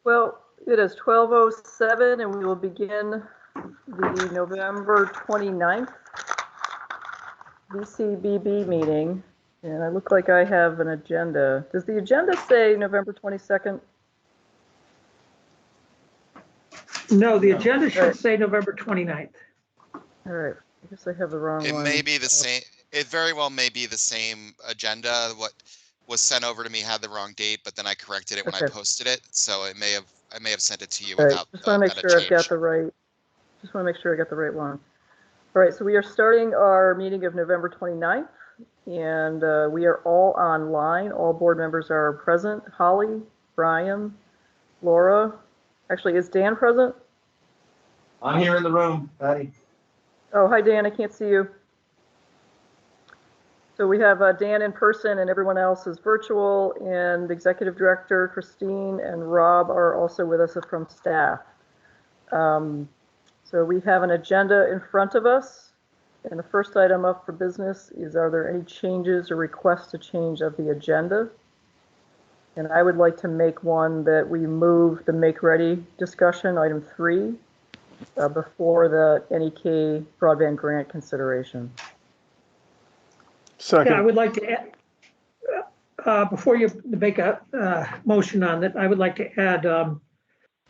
Well, it is 12:07 and we will begin the November 29th VCBB meeting. And I look like I have an agenda. Does the agenda say November 22nd? No, the agenda should say November 29th. All right, I guess I have the wrong one. It may be the same. It very well may be the same agenda. What was sent over to me had the wrong date, but then I corrected it when I posted it. So I may have sent it to you without. Just want to make sure I've got the right. Just want to make sure I got the right one. All right, so we are starting our meeting of November 29th, and we are all online. All board members are present. Holly, Brian, Laura. Actually, is Dan present? I'm here in the room, Patty. Oh, hi, Dan. I can't see you. So we have Dan in person and everyone else is virtual, and the Executive Director, Christine, and Rob are also with us from staff. So we have an agenda in front of us, and the first item up for business is, are there any changes or requests to change of the agenda? And I would like to make one that we move the make ready discussion, item 3, before the NEK broadband grant consideration. Second. Yeah, I would like to add, before you make a motion on it, I would like to add an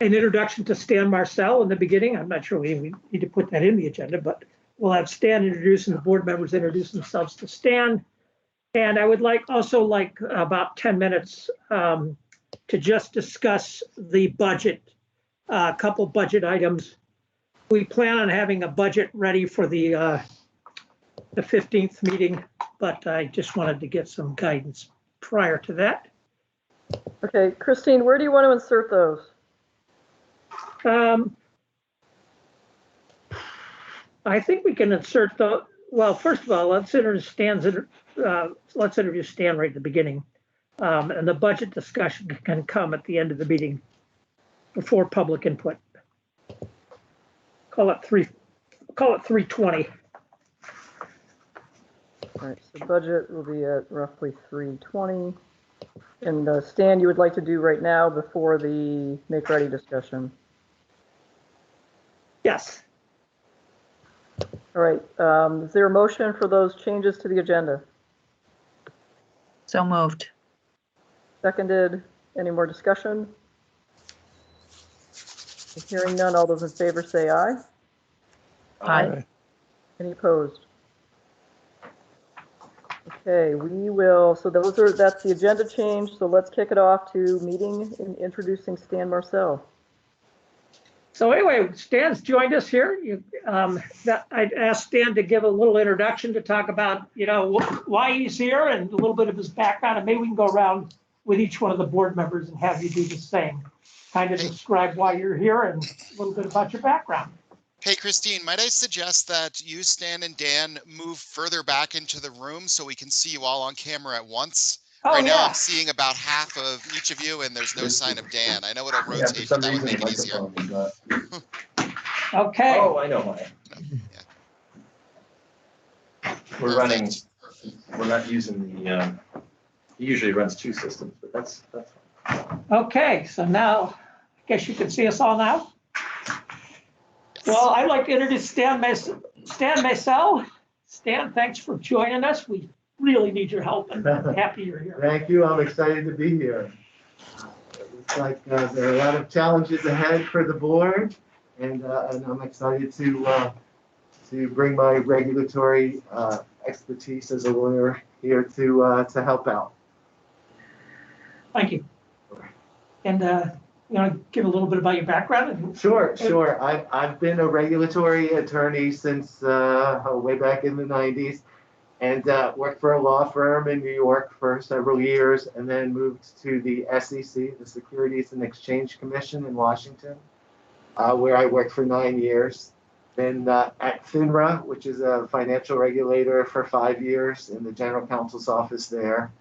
introduction to Stan Marcel in the beginning. I'm not sure we need to put that in the agenda, but we'll have Stan introducing the board members introduce themselves to Stan. And I would also like about 10 minutes to just discuss the budget, a couple budget items. We plan on having a budget ready for the 15th meeting, but I just wanted to get some guidance prior to that. Okay, Christine, where do you want to insert those? I think we can insert the, well, first of all, let's interview Stan right at the beginning. And the budget discussion can come at the end of the meeting before public input. Call it 3:20. All right, so budget will be at roughly 3:20. And Stan, you would like to do right now before the make ready discussion? Yes. All right, is there a motion for those changes to the agenda? So moved. Seconded. Any more discussion? Hearing none, all those in favor say aye. Aye. Any opposed? Okay, we will, so that's the agenda change. So let's kick it off to meeting and introducing Stan Marcel. So anyway, Stan's joined us here. I asked Stan to give a little introduction to talk about, why he's here and a little bit of his background, and maybe we can go around with each one of the board members and have you do the same. Kind of describe why you're here and a little bit about your background. Hey, Christine, might I suggest that you, Stan, and Dan move further back into the room so we can see you all on camera at once? Oh, right yeah. now I'm seeing about half of each of you and there's no sign of Dan. I know it'll rotate, but that would make it easier. Okay. Oh, I know why. Yeah. We're not using the, he usually runs 2 systems, but that's fine. Okay, so now, I guess you can see us all now. Well, I'd like to introduce Stan Marcel. Stan, thanks for joining us. We really need your help and I'm happy you're here. Thank you. I'm excited to be here. It looks like there are a lot of challenges ahead for the board, and I'm excited to bring my regulatory expertise as a lawyer here to help out. Thank you. And you want to give a little bit about your background? Sure. I've been a regulatory attorney since way back in the 90s, and worked for a law firm in New York for several years, and then moved to the SEC, the Securities and Exchange Commission in Washington, where I worked for 9 years. Then at FINRA, which is a financial regulator, for 5 years in the general counsel's office there.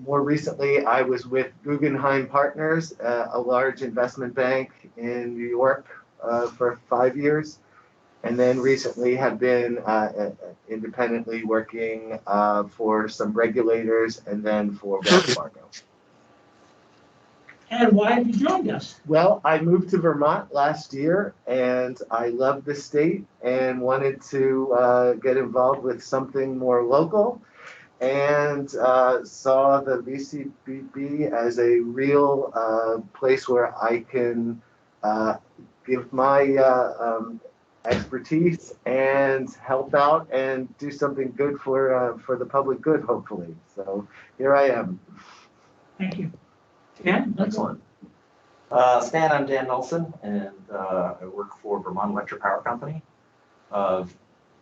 More recently, I was with Guggenheim Partners, a large investment bank in New York, for 5 years. And then recently have been independently working for some regulators and then for Wells Fargo. And why have you joined us? Well, I moved to Vermont last year, and I love the state and wanted to get involved with something more local, and saw the VCBB as a real place where I can give my expertise and help out and do something good for the public good, hopefully. So here I am. Thank you. Dan? Excellent. Stan, I'm Dan Nelson, and I work for Vermont Electric Power Company. I've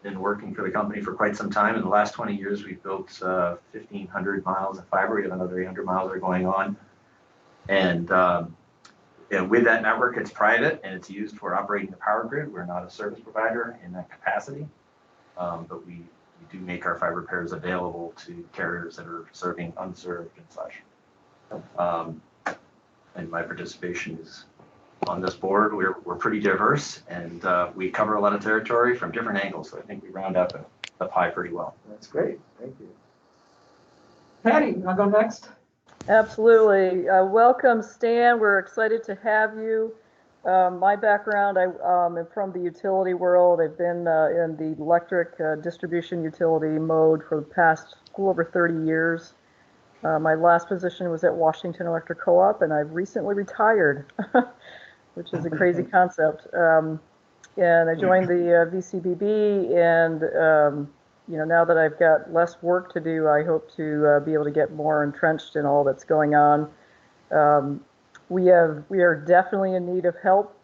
been working for the company for quite some time. In the last 20 years, we've built 1,500 miles of fiber. We have another 800 miles that are going on. And with that network, it's private, and it's used for operating the power grid. We're not a service provider in that capacity, but we do make our fiber pairs available to carriers that are serving unserved and such. And my participation is on this board. We're pretty diverse, and we cover a lot of territory from different angles. So I think we round out the pie pretty well. That's great. Thank you. Patty, I'll go next. Absolutely. Welcome, Stan. We're excited to have you. My background, I am from the utility world. I've been in the electric distribution utility mode for the past a little over 30 years. My last position was at Washington Electric Co-op, and I've recently retired, which is a crazy concept. And I joined the VCBB, and now that I've got less work to do, I hope to be able to get more entrenched in all that's going on. We are definitely in need of help.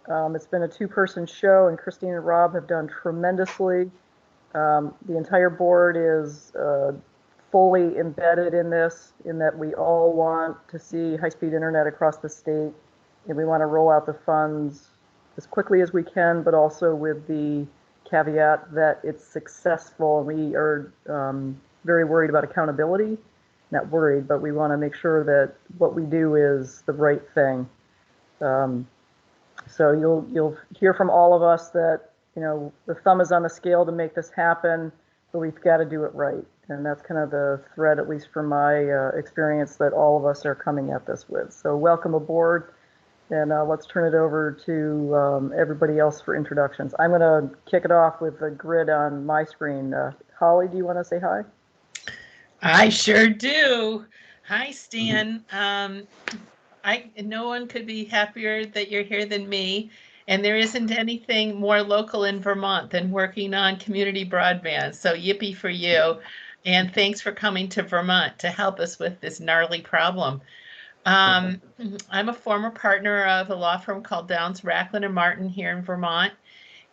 It's been a two-person show, and Christine and Rob have done tremendously. The entire board is fully embedded in this, in that we all want to see high-speed internet across the state, and we want to roll out the funds as quickly as we can, but also with the caveat that it's successful. We are very worried about accountability. Not worried, but we want to make sure that what we do is the right thing. So you'll hear from all of us that the thumb is on the scale to make this happen, but we've got to do it right. And that's kind of the thread, at least from my experience, that all of us are coming at this with. So welcome aboard, and let's turn it over to everybody else for introductions. I'm going to kick it off with the grid on my screen. Holly, do you want to say hi? I sure do. Hi, Stan. No one could be happier that you're here than me. And there isn't anything more local in Vermont than working on community broadband. So yippee for you. And thanks for coming to Vermont to help us with this gnarly problem. I'm a former partner of a law firm called Downs, Racklin and Martin here in Vermont.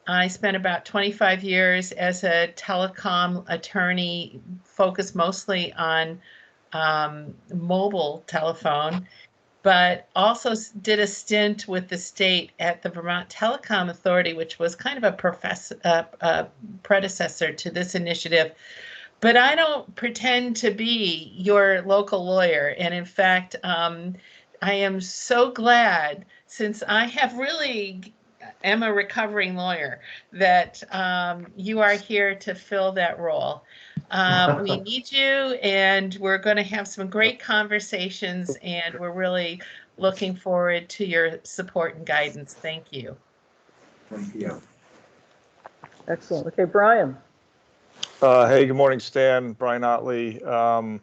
I spent about 25 years as a telecom attorney, focused mostly on mobile telephone, but also did a stint with the state at the Vermont Telecom Authority, which was kind of a predecessor to this initiative. But I don't pretend to be your local lawyer. And in fact, I am so glad, since I am a recovering lawyer, that you are here to fill that role. We need you, and we're going to have some great conversations, and we're really looking forward to your support and guidance. Thank you. Thank you. Excellent. Okay, Brian. Hey, good morning, Stan. Brian Otley. I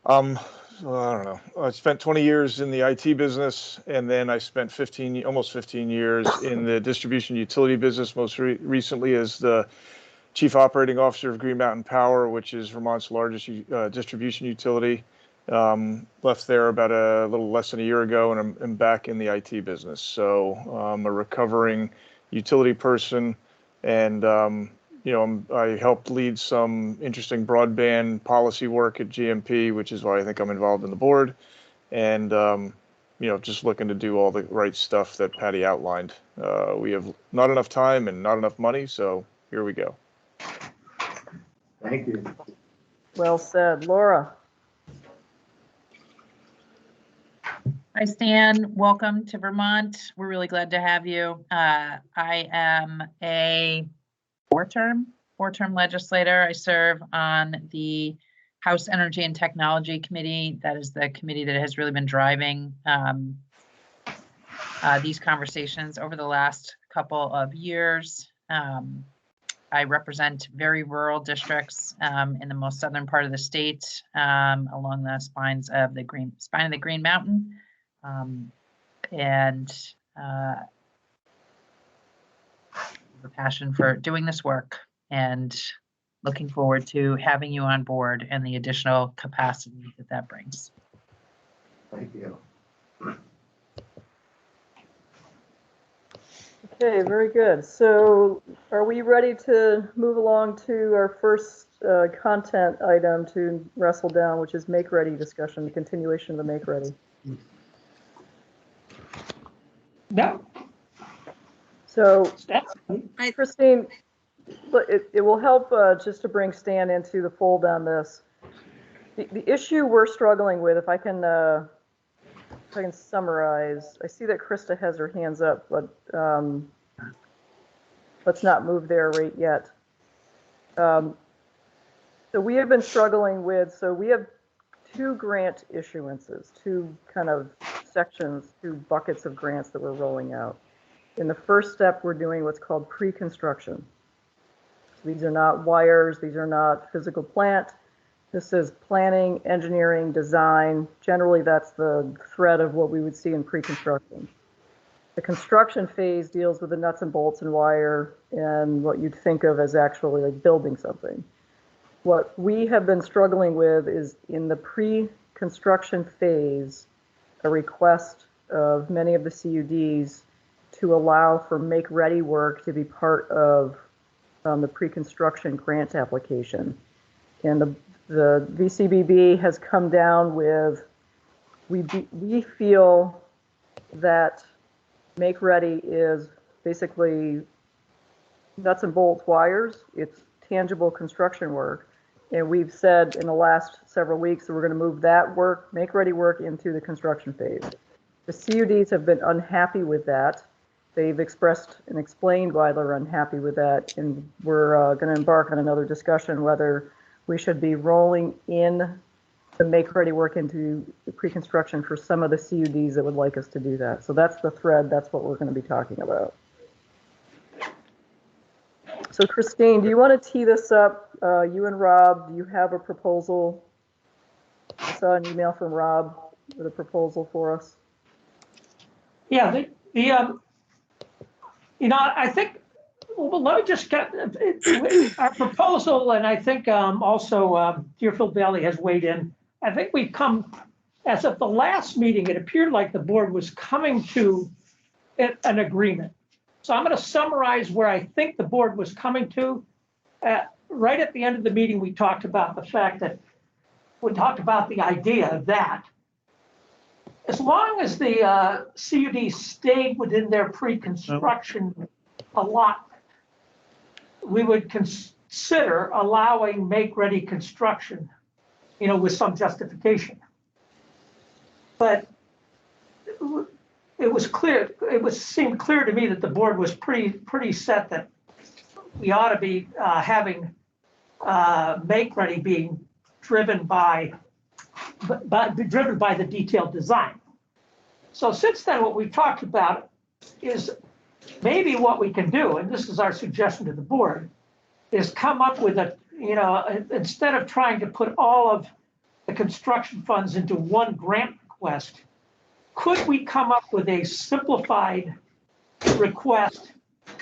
don't know. I spent 20 years in the IT business, and then I spent almost 15 years in the distribution utility business, most recently as the Chief Operating Officer of Green Mountain Power, which is Vermont's largest distribution utility. Left there about a little less than a year ago, and I'm back in the IT business. So I'm a recovering utility person, and I helped lead some interesting broadband policy work at GMP, which is why I think I'm involved in the board. And, just looking to do all the right stuff that Patty outlined. We have not enough time and not enough money, so here we go. Thank you. Well said. Laura. Hi, Stan. Welcome to Vermont. We're really glad to have you. I am a four-term legislator. I serve on the House Energy and Technology Committee. That is the committee that has really been driving these conversations over the last couple of years. I represent very rural districts in the most southern part of the state, along the spine of the Green Mountain, and the passion for doing this work, and looking forward to having you on board and the additional capacity that that brings. Thank you. Okay, very good. So are we ready to move along to our first content item to wrestle down, which is Make Ready discussion, the continuation of the Make Ready? No, So that's, Christine, but it will help just to bring Stan into the fold on this. The issue we're struggling with, if I can summarize, I see that Krista has her hands up, but let's not move there right yet. So we have been struggling with, so we have two grant issuances, two kind of sections, two buckets of grants that we're rolling out. In the first step, we're doing what's called pre-construction. These are not wires, these are not physical plant. This is planning, engineering, design. Generally, that's the thread of what we would see in pre-construction. The construction phase deals with the nuts and bolts and wire and what you'd think of as actually like building something. What we have been struggling with is in the pre-construction phase, a request of many of the CUDs to allow for make-ready work to be part of the pre-construction grant application. And the VCBB has come down with, we feel that Make Ready is basically nuts and bolts wires. It's tangible construction work. And we've said in the last several weeks that we're going to move that work, Make Ready work, into the construction phase. The CUDs have been unhappy with that. They've expressed and explained why they're unhappy with that. And we're going to embark on another discussion whether we should be rolling in the Make Ready work into the pre-construction for some of the CUDs that would like us to do that. So that's the thread. That's what we're going to be talking about. So Christine, do you want to tee this up? You and Rob, do you have a proposal? I saw an email from Rob with a proposal for us. yeah, I think, well, let me just get our proposal, and I think also Deerfield Valley has weighed in. I think we've come, as of the last meeting, it appeared like the board was coming to an agreement. So I'm going to summarize where I think the board was coming to. Right at the end of the meeting, we talked about the fact that, we talked about the idea that as long as the CUD stayed within their pre-construction allotment, we would consider allowing make-ready construction, with some justification. But it was clear, seemed clear to me that the board was pretty set that we ought to be having make-ready being driven by the detailed design. So since then, what we've talked about is maybe what we can do, and this is our suggestion to the board, is come up with instead of trying to put all of the construction funds into one grant request, could we come up with a simplified request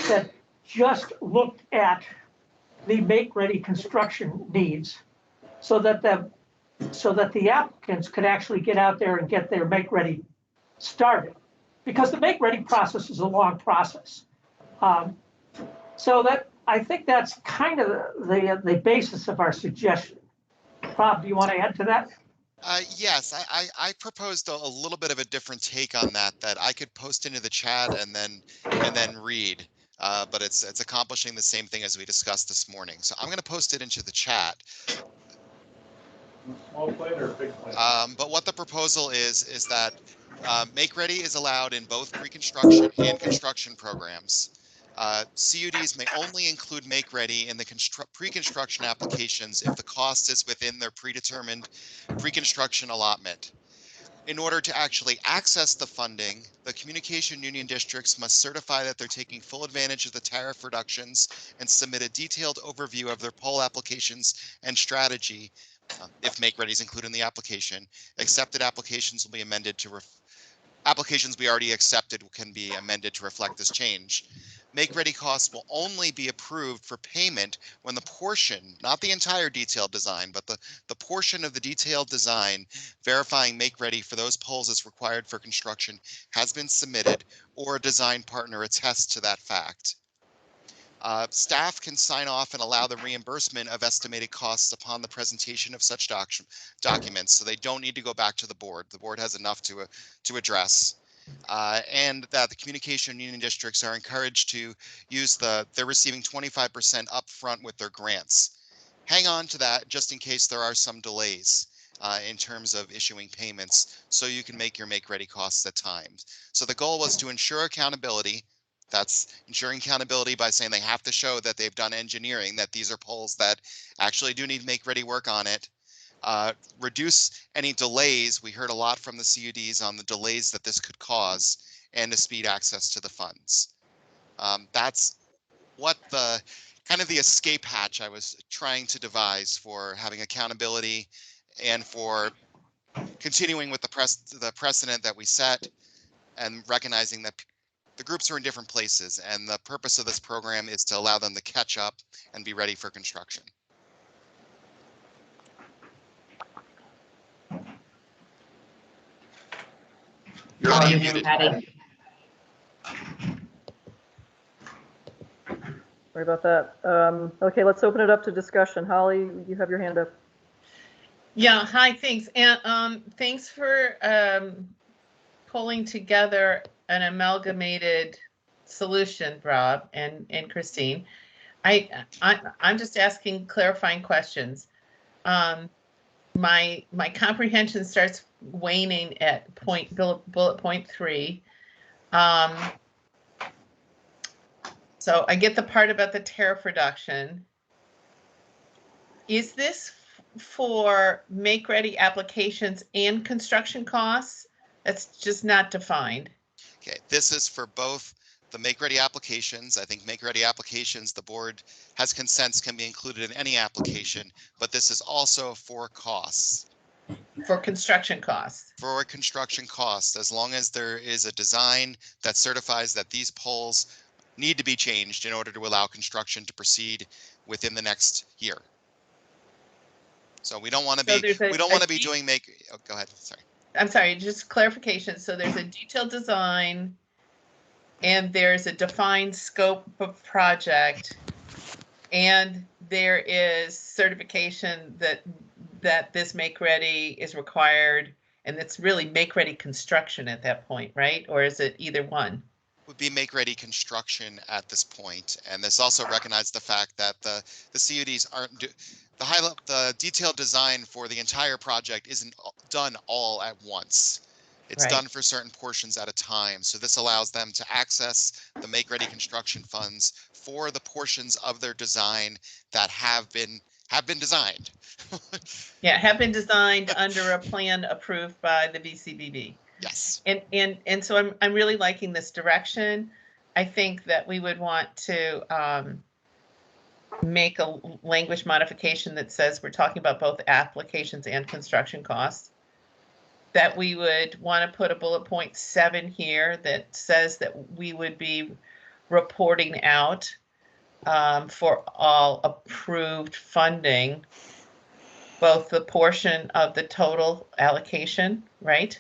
that just looked at the make-ready construction needs so that the applicants could actually get out there and get their make-ready started? Because the make-ready process is a long process. So that, I think that's kind of the basis of our suggestion. Rob, do you want to add to that? Yes, I proposed a little bit of a different take on that I could post into the chat and then read. But it's accomplishing the same thing as we discussed this morning. So I'm going to post it into the chat. Small plate or big plate? But what the proposal is that Make Ready is allowed in both pre-construction and construction programs. CUDs may only include make-ready in the pre-construction applications if the cost is within their predetermined pre-construction allotment. In order to actually access the funding, the communication union districts must certify that they're taking full advantage of the tariff reductions and submit a detailed overview of their poll applications and strategy. If make-ready is included in the application, accepted applications will be amended to applications we already accepted can be amended to reflect this change. Make-ready costs will only be approved for payment when the portion, not the entire detailed design, but the portion of the detailed design verifying make-ready for those poles as required for construction has been submitted or a design partner attests to that fact. Staff can sign off and allow the reimbursement of estimated costs upon the presentation of such documents, so they don't need to go back to the board. The board has enough to address. And that the communication union districts are encouraged to use they're receiving 25% upfront with their grants. Hang on to that just in case there are some delays in terms of issuing payments, so you can make your make-ready costs at times. So the goal was to ensure accountability. That's ensuring accountability by saying they have to show that they've done engineering, that these are poles that actually do need make-ready work on it. Reduce any delays. We heard a lot from the CUDs on the delays that this could cause, and to speed access to the funds. That's what the kind of the escape hatch I was trying to devise for having accountability and for continuing with the precedent that we set, and recognizing that the groups are in different places, and the purpose of this program is to allow them to catch up and be ready for construction. You're Patty, on you're mute. muted. Patty. Sorry about that. Okay, let's open it up to discussion. Holly, you have your hand up. Yeah, hi, thanks. And thanks for pulling together an amalgamated solution, Rob and Christine. I'm just asking clarifying questions. My comprehension starts waning at bullet point 3. So I get the part about the tariff reduction. Is this for make-ready applications and construction costs? That's just not defined. Okay, this is for both the make-ready applications. I think make-ready applications, the board has consents can be included in any application, but this is also for costs. For construction costs. For construction costs, as long as there is a design that certifies that these poles need to be changed in order to allow construction to proceed within the next year. So we don't want to be doing oh, go ahead. Sorry. I'm sorry, just clarification. So there's a detailed design and there's a defined scope of project, and there is certification that this make-ready is required, and it's really make-ready construction at that point, right? Or is it either one? Would be make-ready construction at this point, and this also recognized the fact that the CUDs aren't the detailed design for the entire project isn't done all at once. It's Right. done for certain portions at a time. So this allows them to access the make-ready construction funds for the portions of their design that have been designed. Yeah, have been designed under a plan approved by the VCBB. Yes. And so I'm really liking this direction. I think that we would want to make a language modification that says we're talking about both applications and construction costs. That we would want to put a bullet point 7 here that says that we would be reporting out for all approved funding, both the portion of the total allocation, right,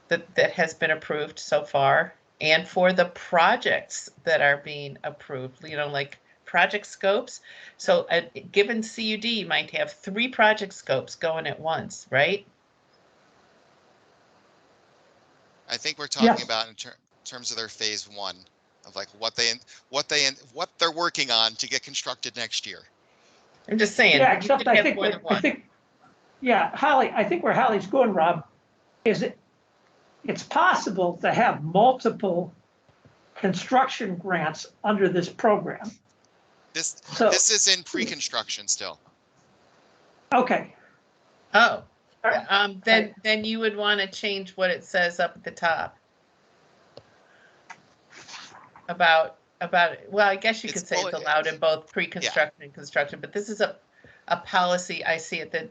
that has been approved so far, and for the projects that are being approved, you know, like project scopes. So a given CUD might have 3 project scopes going at once, right? I think we're talking Yes. about in terms of their phase 1 of like what they're working on to get constructed next year. I'm just saying. Yeah, you except could I have think, more than one. Holly, I think where Holly's going, Rob, is it's possible to have multiple construction grants under this program. This So, is in pre-construction still. okay, Oh, all right. then you would want to change what it says up at the top. About, well, I guess you It's could say it's bullet- allowed in both pre-construction and construction, but this is a policy I see at the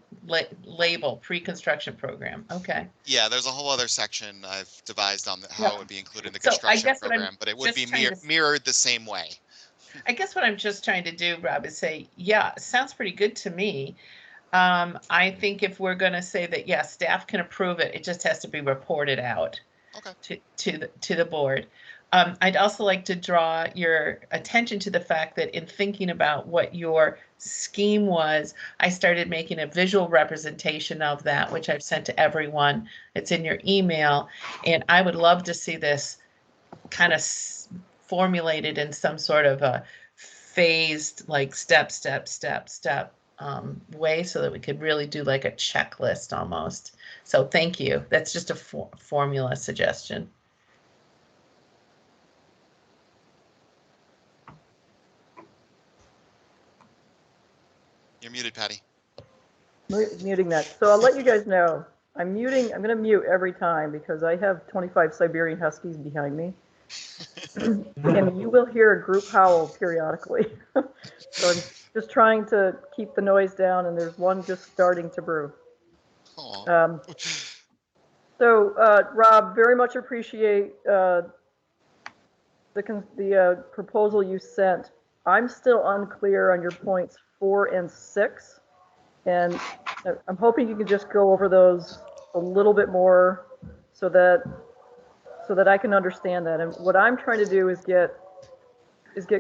label, pre-construction program. Okay. Yeah, there's a whole other section I've devised on how Yeah. it would be included in the So I construction guess what I'm program, but it would be just trying to- mirrored the same way. I guess what I'm just trying to do, Rob, is say, yeah, it sounds pretty good to me. I think if we're going to say that, yeah, staff can approve it, it just has to be reported out Okay. to the board. I'd also like to draw your attention to the fact that in thinking about what your scheme was, I started making a visual representation of that, which I've sent to everyone. It's in your email, and I would love to see this kind of formulated in some sort of a phased, like step way, so that we could really do like a checklist almost. So thank you. That's just a formula suggestion. You're muted, Patty. Muting that. So I'll let you guys know. I'm going to mute every time because I have 25 Siberian Huskies behind me. And you will hear a group howl periodically. So I'm just trying to keep the noise down, and there's one just starting to brew. Rob, very much appreciate the proposal you sent. I'm still unclear on your points 4 and 6, and I'm hoping you can just go over those a little bit more so that I can understand that. And what I'm trying to do is get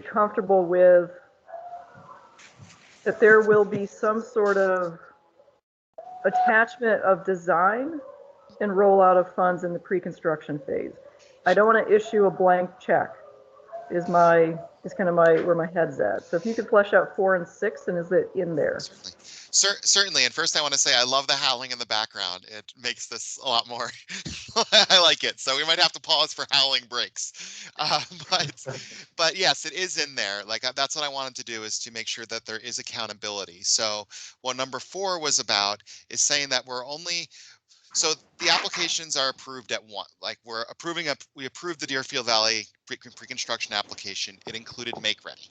comfortable with that there will be some sort of attachment of design and rollout of funds in the pre-construction phase. I don't want to issue a blank check is kind of where my head's at. So if you could flesh out 4 and 6, and is it in there? Certainly. And first I want to say I love the howling in the background. It makes this a lot more, I like it. So we might have to pause for howling breaks. But yes, it is in there. Like that's what I wanted to do, is to make sure that there is accountability. So what number 4 was about is saying that so the applications are approved at one, like we approved the Deerfield Valley pre-construction application. It included make ready.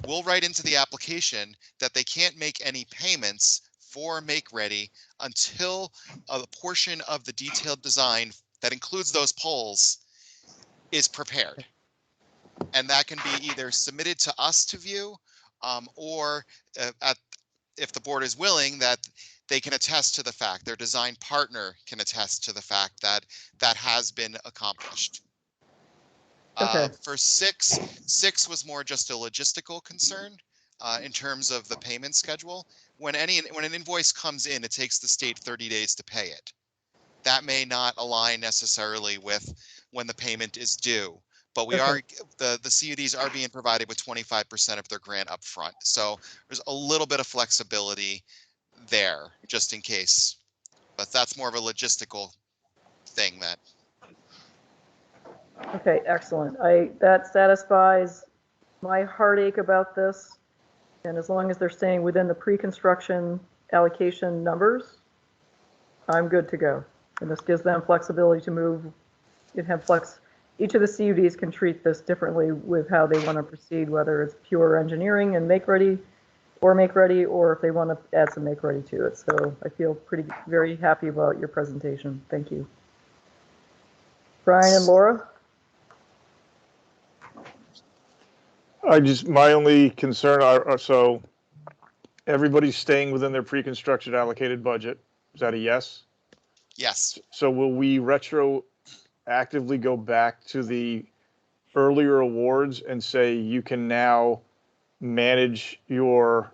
We'll write into the application that they can't make any payments for make ready until a portion of the detailed design that includes those poles is prepared. And that can be either submitted to us to view, or if the board is willing, that they can attest to the fact, their design partner can attest to the fact that that has been accomplished. Okay. For 6 was more just a logistical concern in terms of the payment schedule. When an invoice comes in, it takes the state 30 days to pay it. That may not align necessarily with when the payment is due, but we are the CUDs are being provided with 25% of their grant up front. So there's a little bit of flexibility there, just in case. But that's more of a logistical thing that. Okay, excellent. That satisfies my heartache about this. And as long as they're staying within the pre-construction allocation numbers, I'm good to go. And this gives them flexibility to move and have flex. Each of the CUDs can treat this differently with how they want to proceed, whether it's pure engineering and make ready, or if they want to add some make ready to it. So I feel very happy about your presentation. Thank you. Brian and Laura? My only concern so everybody's staying within their pre-construction allocated budget. Is that a yes? Yes. So will we retroactively go back to the earlier awards and say you can now manage your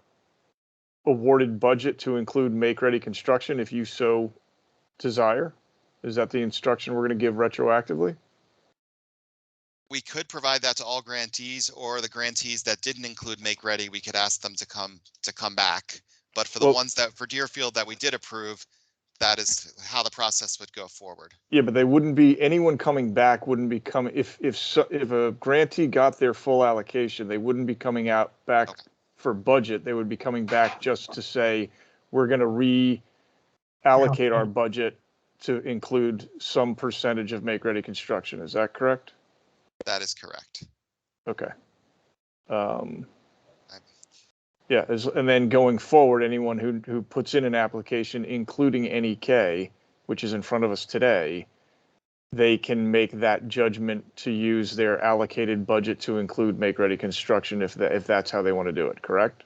awarded budget to include make-ready construction if you so desire? Is that the instruction we're going to give retroactively? We could provide that to all grantees, or the grantees that didn't include make ready, we could ask them to come back. But for the ones for Deerfield that we did approve, that is how the process would go forward. Yeah, but they wouldn't be, anyone coming back wouldn't be coming, if a grantee got their full allocation, they wouldn't be coming back Okay. for budget. They would be coming back just to say, we're going to reallocate our budget to include some percentage of make-ready construction. Is that correct? That is correct. Okay. Yeah, and then going forward, anyone who puts in an application, including NEK, which is in front of us today, they can make that judgment to use their allocated budget to include make-ready construction if that's how they want to do it, correct?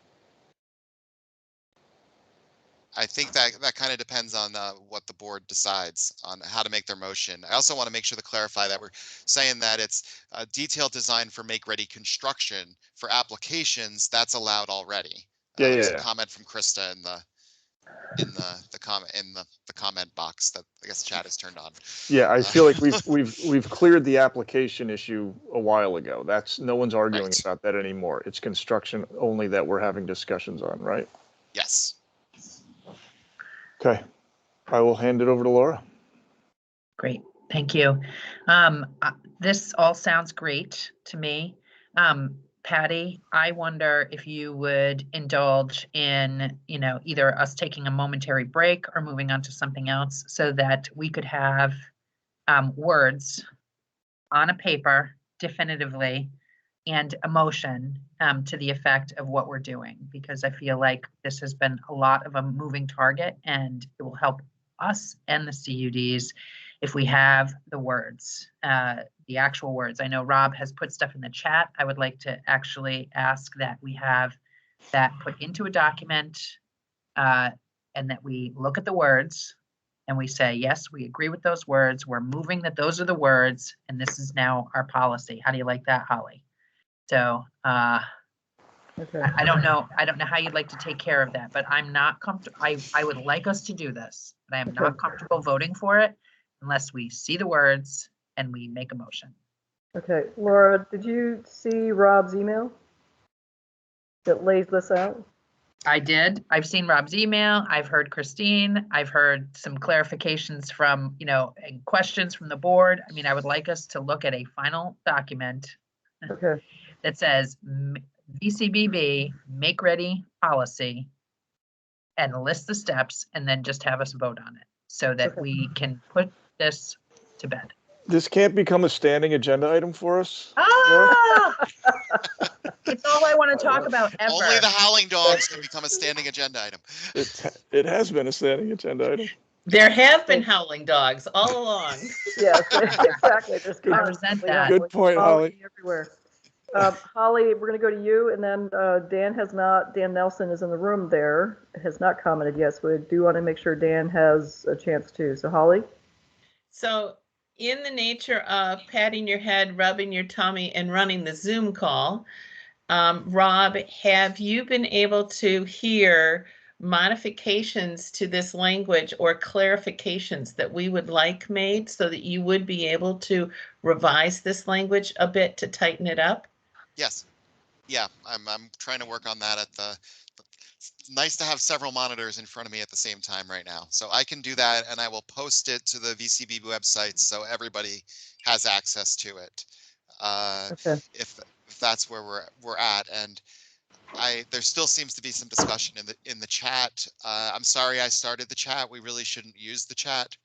I think that kind of depends on what the board decides on how to make their motion. I also want to make sure to clarify that we're saying that it's a detailed design for make-ready construction for applications that's allowed already. Yeah, There was a yeah. comment from Krista in the comment box that I guess chat is turned on. Yeah, I feel like we've cleared the application issue a while ago. No one's arguing Right. about that anymore. It's construction only that we're having discussions on, right? Yes. Okay, I will hand it over to Laura. Great, thank you. This all sounds great to me. Patty, I wonder if you would indulge in, either us taking a momentary break or moving on to something else so that we could have words on a paper definitively and a motion to the effect of what we're doing, because I feel like this has been a lot of a moving target, and it will help us and the CUDs if we have the words, the actual words. I know Rob has put stuff in the chat. I would like to actually ask that we have that put into a document and that we look at the words and we say, yes, we agree with those words. We're moving that those are the words, and this is now our policy. How do you like that, Holly? So Okay. I don't know how you'd like to take care of that, but I'm not comfortable. I would like us to do this, but I am not comfortable voting for it unless we see the words and we make a motion. Okay, Laura, did you see Rob's email that lays this out? I did. I've seen Rob's email. I've heard Christine. I've heard some clarifications from, and questions from the board. I mean, I would like us to look at a final document Okay. that says VCBB make ready policy and list the steps, and then just have us vote on it so that we can put this to bed. This can't become a standing agenda item for us? It's all I want to talk about ever. Only the howling dogs can become a standing agenda item. It has been a standing agenda item. There have been howling dogs all along. Yes, exactly. Just I resent that. Good point, Holly. Everywhere. Holly, we're going to go to you, and then Dan Nelson is in the room there, has not commented yet, so we do want to make sure Dan has a chance too. So Holly? So in the nature of patting your head, rubbing your tummy, and running the Zoom call, Rob, have you been able to hear modifications to this language or clarifications that we would like made so that you would be able to revise this language a bit to tighten it up? Yes. Yeah, I'm trying to work on that it's nice to have several monitors in front of me at the same time right now. So I can do that, and I will post it to the VCBB website so everybody has access to it. Okay. If that's where we're at, and there still seems to be some discussion in the chat. I'm sorry I started the chat. We really shouldn't use the chat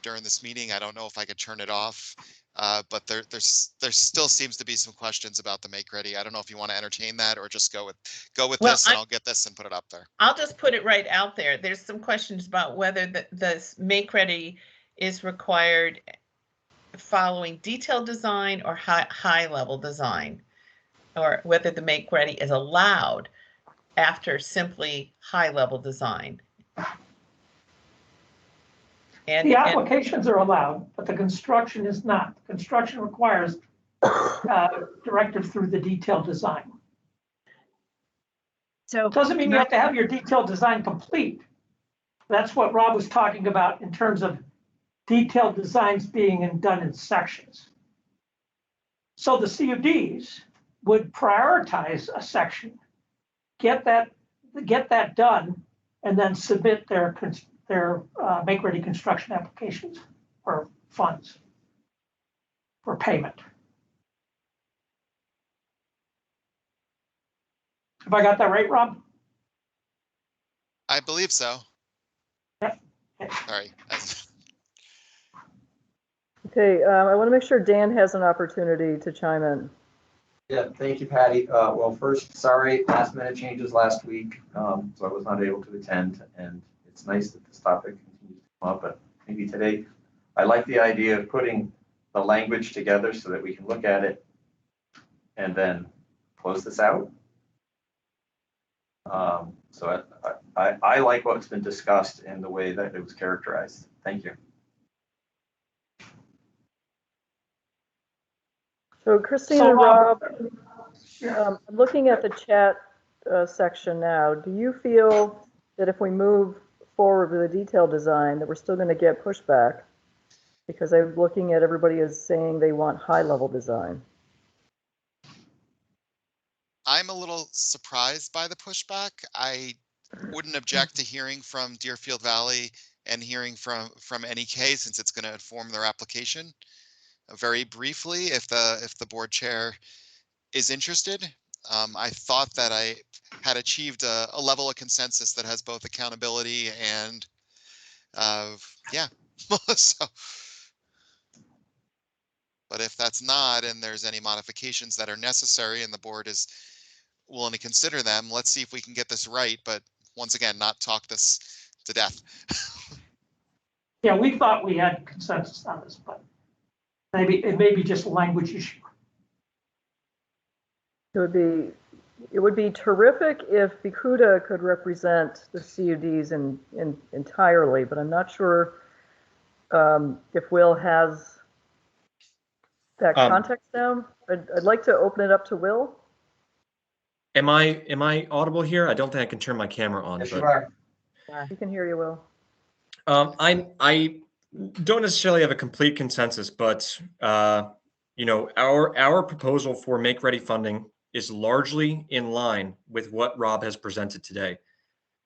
during this meeting. I don't know if I could turn it off. But there still seems to be some questions about the make ready. I don't know if you want to entertain that or just go with this, and I'll get this and put it up there. I'll just put it right out there. There's some questions about whether the make ready is required following detailed design or high level design, or whether the make ready is allowed after simply high level design. The applications are allowed, but the construction is not. Construction requires directive through the detailed design. So it doesn't mean you have to have your detailed design complete. That's what Rob was talking about in terms of detailed designs being done in sections. So the CUDs would prioritize a section, get that done, and then submit their their make-ready construction applications for funds for payment. Have I got that right, Rob? I believe so. Yeah. Sorry. Okay, I want to make sure Dan has an opportunity to chime in. Yeah, thank you, Patty. Well, first, sorry, last minute changes last week, so I was not able to attend, and it's nice that this topic continues to come up, but maybe today, I like the idea of putting the language together so that we can look at it and then close this out. So I like what's been discussed and the way that it was characterized. Thank you. So Christine So, and Rob, Yeah. I'm looking at the chat section now. Do you feel that if we move forward with a detailed design that we're still going to get pushback? Because I'm looking at everybody as saying they want high-level design. I'm a little surprised by the pushback. I wouldn't object to hearing from Deerfield Valley and hearing from NEK since it's going to inform their application. Very briefly, if the board chair is interested. I thought that I had achieved a level of consensus that has both accountability and yeah. So, but if that's not, and there's any modifications that are necessary and the board is willing to consider them, let's see if we can get this right. But once again, not talk this to death. Yeah, we thought we had consensus on this, but maybe it may be just a language issue. It would be terrific if Bikuda could represent the CUDs entirely, but I'm not sure if Will has that context now. I'd like to open it up to Will. Am I audible here? I don't think I can turn my camera on. Yes, but you are. You can hear you, Will. I don't necessarily have a complete consensus, but you know, our proposal for make-ready funding is largely in line with what Rob has presented today.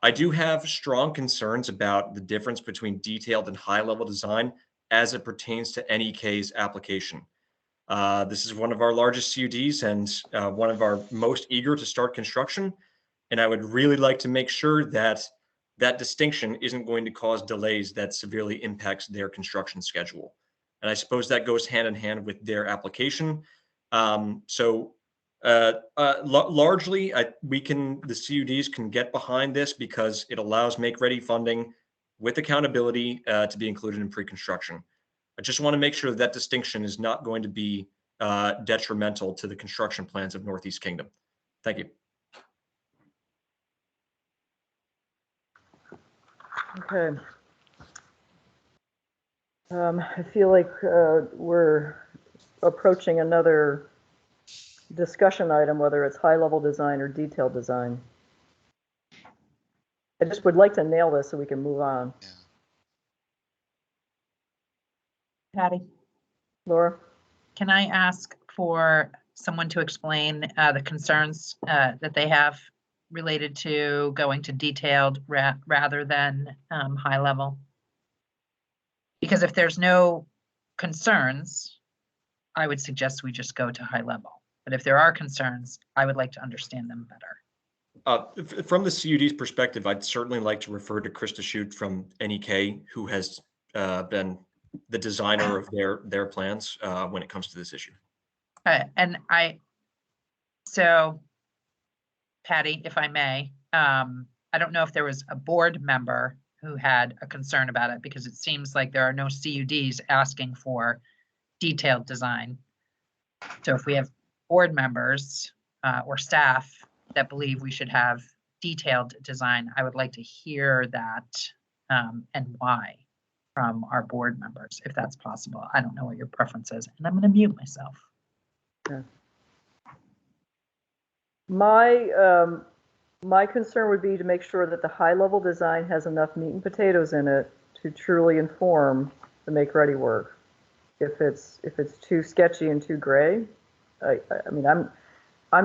I do have strong concerns about the difference between detailed and high-level design as it pertains to NEK's application. This is one of our largest CUDs and one of our most eager to start construction. And I would really like to make sure that that distinction isn't going to cause delays that severely impacts their construction schedule. And I suppose that goes hand in hand with their application. Largely, the CUDs can get behind this because it allows make-ready funding with accountability to be included in pre-construction. I just want to make sure that distinction is not going to be detrimental to the construction plans of Northeast Kingdom. Thank you. Okay. I feel like we're approaching another discussion item, whether it's high-level design or detailed design. I just would like to nail this so we can move on. Yeah. Patty, Laura? can I ask for someone to explain the concerns that they have related to going to detailed rather than high level? Because if there's no concerns, I would suggest we just go to high level. But if there are concerns, I would like to understand them better. From the CUD's perspective, I'd certainly like to refer to Krista Shute from NEK, who has been the designer of their plans when it comes to this issue. So Patty, if I may, I don't know if there was a board member who had a concern about it, because it seems like there are no CUDs asking for detailed design. So if we have board members or staff that believe we should have detailed design, I would like to hear that and why from our board members, if that's possible. I don't know what your preference is, and I'm going to mute myself. Yeah. My concern would be to make sure that the high-level design has enough meat and potatoes in it to truly inform the make-ready work. If it's too sketchy and too gray, I mean, I'm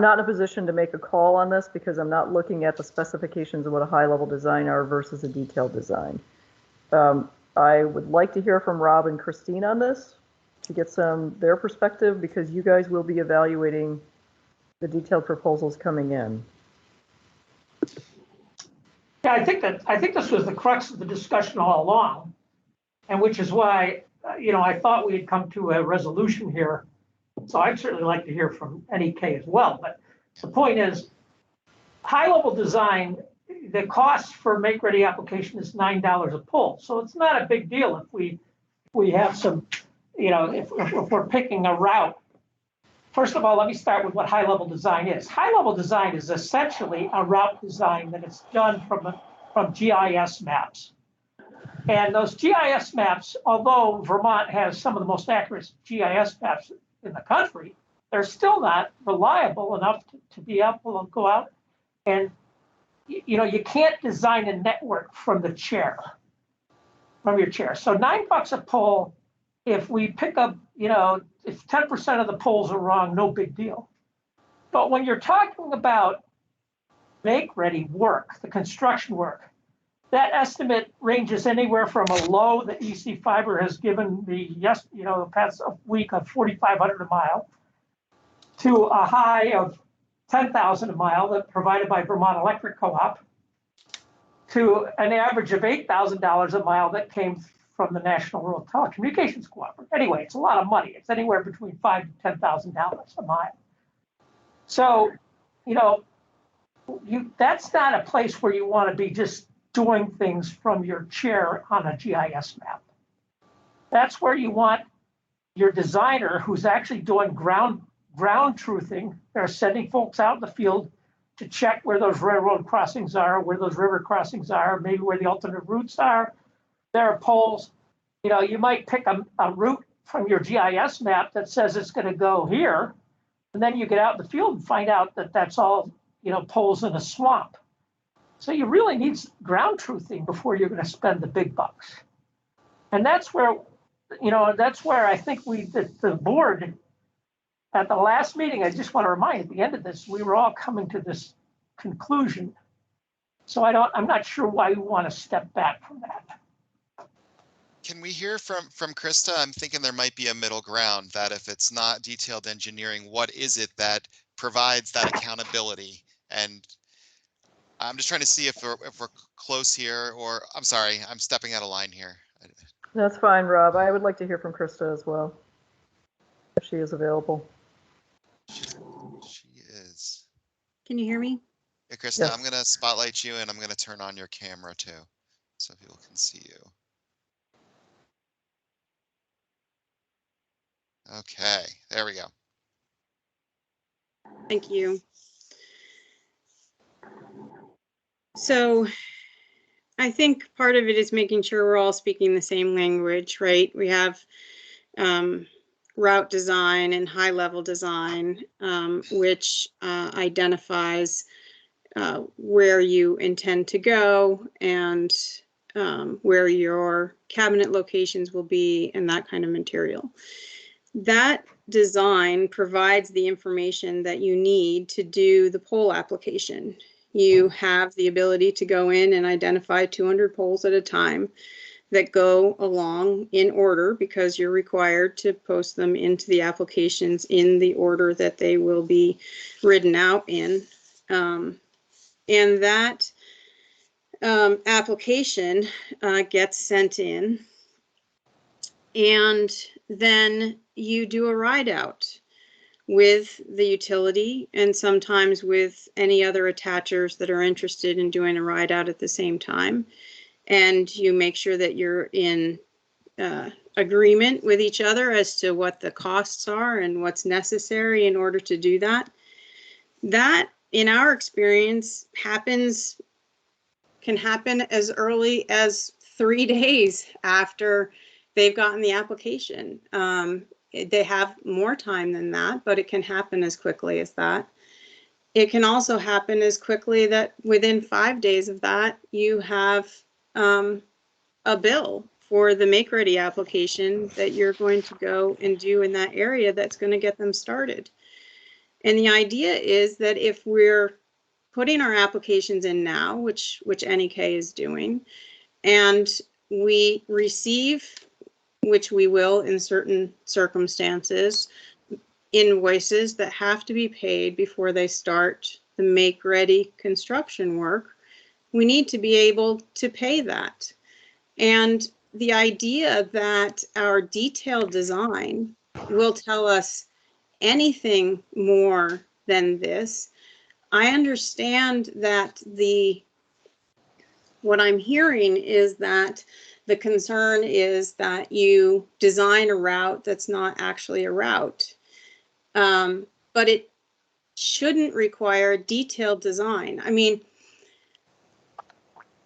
not in a position to make a call on this because I'm not looking at the specifications of what a high-level design are versus a detailed design. I would like to hear from Rob and Christine on this to get their perspective, because you guys will be evaluating the detailed proposals coming in. Yeah, I think this was the crux of the discussion all along, and which is why, I thought we had come to a resolution here. So I'd certainly like to hear from NEK as well. But the point is, high-level design, the cost for make-ready application is $9 a pull. So it's not a big deal if we have some, if we're picking a route. First of all, let me start with what high-level design is. High-level design is essentially a route design that is done from GIS maps. And those GIS maps, although Vermont has some of the most accurate GIS maps in the country, they're still not reliable enough to be able to go out and, you can't design a network from your chair. So $9 a pull, if we pick up, if 10% of the polls are wrong, no big deal. But when you're talking about make-ready work, the construction work, that estimate ranges anywhere from a low that EC Fiber has given the past week of 4,500 a mile to a high of 10,000 a mile that provided by Vermont Electric Co-op to an average of $8,000 a mile that came from the National Rural Telecommunications Cooperative. Anyway, it's a lot of money. It's anywhere between $5,000 to $10,000 a mile. So, that's not a place where you want to be just doing things from your chair on a GIS map. That's where you want your designer who's actually doing ground truthing. They're sending folks out in the field to check where those railroad crossings are, where those river crossings are, maybe where the alternate routes are. There are poles. You might pick a route from your GIS map that says it's going to go here, and then you get out in the field and find out that that's all, poles in a swamp. So you really need ground truthing before you're going to spend the big bucks. And that's where, I think the board, at the last meeting, I just want to remind, at the end of this, we were all coming to this conclusion. So I'm not sure why we want to step back from that. Can we hear from Krista? I'm thinking there might be a middle ground, that if it's not detailed engineering, what is it that provides that accountability? And I'm just trying to see if we're close here, or I'm sorry, I'm stepping out of line here. That's fine, Rob. I would like to hear from Krista as well, if she is available. She is. Can you hear me? Yeah, Krista, Yes. I'm going to spotlight you, and I'm going to turn on your camera too, so people can see you. Okay, there we go. Thank you. So I think part of it is making sure we're all speaking the same language, right? We have route design and high level design, which identifies where you intend to go and where your cabinet locations will be and that kind of material. That design provides the information that you need to do the pole application. You have the ability to go in and identify 200 poles at a time that go along in order, because you're required to post them into the applications in the order that they will be written out in. And that application gets sent in, and then you do a ride out with the utility and sometimes with any other attachers that are interested in doing a ride out at the same time. And you make sure that you're in agreement with each other as to what the costs are and what's necessary in order to do that. That, in our experience, can happen as early as 3 days after they've gotten the application. They have more time than that, but it can happen as quickly as that. It can also happen as quickly that within 5 days of that, you have a bill for the make ready application that you're going to go and do in that area that's going to get them started. And the idea is that if we're putting our applications in now, which NEK is doing, and we receive, which we will in certain circumstances, invoices that have to be paid before they start the make-ready construction work, we need to be able to pay that. And the idea that our detailed design will tell us anything more than this, I understand that what I'm hearing is that the concern is that you design a route that's not actually a route. But it shouldn't require detailed design. I mean,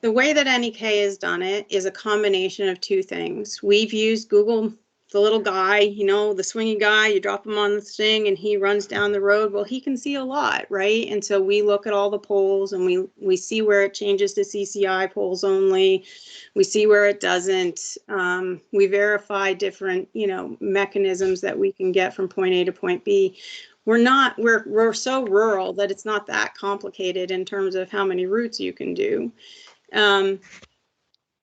the way that NEK has done it is a combination of two things. We've used Google, the little guy, you know, the swingy guy, you drop him on the thing and he runs down the road. Well, he can see a lot, right? And so we look at all the poles and we see where it changes to CCI poles only. We see where it doesn't. We verify different, you know, mechanisms that we can get from point A to point B. We're so rural that it's not that complicated in terms of how many routes you can do. And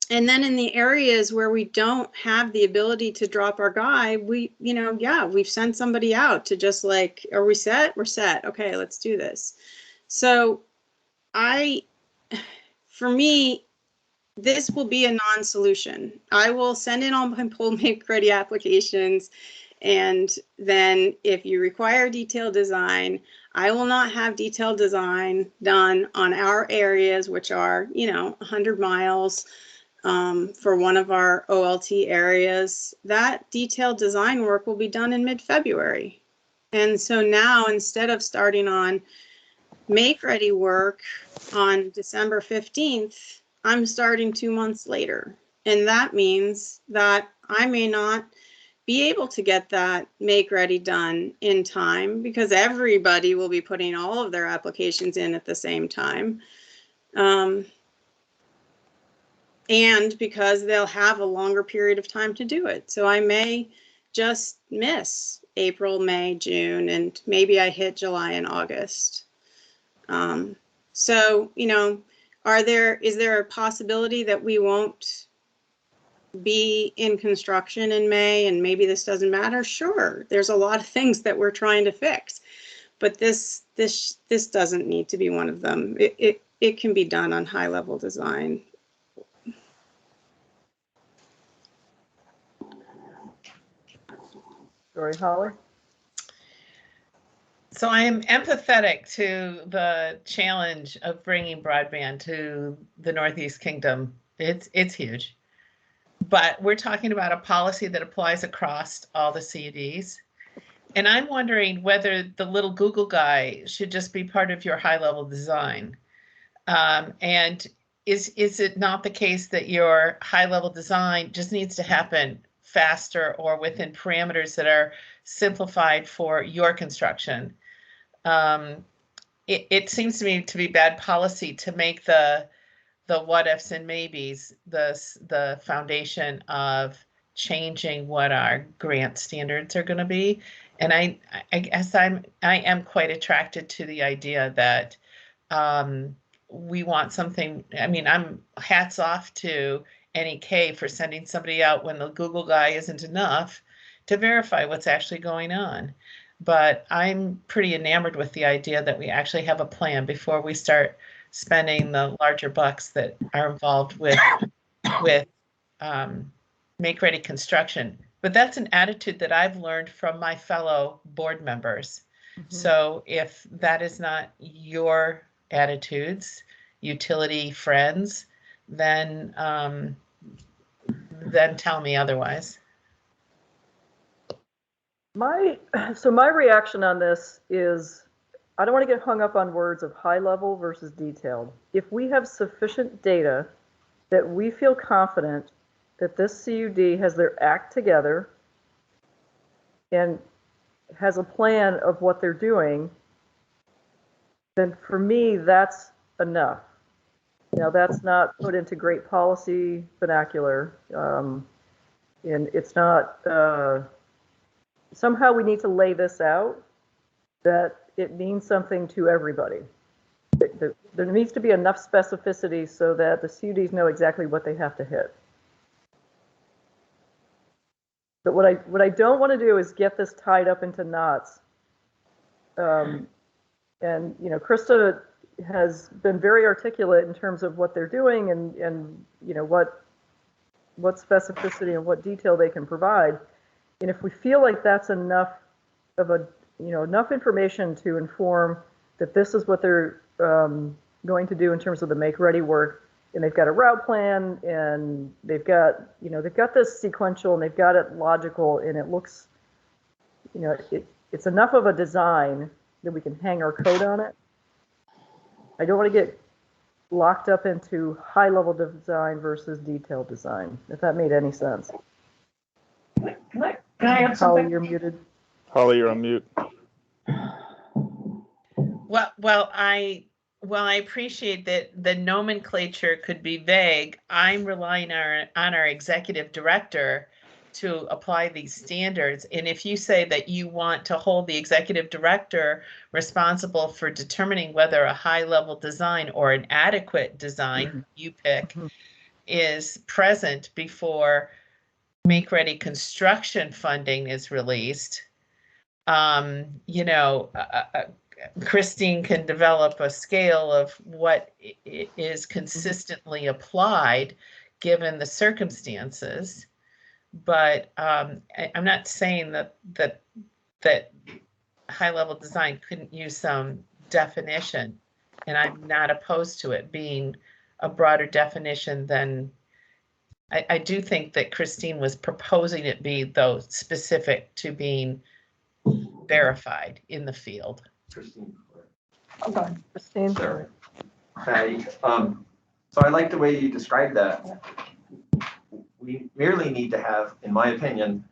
then in the areas where we don't have the ability to drop our guy, we've sent somebody out to just like, are we set? We're set. Okay, let's do this. So for me, this will be a non-solution. I will send in all my pole make ready applications. And then if you require detailed design, I will not have detailed design done on our areas, which are, 100 miles for one of our OLT areas. That detailed design work will be done in mid-February. And so now, instead of starting on make-ready work on December 15th, I'm starting 2 months later. And that means that I may not be able to get that make-ready done in time because everybody will be putting all of their applications in at the same time. And because they'll have a longer period of time to do it. So I may just miss April, May, June, and maybe I hit July and August. So, is there a possibility that we won't be in construction in May and maybe this doesn't matter? Sure, there's a lot of things that we're trying to fix, but this doesn't need to be one of them. It can be done on high level design. Sorry, Holly? So I am empathetic to the challenge of bringing broadband to the Northeast Kingdom. It's huge. But we're talking about a policy that applies across all the CUDs. And I'm wondering whether the little Google guy should just be part of your high-level design. And is it not the case that your high-level design just needs to happen faster or within parameters that are simplified for your construction? It seems to me to be bad policy to make the what ifs and maybes the foundation of changing what our grant standards are going to be. And I guess I am quite attracted to the idea that we want something. I mean, I'm hats off to NEK for sending somebody out when the Google guy isn't enough to verify what's actually going on. But I'm pretty enamored with the idea that we actually have a plan before we start spending the larger bucks that are involved with make-ready construction. But that's an attitude that I've learned from my fellow board members. Mm-hmm. So if that is not your attitudes, utility friends, then tell me otherwise. My reaction on this is, I don't want to get hung up on words of high level versus detailed. If we have sufficient data that we feel confident that this CUD has their act together and has a plan of what they're doing, then for me, that's enough. That's not put into great policy vernacular. And it's not, somehow we need to lay this out, that it means something to everybody. There needs to be enough specificity so that the CUDs know exactly what they have to hit. But what I don't want to do is get this tied up into knots. And, you know, Krista has been very articulate in terms of what they're doing and you know, what specificity and what detail they can provide. And if we feel like that's enough of a, you know, enough information to inform that this is what they're going to do in terms of the make ready work, and they've got a route plan, and they've got, you know, they've got this sequential, and they've got it logical, and it looks, you know, it's enough of a design that we can hang our coat on it. I don't want to get locked up into high level design versus detailed design, if that made any sense. Can I add Holly, something? you're muted. Holly, you're on mute. Well, I appreciate that the nomenclature could be vague. I'm relying on our executive director to apply these standards. And if you say that you want to hold the executive director responsible for determining whether a high level design or an adequate design, you pick, is present before make ready construction funding is released, you know, Christine can develop a scale of what is consistently applied given the circumstances. But I'm not saying that high level design couldn't use some definition, and I'm not opposed to it being a broader definition than I do think that Christine was proposing it be, though, specific to being verified in the field. Christine. Okay. Christine? Sure. Patty, so I like the way you described that. We merely need to have, in my opinion,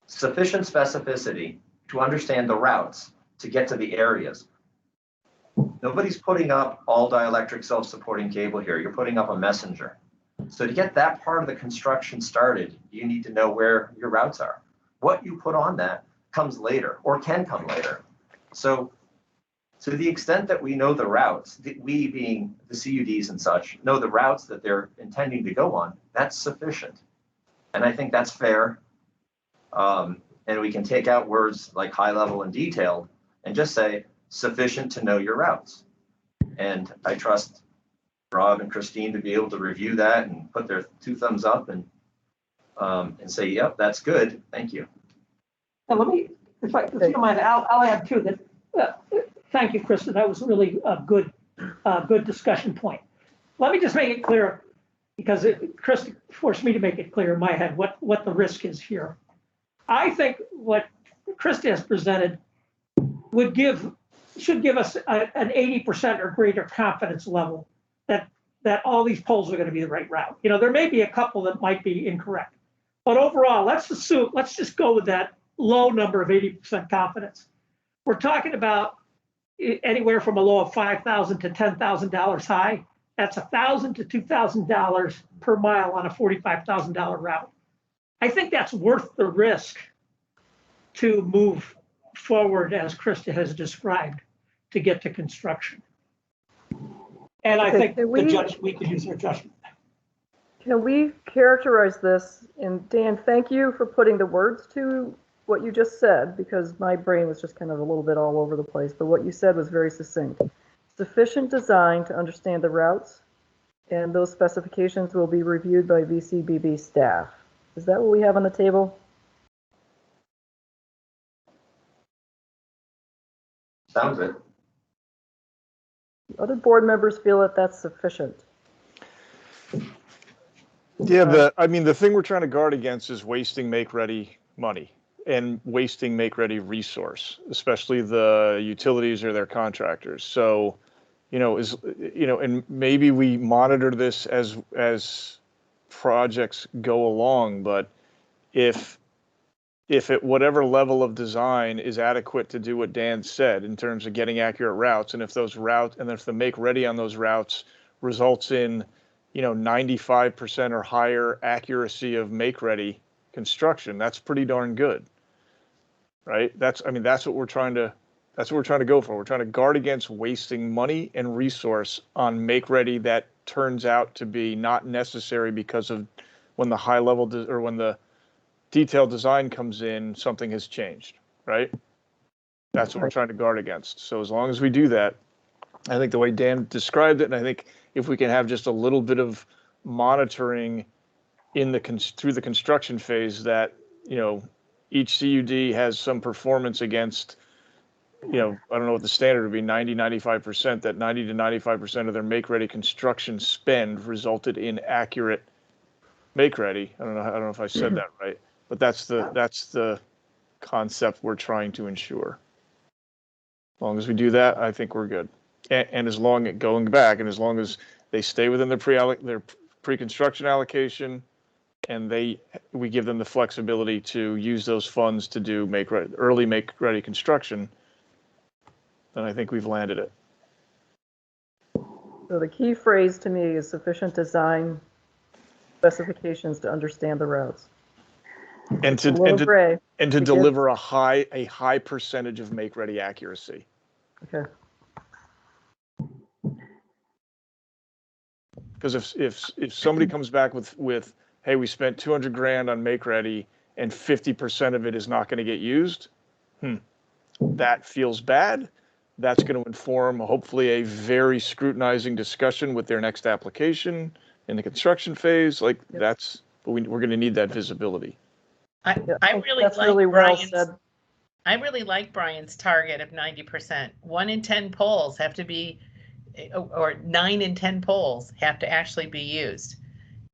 sufficient specificity to understand the routes to get to the areas. Nobody's putting up all dielectric self-supporting cable here. You're putting up a messenger. So to get that part of the construction started, you need to know where your routes are. What you put on that comes later or can come later. So to the extent that we know the routes, we being the CUDs and such, know the routes that they're intending to go on, that's sufficient. And I think that's fair. And we can take out words like high level and detailed and just say sufficient to know your routes. And I trust Rob and Christine to be able to review that and put their 2 thumbs up and say, yep, that's good. Thank you. Now let me, if you don't mind, I'll add to that. Thank you, Krista. That was really a good discussion point. Let me just make it clear, because Krista forced me to make it clear in my head what the risk is here. I think what Krista has presented should give us an 80% or greater confidence level that all these polls are going to be the right route. You know, there may be a couple that might be incorrect, but overall, let's just go with that low number of 80% confidence. We're talking about anywhere from a low of $5,000 to $10,000 high. That's $1,000 to $2,000 per mile on a $45,000 route. I think that's worth the risk to move forward, as Krista has described, to get to construction. And I think we could use our judgment. Can we characterize this? And Dan, thank you for putting the words to what you just said, because my brain was just kind of a little bit all over the place, but what you said was very succinct. Sufficient design to understand the routes, and those specifications will be reviewed by VCBB staff. Is that what we have on the table? Sounds it. Other board members feel that that's sufficient. Yeah, I mean, the thing we're trying to guard against is wasting make-ready money and wasting make-ready resource, especially the utilities or their contractors. So, you know, and maybe we monitor this as projects go along, but if at whatever level of design is adequate to do what Dan said in terms of getting accurate routes, and if those routes, and if the make ready on those routes results in, you know, 95% or higher accuracy of make ready construction, that's pretty darn good, right? That's what we're trying to go for. We're trying to guard against wasting money and resource on make ready that turns out to be not necessary because of when the high level or when the detailed design comes in, something has changed, right? That's what we're trying to guard against. So as long as we do that, I think the way Dan described it, and I think if we can have just a little bit of monitoring in the through the construction phase, that, you know, each CUD has some performance against, you know, I don't know what the standard would be, 95%, that 90 to 95% of their make-ready construction spend resulted in accurate make-ready. I don't know if I said that right, but that's the concept we're trying to ensure. As long as we do that, I think we're good. And as long as going back, and as long as they stay within their pre-construction allocation, and we give them the flexibility to use those funds to do early make-ready construction, then I think we've landed it. So the key phrase to me is sufficient design specifications to understand the routes. And to deliver a high percentage of make-ready accuracy. Okay. Because if somebody comes back with, hey, we spent 200 grand on make-ready and 50% of it is not going to get used, that feels bad. That's going to inform hopefully a very scrutinizing discussion with their next application in the construction phase. Like but we're going to need that visibility. I really that's like really well Brian's. said. I really like Brian's target of 90%. 1 in 10 polls have to be, or 9 in 10 polls have to actually be used.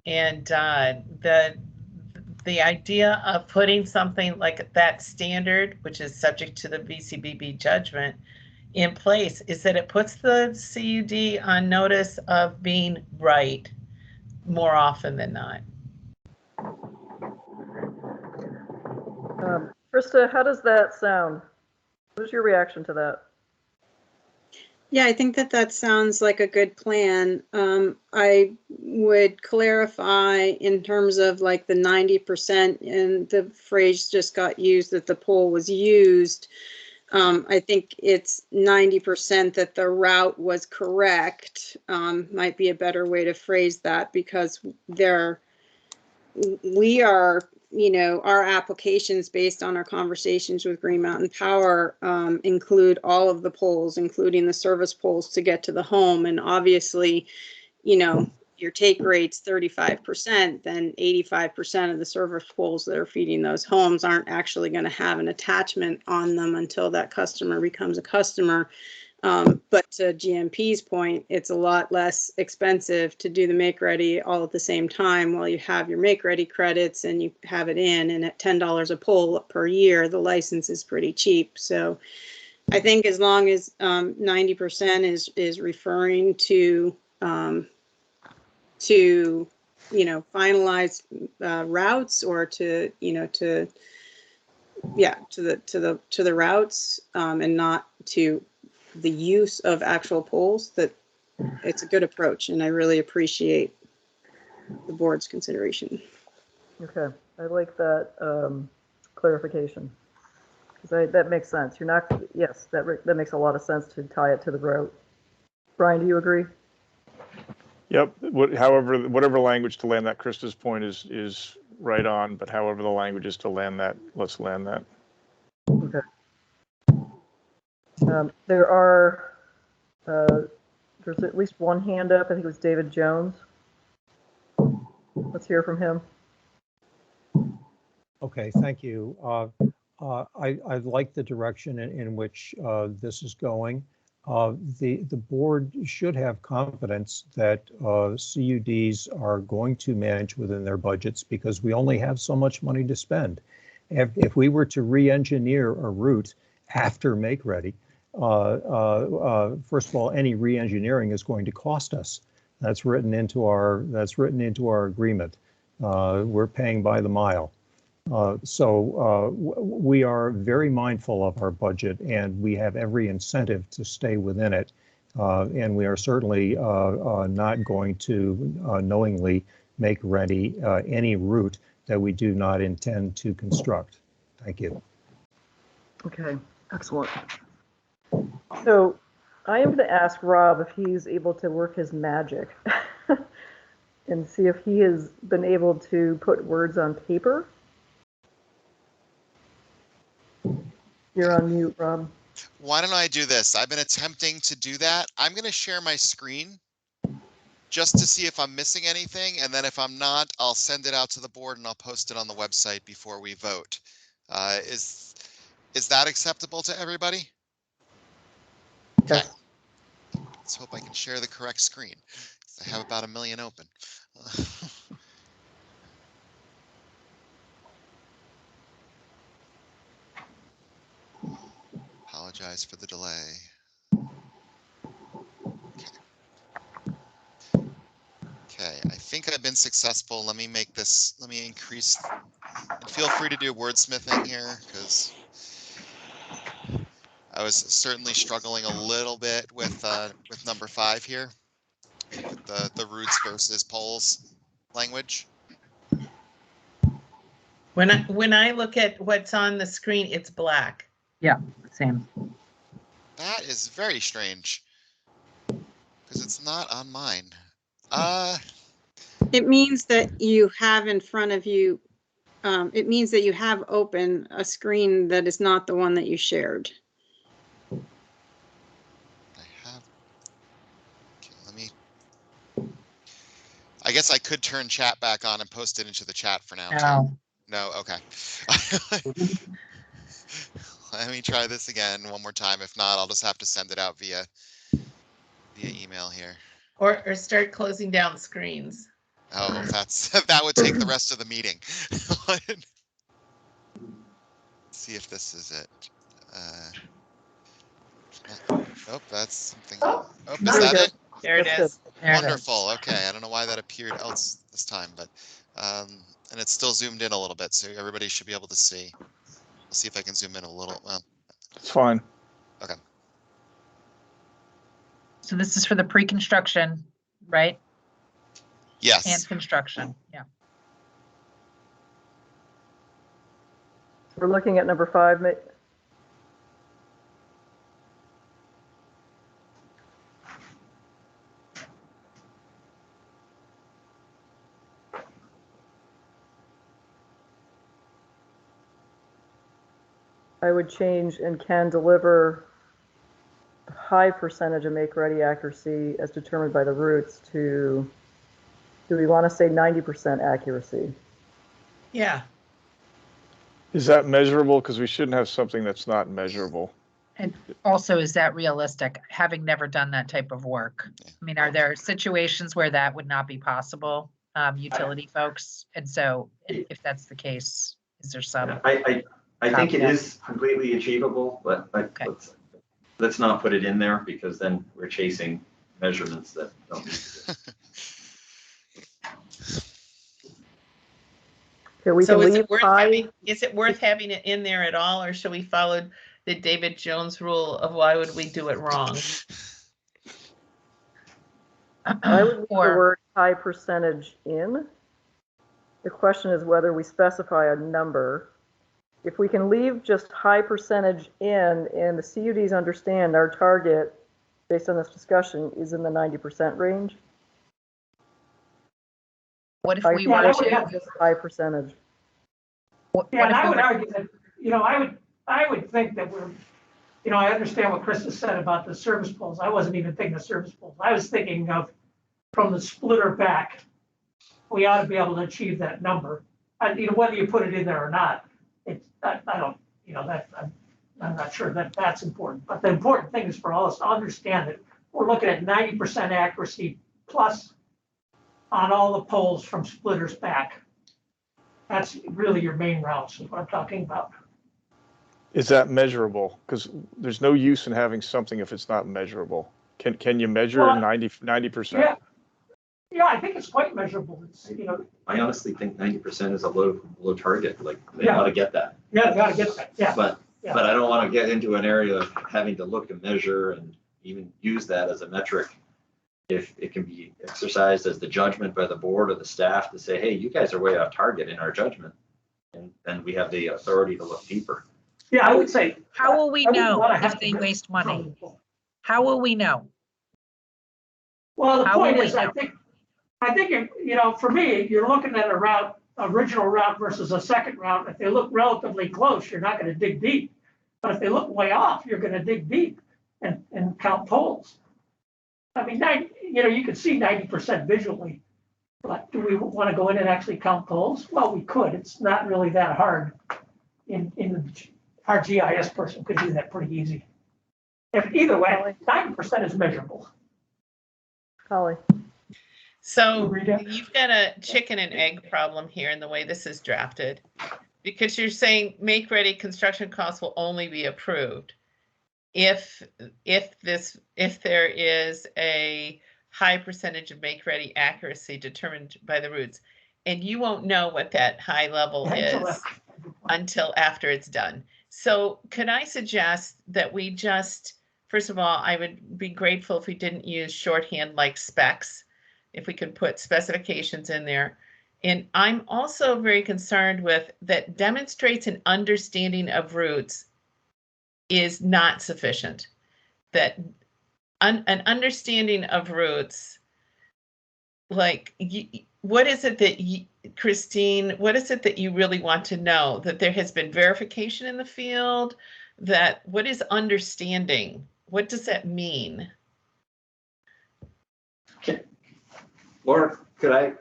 And the idea of putting something like that standard, which is subject to the VCBB judgment, in place is that it puts the CUD on notice of being right more often than not. Krista, how does that sound? What is your reaction to that? Yeah, I think that sounds like a good plan. I would clarify in terms of like the 90%, and the phrase just got used that the poll was used. I think it's 90% that the route was correct, might be a better way to phrase that, because we are, you know, our applications based on our conversations with Green Mountain Power include all of the polls, including the service polls to get to the home. And obviously, you know, your take rate's 35%, then 85% of the service poles that are feeding those homes aren't actually going to have an attachment on them until that customer becomes a customer. But to GMP's point, it's a lot less expensive to do the make ready all at the same time while you have your make ready credits and you have it in, and at $10 a pole per year, the license is pretty cheap. So I think as long as 90% is referring to you know, finalize routes, or to, you know, to the routes, and not to the use of actual poles, that it's a good approach, and I really appreciate the board's consideration. Okay, I like that clarification, because that makes sense. You're not, yes, that makes a lot of sense to tie it to the route. Brian, do you agree? Yep. Whatever language to land that, Krista's point is right on. But however the language is to land that, let's land that. Okay. There's at least one hand up. I think it was David Jones. Let's hear from him. Okay, thank you. I like the direction in which this is going. The board should have confidence that CUDs are going to manage within their budgets, because we only have so much money to spend. If we were to re-engineer a route after make ready, first of all, any re-engineering is going to cost us. That's written into our agreement. We're paying by the mile. So we are very mindful of our budget, and we have every incentive to stay within it. And we are certainly not going to knowingly make ready any route that we do not intend to construct. Thank you. Okay, excellent. So I am going to ask Rob if he's able to work his magic and see if he has been able to put words on paper You're on mute, Rob. Why don't I do this? I've been attempting to do that. I'm going to share my screen just to see if I'm missing anything. And then if I'm not, I'll send it out to the board and I'll post it on the website before we vote. Is that acceptable to everybody? Okay. Yes. Let's hope I can share the correct screen. I have about 1 million open. Apologize for the delay. Okay, I think I've been successful. Let me make this, let me increase, and feel free to do wordsmithing here, because I was certainly struggling a little bit with number 5 here, with the roots versus poles language. When I look at what's on the screen, it's black. Yeah, same. That is very strange, because it's not on mine. It means that you have in front of you, it means that you have open a screen that is not the one that you shared. I have, okay, let me, I guess I could turn chat back on and post it into the chat for now. No. No, okay. Let me try this again one more time. If not, I'll just have to send it out via email here. Or start closing down screens. Oh, that would take the rest of the meeting. Let's see if this is it. Oh, that's something. Oh, is There we that go. it? There it That's is. There it is. Wonderful. Okay, I don't know why that appeared else this time, but and it's still zoomed in a little bit, so everybody should be able to see. I'll see if I can zoom in a little. Well, It's fine. okay. So this is for the pre-construction, right? Yes. And construction, yeah. We're looking at number 5. I would change "and can deliver a high percentage of make-ready accuracy as determined by the roots" to, do we want to say 90% accuracy? Yeah. Is that measurable? Because we shouldn't have something that's not measurable. And also, is that realistic? Having never done that type of work. I mean, are there situations where that would not be possible, utility folks? And so if that's the case, is there some? I think it is completely achievable, but Okay. let's not put it in there, because then we're chasing measurements that don't need to be. Okay, we So can is leave it worth high. having it in there at all, or should we follow the David Jones rule of why would we do it wrong? I would leave the Or word "high percentage" in. The question is whether we specify a number. If we can leave just "high percentage" in, and the CUDs understand our target, based on this discussion, is in the 90% range. what if I we think were that would to, have just high percentage. what Yeah, and if I we would were, argue that, I would think that we're, I understand what Chris has said about the service poles. I wasn't even thinking of service poles. I was thinking of from the splitter back, we ought to be able to achieve that number. And, whether you put it in there or not, I don't, I'm not sure that that's important. But the important thing is for all us to understand that we're looking at 90% accuracy plus on all the poles from splitters back. That's really your main routes is what I'm talking about. Is that measurable? Because there's no use in having something if it's not measurable. Can you measure Well, 90%? Yeah, I think it's quite measurable. It's, I honestly think 90% is a low target. Like, they Yeah. ought to get that. Yeah, you gotta get that, yeah. But Yeah. I don't want to get into an area of having to look and measure and even use that as a metric. If it can be exercised as the judgment by the board or the staff to say, hey, you guys are way off target in our judgment. And then we have the authority to look deeper. Yeah, I would say. how will we I wouldn't know wanna if have they to- waste money? How will we know? Well, the How will point we is, I know? think, for me, you're looking at a route, original route versus a second route. If they look relatively close, you're not gonna dig deep. But if they look way off, you're going to dig deep and count poles. I mean, you can see 90% visually, but do we want to go in and actually count poles? Well, we could. It's not really that hard. Our GIS person could do that pretty easy. Either way, 90% is measurable. Holly. So you've got a chicken and egg problem here in the way this is drafted, because you're saying make-ready construction costs will only be approved if there is a high percentage of make-ready accuracy determined by the routes, and you won't know what that high level is until after it's done. So could I suggest that we just, first of all, I would be grateful if we didn't use shorthand like specs, if we could put specifications in there. And I'm also very concerned with that demonstrates an understanding of routes is not sufficient. That an understanding of routes, like, what is it that Christine, what is it that you really want to know? That there has been verification in the field? That what is understanding? What does that mean? Okay. Laura, could I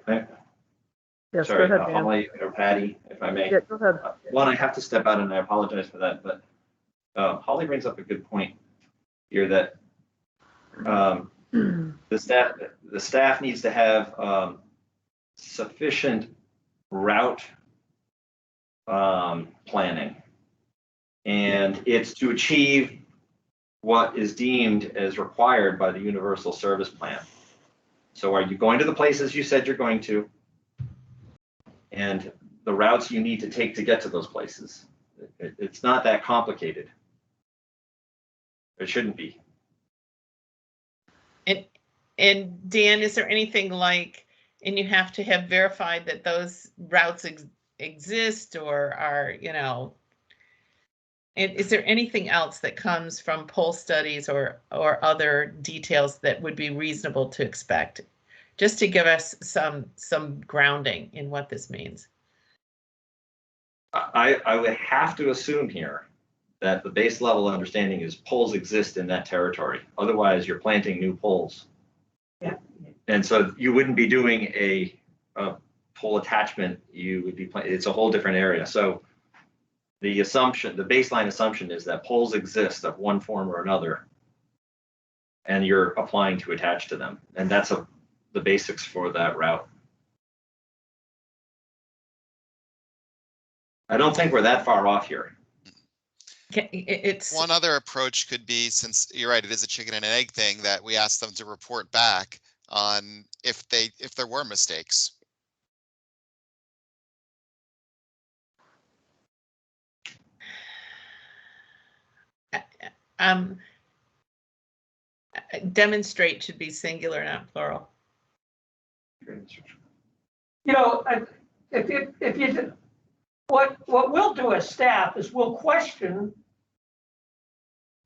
Yes, sorry, go ahead, Dan. Holly or Patty, if I may. Yeah, go ahead. One, I have to step out and I apologize for that, but Holly brings up a good point here that the staff needs to have sufficient route planning, and it's to achieve what is deemed as required by the Universal Service Plan. So are you going to the places you said you're going to, and the routes you need to take to get to those places? It's not that complicated. It shouldn't be. And Dan, is there anything like, and you have to have verified that those routes exist or are, and is there anything else that comes from poll studies or other details that would be reasonable to expect? Just to give us some grounding in what this means. I would have to assume here that the base level understanding is polls exist in that territory. Otherwise, you're planting new polls. Yeah. And so you wouldn't be doing a poll attachment. You would be it's a whole different area. So the baseline assumption is that polls exist of one form or another, and you're applying to attach to them. And that's the basics for that route. I don't think we're that far off here. It's One other approach could be, since you're right, it is a chicken and an egg thing, that we ask them to report back on if there were mistakes. Demonstrate should be singular, not plural. If you what we'll do as staff is we'll question.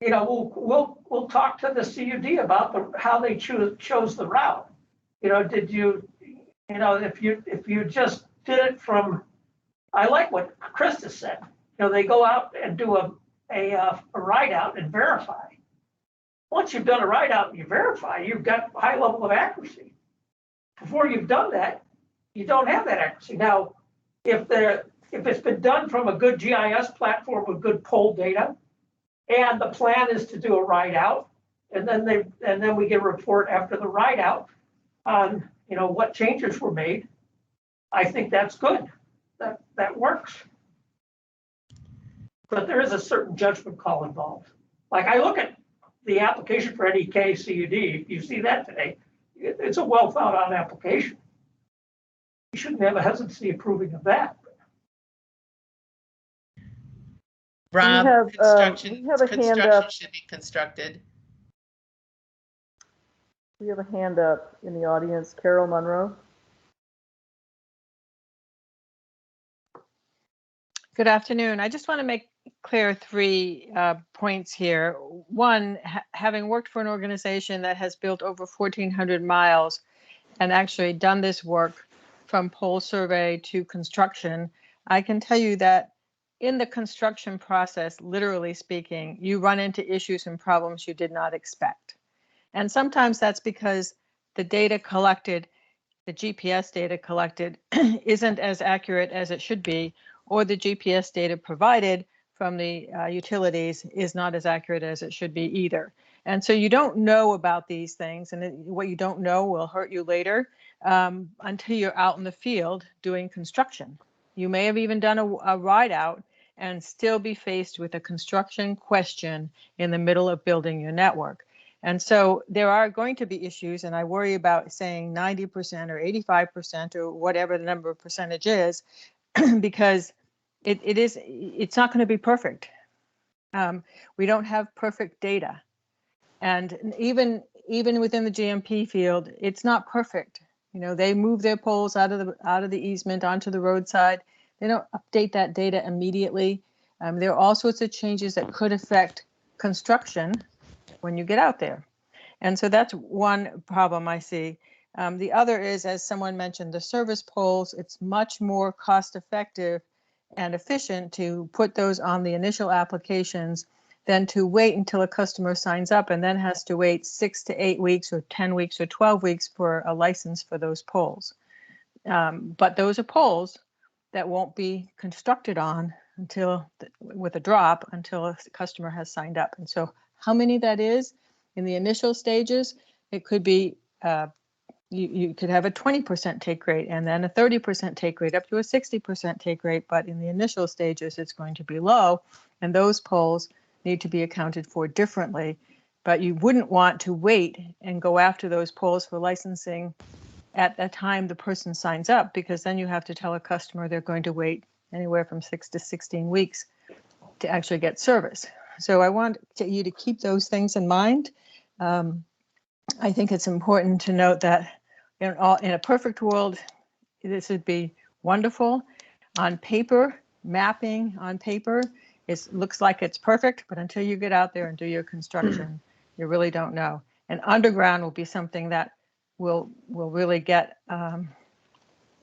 We'll talk to the CUD about how they chose the route. Did you, if you just did it from, I like what Krista said. They go out and do a ride out and verify. Once you've done a ride out and you verify, you've got a high level of accuracy. Before you've done that, you don't have that accuracy. Now, if it's been done from a good GIS platform with good poll data, and the plan is to do a ride out, and then we get a report after the ride out on what changes were made, I think that's good. That works. But there is a certain judgment call involved. Like I look at the application for NEK CUD, if you see that today, it's a well thought out application. You shouldn't have a hesitancy approving of that. Rob, construction hand up. should be constructed. We have a hand up in the audience, Carol Monroe. Good afternoon. I just want to make clear 3 points here. One, having worked for an organization that has built over 1,400 miles and actually done this work from poll survey to construction, I can tell you that in the construction process, literally speaking, you run into issues and problems you did not expect. And sometimes that's because the data collected, the GPS data collected, isn't as accurate as it should be, or the GPS data provided from the utilities is not as accurate as it should be either. And so you don't know about these things, and what you don't know will hurt you later until you're out in the field doing construction. You may have even done a ride out and still be faced with a construction question in the middle of building your network. And so there are going to be issues, and I worry about saying 90% or 85% or whatever the number of percentage is, because it's not going to be perfect. We don't have perfect data. And even within the GMP field, it's not perfect. You know, they move their poles out of the easement onto the roadside. They don't update that data immediately. There are all sorts of changes that could affect construction when you get out there. And so that's one problem I see. The other is, as someone mentioned, the service poles. It's much more cost effective and efficient to put those on the initial applications than to wait until a customer signs up and then has to wait 6 to 8 weeks or 10 weeks or 12 weeks for a license for those poles. But those are poles that won't be constructed on until with a drop until a customer has signed up. And so how many that is in the initial stages, it could be you could have a 20% take rate and then a 30% take rate up to a 60% take rate. But in the initial stages, it's going to be low, and those poles need to be accounted for differently. But you wouldn't want to wait and go after those poles for licensing at the time the person signs up, because then you have to tell a customer they're going to wait anywhere from 6 to 16 weeks to actually get service. So I want you to keep those things in mind. I think it's important to note that in a perfect world, this would be wonderful. On paper, mapping on paper, it looks like it's perfect, but until you get out there and do your construction, you really don't know. And underground will be something that will really get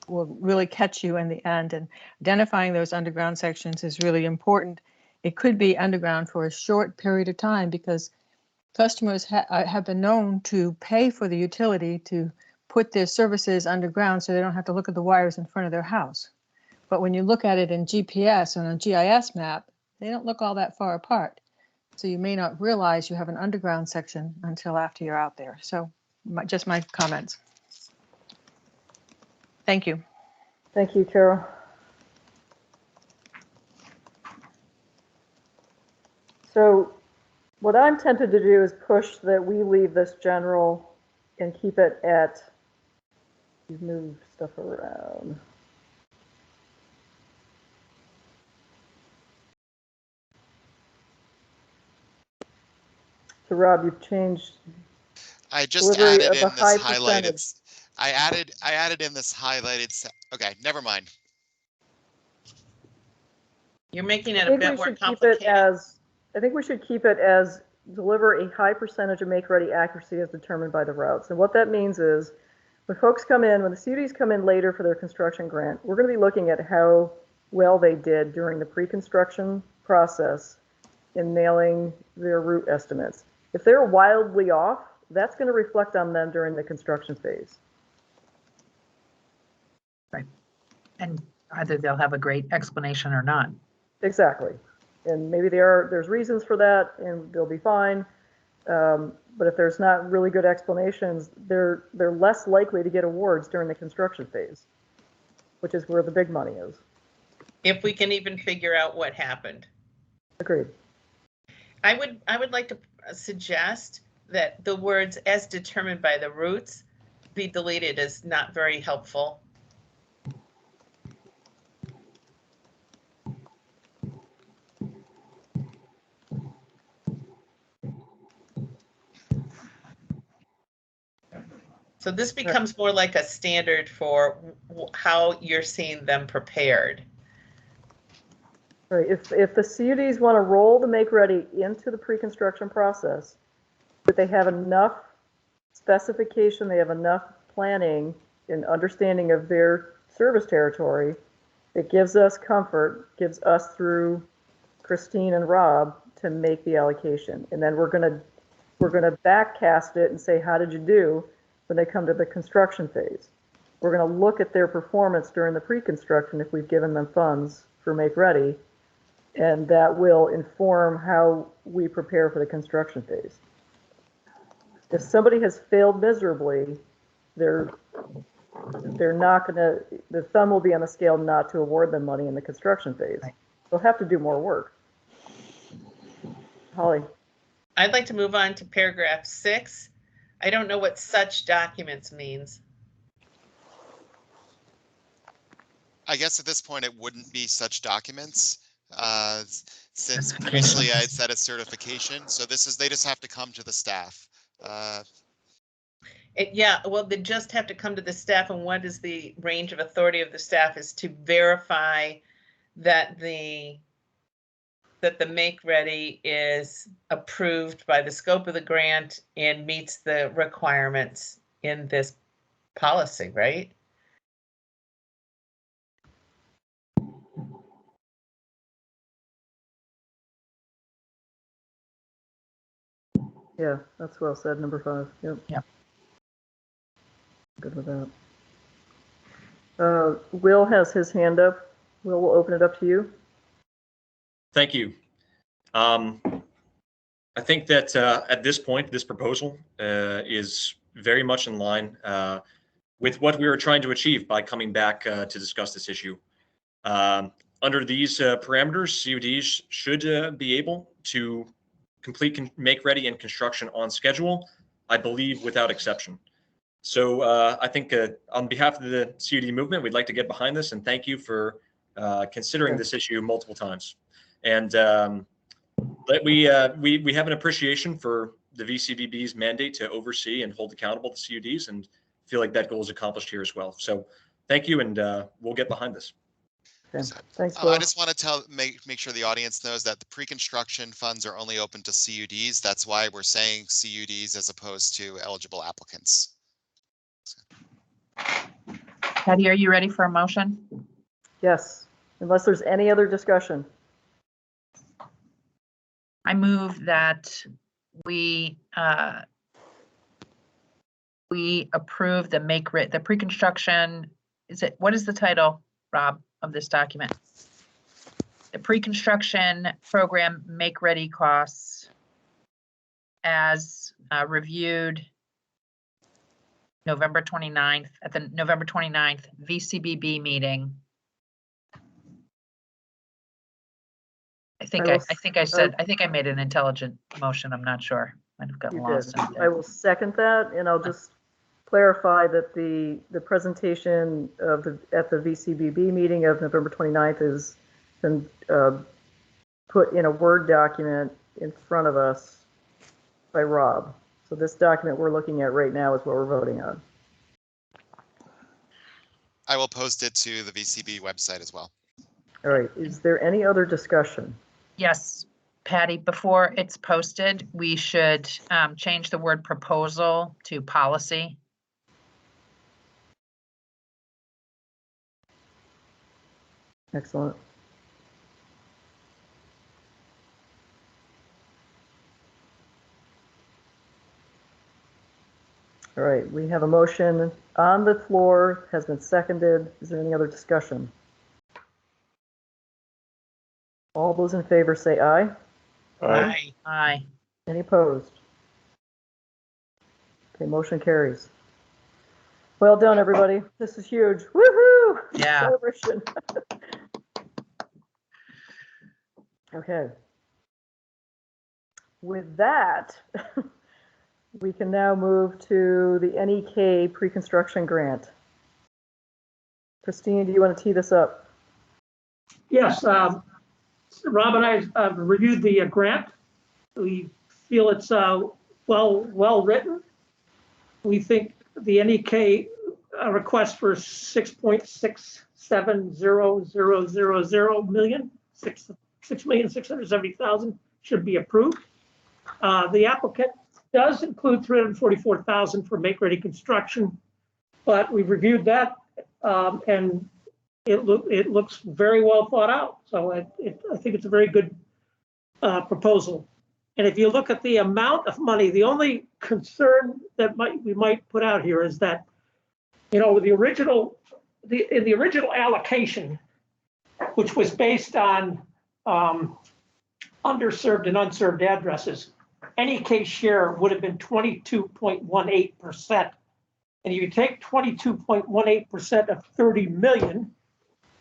will really catch you in the end. And identifying those underground sections is really important. It could be underground for a short period of time because customers have been known to pay for the utility to put their services underground so they don't have to look at the wires in front of their house. But when you look at it in GPS and on a GIS map, they don't look all that far apart. So you may not realize you have an underground section until after you're out there. So just my comments. Thank you. Thank you, Carol. So what I'm tempted to do is push that we leave this general and keep it at, you've moved stuff around. So Rob, you've changed. I just delivery added of a in this high highlighted. percentage. I added in this highlighted. Okay, never mind. You're making I it a think bit we more should keep it complicated. as, I think we should keep it as deliver a high percentage of make-ready accuracy as determined by the routes. And what that means is when folks come in, when the CUDs come in later for their construction grant, we're going to be looking at how well they did during the pre-construction process in nailing their route estimates. If they're wildly off, that's going to reflect on them during the construction phase. Right. And either they'll have a great explanation or not. Exactly. And maybe there's reasons for that and they'll be fine. But if there's not really good explanations, they're less likely to get awards during the construction phase, which is where the big money is. If we can even figure out what happened. Agreed. I would like to suggest that the words "as determined by the routes" be deleted as not very helpful. So this becomes more like a standard for how you're seeing them prepared. Right. If the CUDs want to roll the make-ready into the pre-construction process, but they have enough specification, they have enough planning and understanding of their service territory It gives us comfort, gives us through Christine and Rob to make the allocation. And then we're gonna backcast it and say, how did you do when they come to the construction phase? We're gonna look at their performance during the pre-construction if we've given them funds for Make Ready, and that will inform how we prepare for the construction phase. If somebody has failed miserably, they're not gonna, the thumb will be on the scale not to award them money in the construction phase. They'll have to do more work. Holly. I'd like to move on to paragraph 6. I don't know what such documents means. I guess at this point, it wouldn't be such documents, since previously I had said a certification. So this is, they just have to come to the staff. Yeah, well, they just have to come to the staff, and what is the range of authority of the staff is to verify that the Make Ready is approved by the scope of the grant and meets the requirements in this policy, right? Yeah, that's well said, number 5. Yep. Yep. Good with that. Will has his hand up. Will, we'll open it up to you. Thank you. I think that at this point, this proposal is very much in line with what we were trying to achieve by coming back to discuss this issue. Under these parameters, CODs should be able to complete Make Ready and construction on schedule, I believe, without exception. So I think on behalf of the COD movement, we'd like to get behind this and thank you for considering this issue multiple times. And we have an appreciation for the VCBB's mandate to oversee and hold accountable the CODs, and feel like that goal is accomplished here as well. So thank you, and we'll get behind this. Okay. So, Thanks, Will. I just want to make sure the audience knows that the pre-construction funds are only open to CUDs. That's why we're saying CUDs as opposed to eligible applicants. Patty, are you ready for a motion? Yes, unless there's any other discussion. I move that we approve the pre-construction. What is the title, Rob, of this document? The pre-construction program Make Ready costs as reviewed November 29th at the November 29th VCBB meeting. I think I made an intelligent motion. I'm not sure. Might have gotten lost. I will second that, and I'll just clarify that the presentation of at the VCBB meeting of November 29th has been put in a Word document in front of us by Rob. So this document we're looking at right now is what we're voting on. I will post it to the VCB website as well. All right. Is there any other discussion? Yes, Patty, before it's posted, we should change the word proposal to policy. Excellent. All right, we have a motion on the floor, has been seconded. Is there any other discussion? All those in favor say aye. Aye. Aye. Any opposed? Okay, motion carries. Well done, everybody. This is huge. Woohoo! Yeah. Celebration. Okay. With that, we can now move to the NEK pre-construction grant. Christine, do you want to tee this up? Yes, Rob and I reviewed the grant. We feel it's well written. We think the NEK request for $6.67000 million, $6,670,000 should be approved. The applicant does include $344,000 for Make Ready construction, but we've reviewed that and it looks very well thought out. So I think it's a very good proposal. And if you look at the amount of money, the only concern that we might put out here is that, in the original allocation, which was based on underserved and unserved addresses, any case share would have been 22.18%. And if you take 22.18% of 30 million,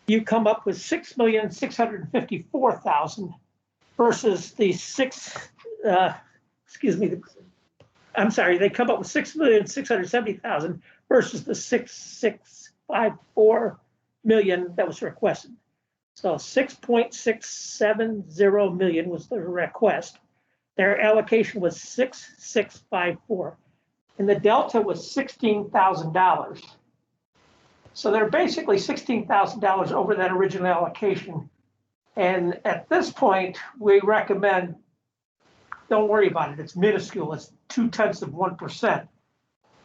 you come up with 6,654,000 versus the they come up with 6,670,000 versus the 6,654 million that was requested. So 6.670 million was the request. Their allocation was 6,654, and the delta was $16,000. So they're basically $16,000 over that original allocation. And at this point, we recommend, don't worry about it. It's minuscule. It's 0.2%.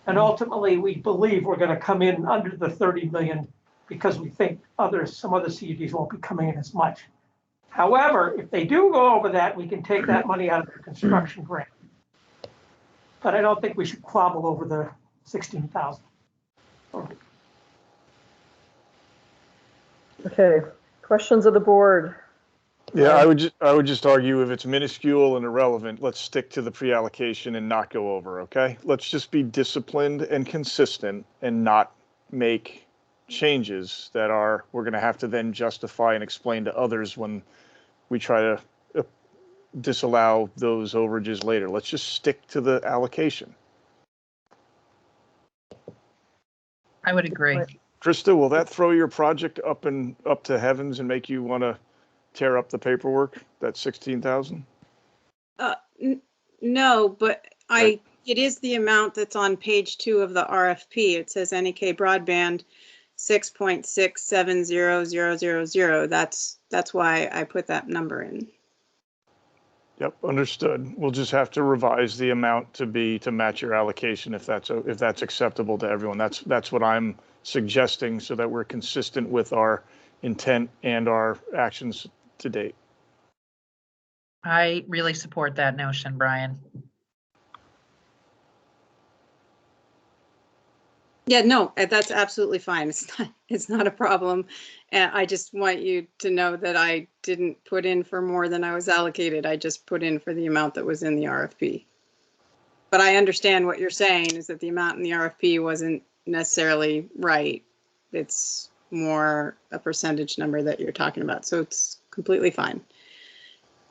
And ultimately, we believe we're going to come in under the 30 million because we think some other CUDs won't be coming in as much. However, if they do go over that, we can take that money out of the construction grant. But I don't think we should quabble over the 16,000. Okay, questions of the board? Yeah, I would just argue if it's minuscule and irrelevant, let's stick to the pre-allocation and not go over, okay? Let's just be disciplined and consistent and not make changes that we're going to have to then justify and explain to others when we try to disallow those overages later. Let's just stick to the allocation. I would agree. Krista, will that throw your project up to heavens and make you want to tear up the paperwork? That's 16,000? No, but it is the amount that's on page 2 of the RFP. It says NEK broadband 6.670000. That's why I put that number in. Yep, understood. We'll just have to revise the amount to match your allocation if that's acceptable to everyone. That's what I'm suggesting so that we're consistent with our intent and our actions to date. I really support that notion, Brian. Yeah, no, that's absolutely fine. It's not a problem. I just want you to know that I didn't put in for more than I was allocated. I just put in for the amount that was in the RFP. But I understand what you're saying is that the amount in the RFP wasn't necessarily right. It's more a percentage number that you're talking about. So it's completely fine.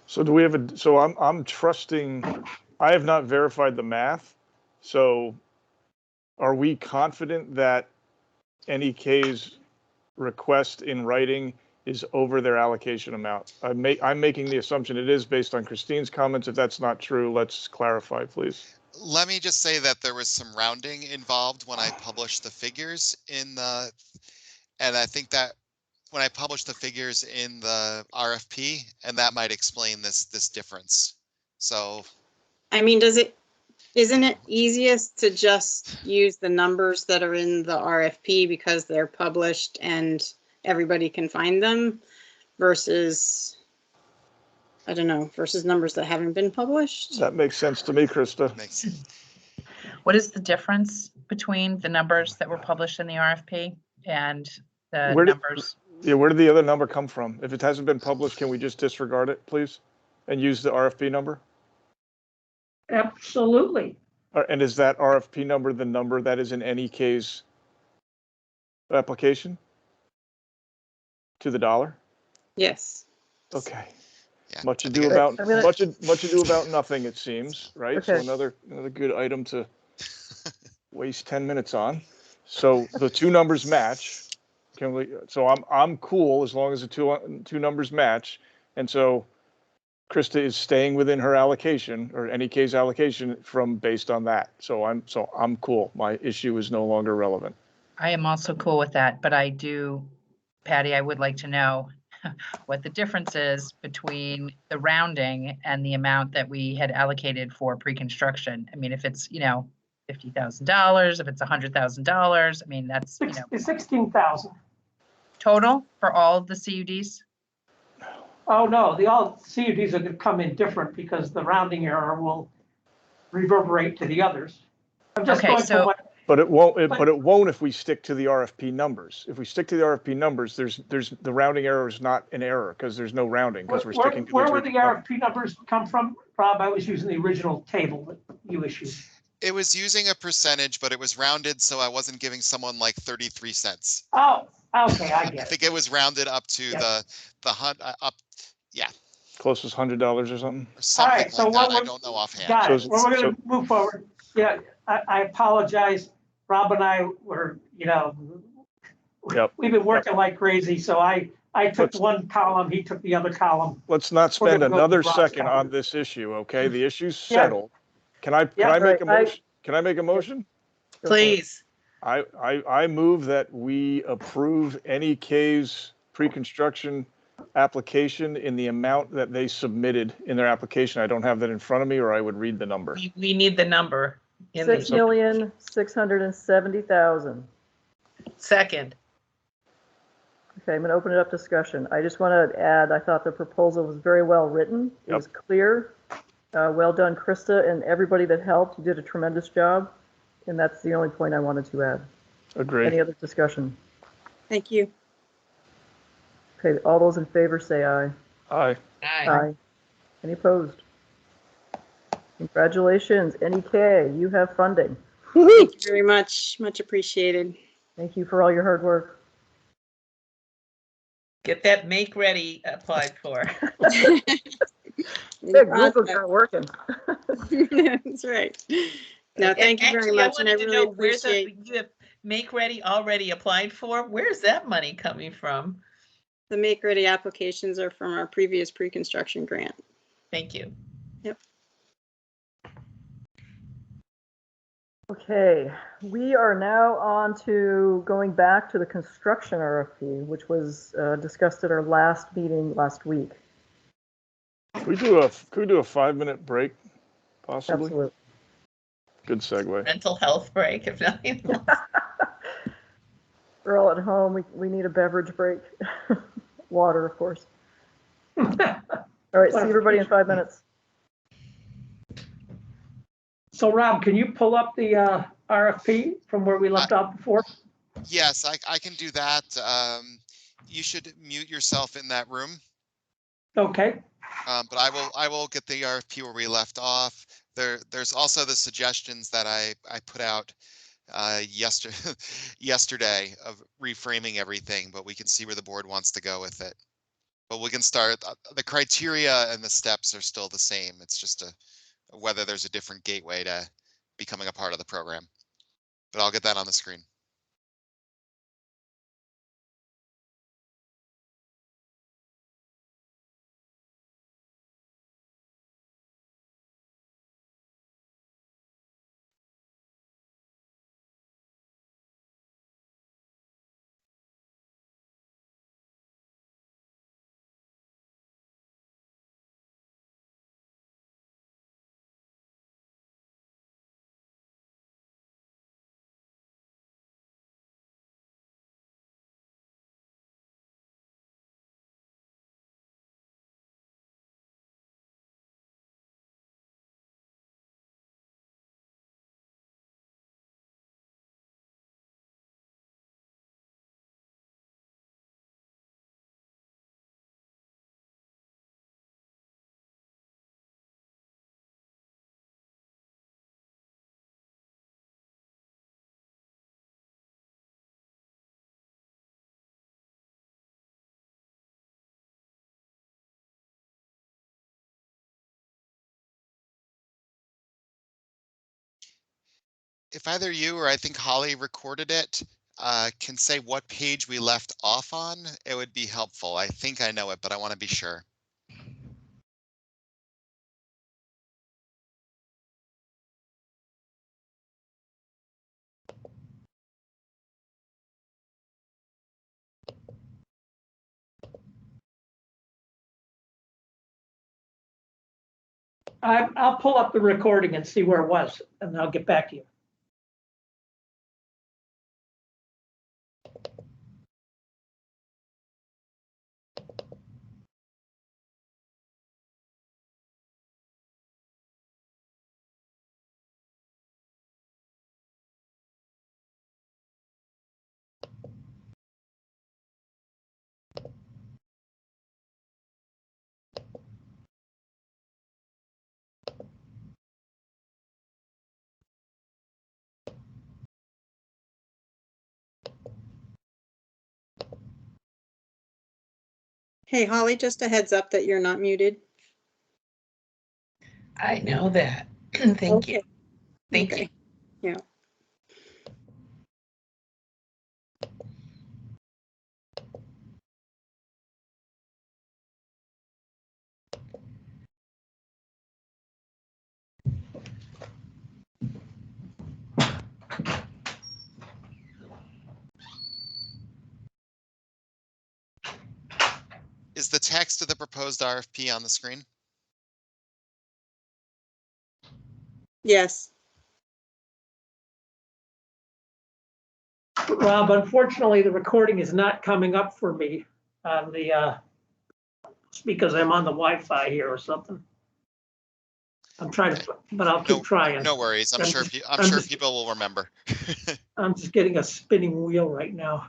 So I'm trusting, I have not verified the math. So are we confident that NEK's request in writing is over their allocation amount? I'm making the assumption it is based on Christine's comments. If that's not true, let's clarify, please. Let me just say that there was some rounding involved when I published the figures and I think that when I published the figures in the RFP, and that might explain this difference. So, I mean, isn't it easiest to just use the numbers that are in the RFP because they're published and everybody can find them versus, I don't know, versus numbers that haven't been published? That makes sense to me, Krista. What is the difference between the numbers that were published in the RFP and the numbers? Where did the other number come from? If it hasn't been published, can we just disregard it, please, and use the RFP number? Absolutely. And is that RFP number the number that is in NEK's application to the dollar? Yes. Okay. Yeah, much ado about nothing, it seems, right? Okay. So another good item to waste 10 minutes on. So the two numbers match. So I'm cool as long as the two numbers match. And so Krista is staying within her allocation or NEK's allocation based on that. So I'm cool. My issue is no longer relevant. I am also cool with that, but Patty, I would like to know what the difference is between the rounding and the amount that we had allocated for pre-construction. I mean, if it's, $50,000, if it's $100,000, I mean, that's, It's 16,000. Total for all of the CUDs? Oh, no, the all CUDs are gonna come in different because the rounding error will reverberate to the others. I'm just Okay, going from so- what, But it won't if we stick to the RFP numbers. If we stick to the RFP numbers, there's the rounding error is not an error because there's no rounding because we're sticking to where the would the original number. RFP numbers come from? Rob, I was using the original table that you issued. It was using a percentage, but it was rounded, so I wasn't giving someone like 33 cents. Oh, okay, I I get it. think it was rounded up to Yeah. up, yeah, Closest $100 or something. or something right, so like what that. I we're- don't know offhand. Got it. So- Well, we're gonna move forward. Yeah, I apologize. Rob and I were, Yep. we've been working like crazy, so I took Let's- one column, he took the other column. Let's not We're spend gonna go another with Rob's second comment. on this issue, okay? The issue's Yeah. settled. Can I Yeah, make a right. motion? Can I make a motion? Go for it. Please. I move that we approve NEK's pre-construction application in the amount that they submitted in their application. I don't have that in front of me, or I would read the number. We need the number in the $6,670,000. second. Okay, I'm going to open it up discussion. I just want to add, I thought the proposal was very well written. It Yep. was clear. Well done, Krista, and everybody that helped. You did a tremendous job. And that's the only point I wanted to add. Any Agree. other discussion? Thank you. Okay, all those in favor say aye. Aye. Aye. Any opposed? Congratulations, NEK, you have funding. Thank you very much. Much appreciated. Thank you for all your hard work. Get that make ready applied for. In Yeah, Google's process. not working. That's right. No, thank you very Actually, much, and I wanted to really know where appreciate you have make ready already applied for. Where's that money coming from? the Make Ready applications are from our previous pre-construction grant. Thank you. Okay, we are now on to going back to the construction RFP, which was discussed at our last meeting last week. Could we do a 5-minute break, possibly? Absolutely. Good segue. Mental health break, if nothing else. We're all at home. We need a beverage break. Water, of course. All right, see everybody in 5 minutes. So Rob, can you pull up the RFP from where we left off before? Yes, I can do that. You should mute yourself in that room. Okay, But I will get the RFP where we left off. There's also the suggestions that I put out yesterday of reframing everything, but we can see where the board wants to go with it. But we can start, the criteria and the steps are still the same. It's just whether there's a different gateway to becoming a part of the program. But I'll get that on the screen. If either you or I think Holly recorded it, can say what page we left off on, it would be helpful. I think I know it, but I want to be sure. I'll pull up the recording and see where it was, and I'll get back to you. Hey, Holly, just a heads up that you're not muted. I know that. Thank you. Okay. Thank Okay. you. Yeah. Is the text of the proposed RFP on the screen? Yes. Rob, unfortunately, the recording is not coming up for me on the, it's because I'm on the Wi-Fi here or something. I'm trying to, but I'll keep trying. No worries. I'm sure people will remember. I'm just getting a spinning wheel right now.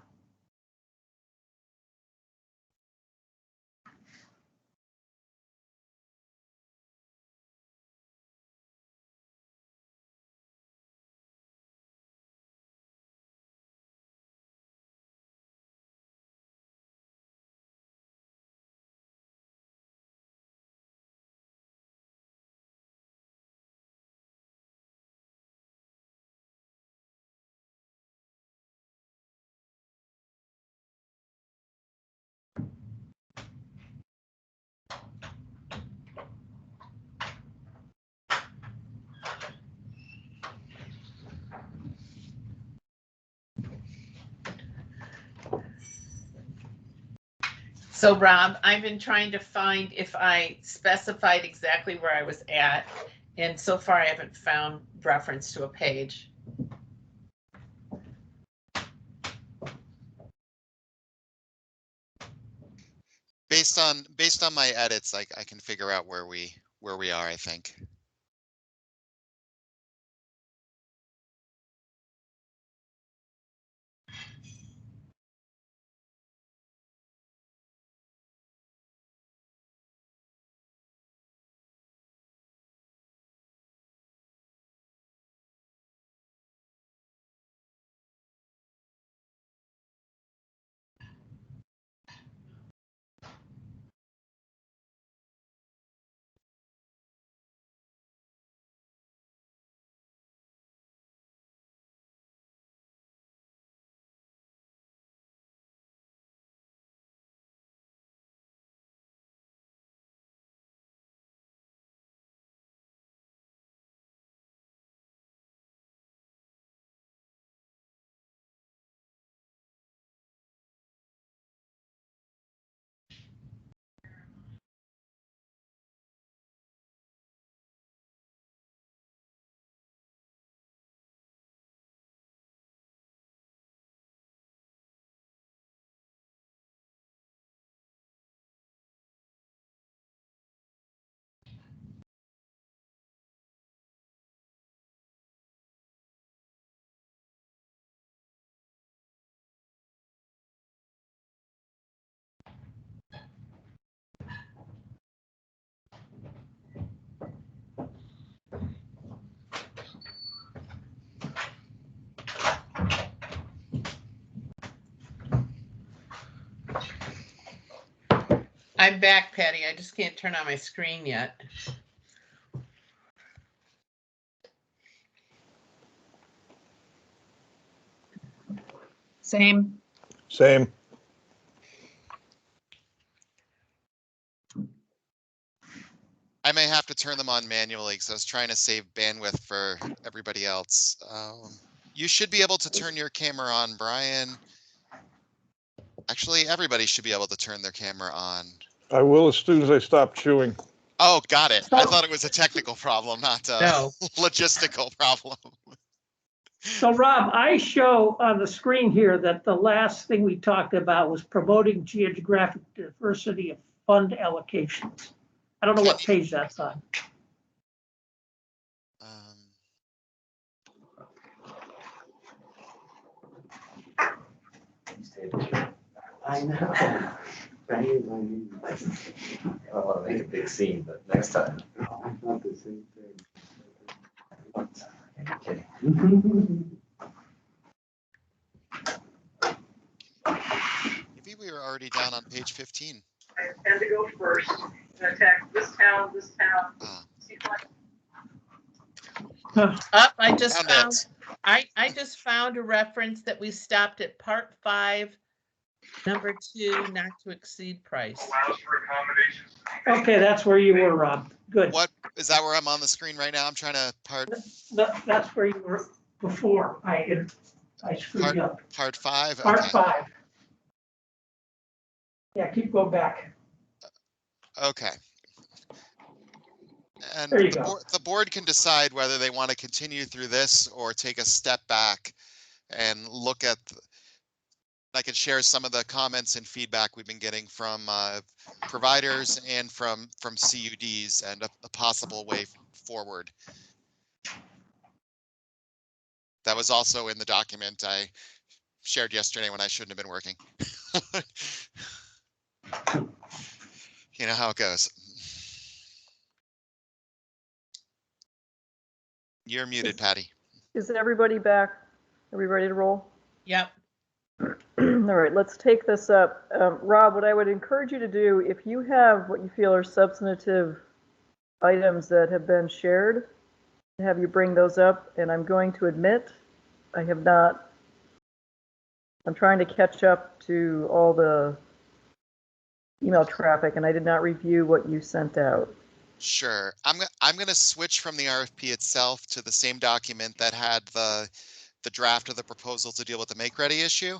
So Rob, I've been trying to find if I specified exactly where I was at, and so far I haven't found reference to a page. Based on my edits, I can figure out where we are, I think. I'm back, Patty. I just can't turn on my screen yet. Same. Same. I may have to turn them on manually because I was trying to save bandwidth for everybody else. You should be able to turn your camera on, Brian. Actually, everybody should be able to turn their camera on. I will as soon as I stop chewing. Oh, got it. I thought it was a technical problem, not a No. logistical problem. So Rob, I show on the screen here that the last thing we talked about was promoting geographic diversity of fund allocations. I don't know what page that's on. I know. I want to make a big scene, but next time. I thought the same thing. Okay. Maybe we were already down on page 15. I intend to go first and attack this town, See if I just Found found, it. I just found a reference that we stopped at part 5, number 2, not to exceed price. Allows for accommodations. Okay, that's where you were, Rob. Good. What is that where I'm on the screen right now? I'm trying to That's where you were before. I screwed up. part 5. Part Okay. 5. Yeah, keep going back. Okay. And There you go. the board can decide whether they want to continue through this or take a step back and look at. I can share some of the comments and feedback we've been getting from providers and from CUDs and a possible way forward. That was also in the document I shared yesterday when I shouldn't have been working. You know how it goes. You're muted, Patty. Is everybody back? Are we ready to roll? Yep. All right, let's take this up. Rob, what I would encourage you to do, if you have what you feel are substantive items that have been shared, have you bring those up. And I'm going to admit, I have not, I'm trying to catch up to all the email traffic, and I did not review what you sent out. Sure. I'm going to switch from the RFP itself to the same document that had the draft of the proposal to deal with the make ready issue.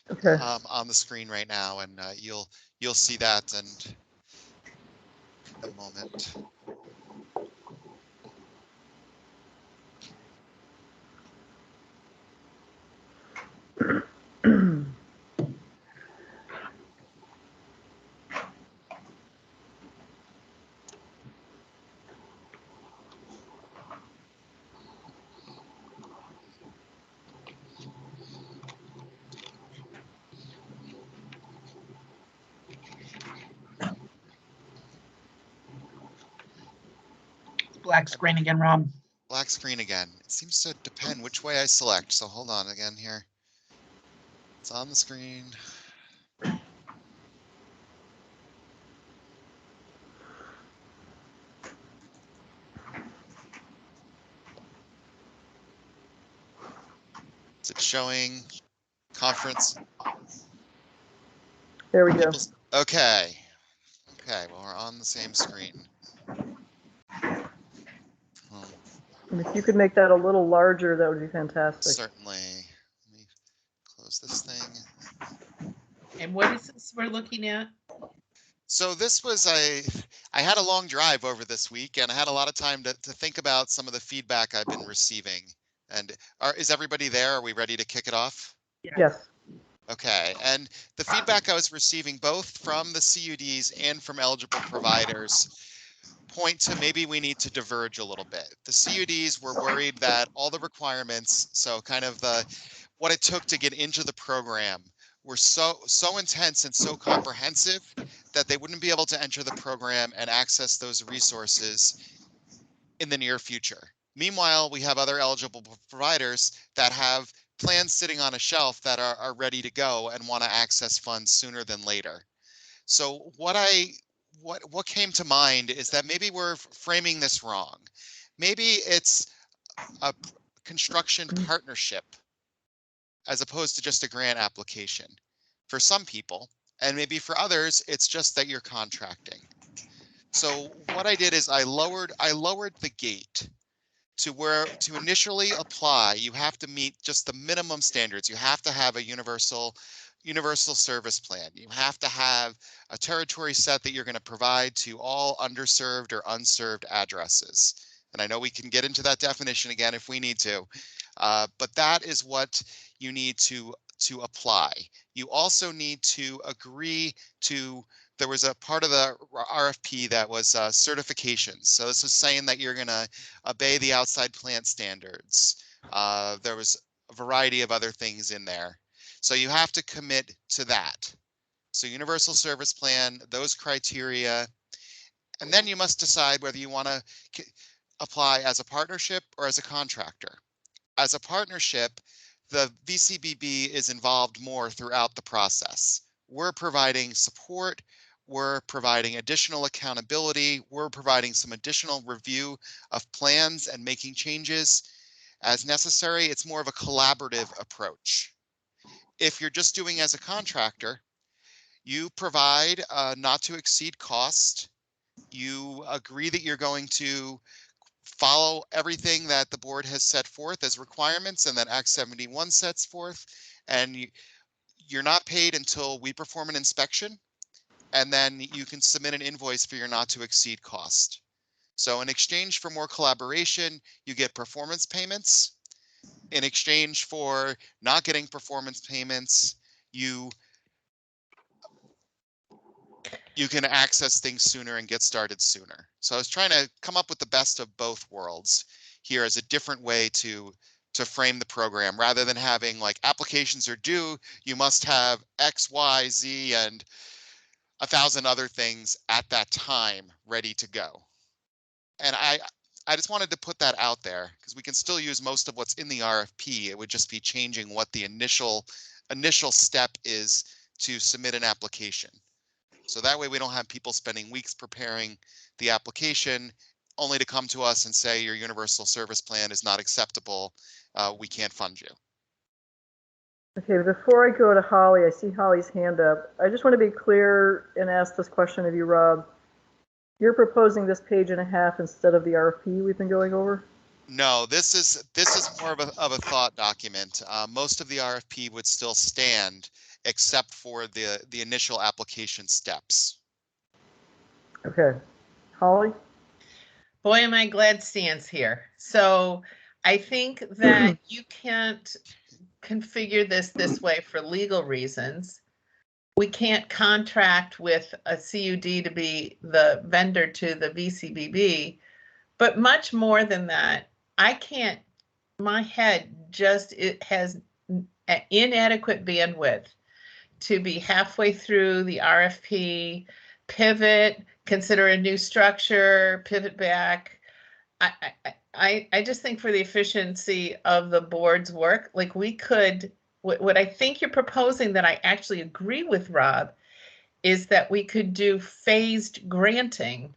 Okay. On the screen right now, and you'll see that in a moment. Black screen again, Rob. Black screen again. It seems to depend which way I select. So hold on again here. It's on the screen. Is it showing conference? There we go. Okay. Okay, well, we're on the same screen. And if you could make that a little larger, that would be fantastic. Certainly. Let me close this thing. And what is this we're looking at? So this was I had a long drive over this week, and I had a lot of time to think about some of the feedback I've been receiving. And is everybody there? Are we ready to kick it off? Yes. Okay, and the feedback I was receiving both from the CUDs and from eligible providers point to maybe we need to diverge a little bit. The CUDs were worried that all the requirements, so kind of what it took to get into the program, were so intense and so comprehensive that they wouldn't be able to enter the program and access those resources in the near future. Meanwhile, we have other eligible providers that have plans sitting on a shelf that are ready to go and want to access funds sooner than later. So what came to mind is that maybe we're framing this wrong. Maybe it's a construction partnership as opposed to just a grant application for some people, and maybe for others, it's just that you're contracting. So what I did is I lowered the gate to where to initially apply, you have to meet just the minimum standards. You have to have a universal service plan. You have to have a territory set that you're going to provide to all underserved or unserved addresses. And I know we can get into that definition again if we need to, but that is what you need to apply. You also need to agree to, there was a part of the RFP that was certifications. So this was saying that you're going to obey the outside plant standards. There was a variety of other things in there. So you have to commit to that. So universal service plan, those criteria, and then you must decide whether you want to apply as a partnership or as a contractor. As a partnership, the VCBB is involved more throughout the process. We're providing support, we're providing additional accountability, we're providing some additional review of plans and making changes as necessary. It's more of a collaborative approach. If you're just doing as a contractor, you provide not to exceed cost. You agree that you're going to follow everything that the board has set forth as requirements and that Act 71 sets forth. And you're not paid until we perform an inspection. And then you can submit an invoice for your not to exceed cost. So in exchange for more collaboration, you get performance payments. In exchange for not getting performance payments, you can access things sooner and get started sooner. So I was trying to come up with the best of both worlds here as a different way to frame the program, rather than having like applications are due, you must have X, Y, Z, and 1,000 other things at that time ready to go. And I just wanted to put that out there because we can still use most of what's in the RFP. It would just be changing what the initial step is to submit an application. So that way we don't have people spending weeks preparing the application only to come to us and say your universal service plan is not acceptable. We can't fund you. Okay, before I go to Holly, I see Holly's hand up. I just want to be clear and ask this question of you, Rob. You're proposing this 1.5 pages instead of the RFP we've been going over? No, this is more of a thought document. Most of the RFP would still stand, except for the initial application steps. Okay, Holly? Boy, am I glad Stan's here. So I think that you can't configure this way for legal reasons. We can't contract with a CUD to be the vendor to the VCBB, but much more than that, I can't, my head just, it has inadequate bandwidth to be halfway through the RFP, pivot, consider a new structure, pivot back. I just think for the efficiency of the board's work, like we could, what I think you're proposing that I actually agree with, Rob, is that we could do phased granting.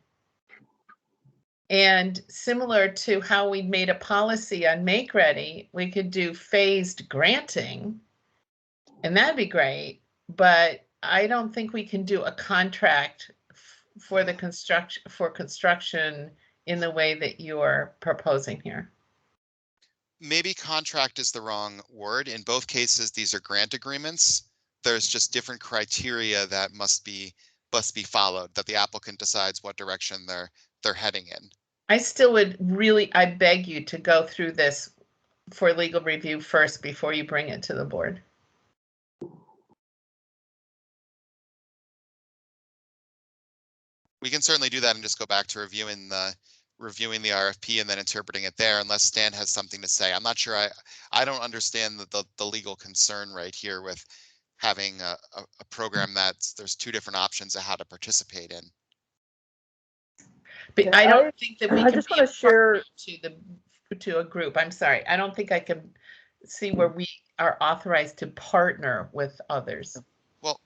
And similar to how we made a policy on Make Ready, we could do phased granting, and that'd be great. But I don't think we can do a contract for the construction in the way that you're proposing here. Maybe contract is the wrong word. In both cases, these are grant agreements. There's just different criteria that must be followed, that the applicant decides what direction they're heading in. I still would really, I beg you to go through this for legal review first before you bring it to the board. We can certainly do that and just go back to reviewing the RFP and then interpreting it there, unless Stan has something to say. I'm not sure. I don't understand the legal concern right here with having a program that there's two different options of how to participate in. But I don't think that we I can just be want to share to a group. I'm sorry. I don't think I can see where we are authorized to partner with others. Well,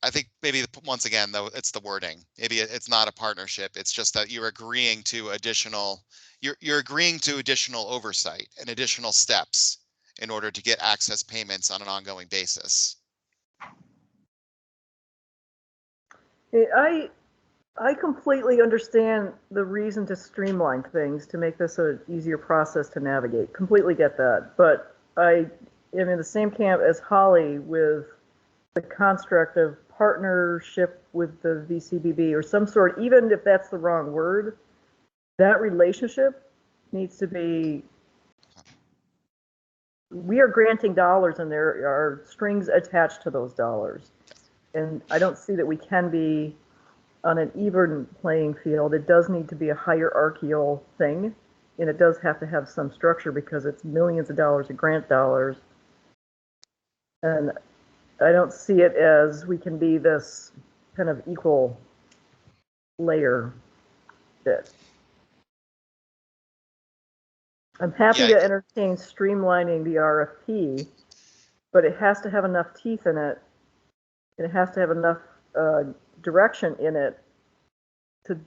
I think maybe once again, though, it's the wording. Maybe it's not a partnership. It's just that you're agreeing to additional oversight and additional steps in order to get access payments on an ongoing basis. I completely understand the reason to streamline things, to make this an easier process to navigate. Completely get that. But I am in the same camp as Holly with the construct of partnership with the VCBB or some sort, even if that's the wrong word, that relationship needs to be, we are granting dollars and there are strings attached to those dollars. And I don't see that we can be on an even playing field. It does need to be a hierarchical thing, and it does have to have some structure because it's millions of dollars of grant dollars. And I don't see it as we can be this kind of equal layer bit. I'm happy to entertain streamlining the RFP, but it has to have enough teeth in it. It has to have enough direction in it to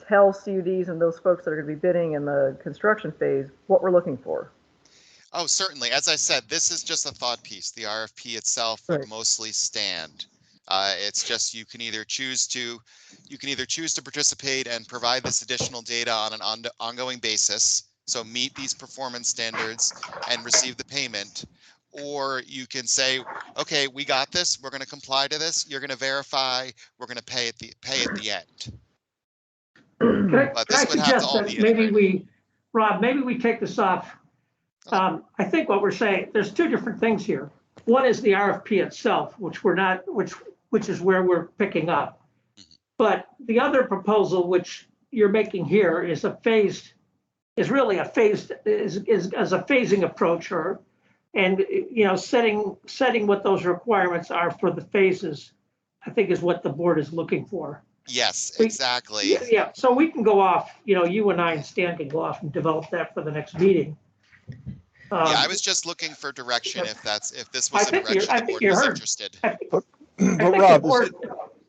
tell CUDs and those folks that are going to be bidding in the construction phase what we're looking for. Oh, certainly. As I said, this is just a thought piece. The RFP itself would Right. mostly stand. It's just you can either choose to participate and provide this additional data on an ongoing basis, so meet these performance standards and receive the payment, or you can say, okay, we got this. We're going to comply to this. You're going to verify. We're going to pay at the end. Can But I this would have to suggest all be that maybe integrated. Rob, maybe we take this off. Okay. I think what we're saying, there's two different things here. One is the RFP itself, which is where we're picking up. But the other proposal, which you're making here, is really a phasing approach, and setting what those requirements are for the phases, I think is what the board is looking for. Yes, exactly. Yeah, so we can go off, you and I and Stan can go off and develop that for the next meeting. Yeah, I was just looking for direction if this was a direction the board you was heard. interested. But Rob,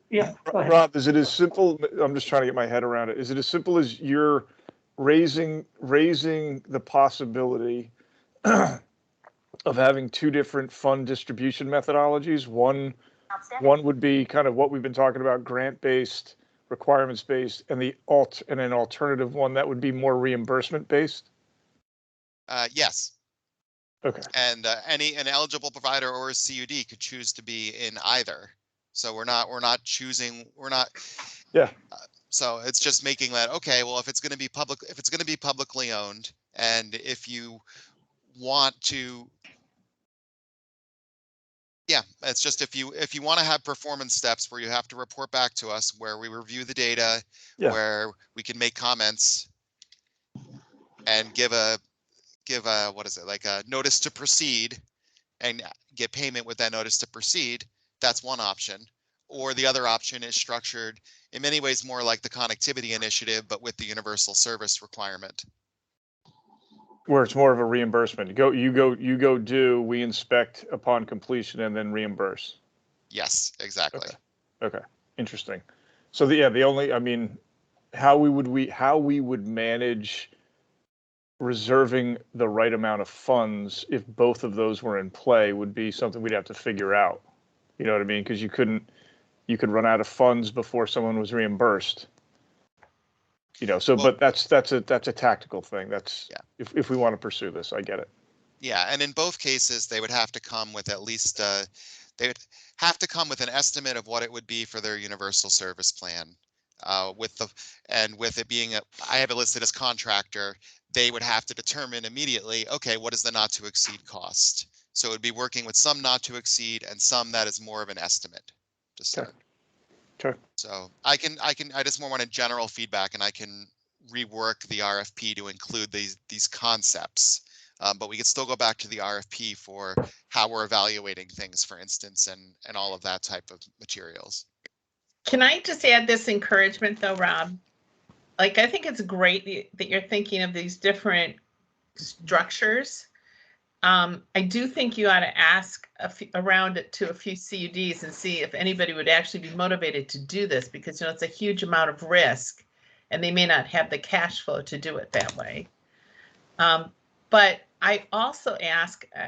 Yeah, go ahead. Rob, is it as simple? I'm just trying to get my head around it. Is it as simple as you're raising the possibility of having two different fund distribution methodologies? One would be kind of what we've been talking about, grant-based, requirements-based, and an alternative one that would be more reimbursement-based? Yes. Okay. And an eligible provider or a CUD could choose to be in either. So we're not choosing. Yeah. So it's just making that, okay, well, if it's going to be publicly owned, and if you want to, yeah, it's just if you want to have performance steps where you have to report back to us, where we review the data, Yeah. where we can make comments and give a what is it, like a notice to proceed, and get payment with that notice to proceed. That's one option. Or the other option is structured in many ways more like the connectivity initiative, but with the universal service requirement. Where it's more of a reimbursement. You go do, we inspect upon completion and then reimburse. Yes, exactly. Okay. Interesting. So how we would manage reserving the right amount of funds if both of those were in play would be something we'd have to figure out. You know what I mean? Because you could run out of funds before someone was reimbursed. But that's a tactical thing. That's, yeah. If we want to pursue this, I get it. Yeah, and in both cases, they would have to come with at least they would have to come with an estimate of what it would be for their universal service plan. With it being I have it listed as contractor, they would have to determine immediately, okay, what is the not to exceed cost? So it would be working with some not to exceed and some that is more of an estimate to start. Sure. So I just more wanted general feedback, and I can rework the RFP to include these concepts. But we could still go back to the RFP for how we're evaluating things, for instance, and all of that type of materials. Can I just add this encouragement though, Rob? Like, I think it's great that you're thinking of these different structures. I do think you ought to ask around it to a few CUDs and see if anybody would actually be motivated to do this, because it's a huge amount of risk and they may not have the cash flow to do it that way. But I also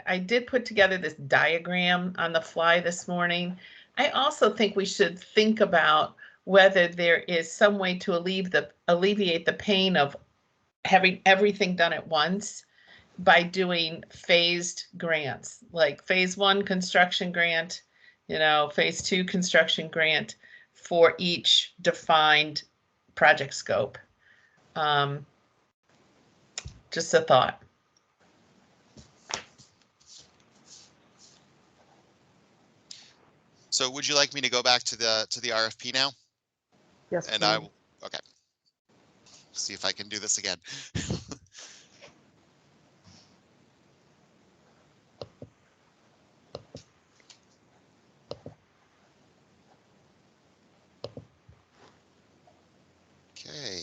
I did put together this diagram on the fly this morning. I also think we should think about whether there is some way to alleviate the pain of having everything done at once by doing phased grants, like phase 1 construction grant, phase 2 construction grant for each defined project scope. Just a thought. So would you like me to go back to the RFP now? Yes. And please. okay. See if I can do this again. Okay.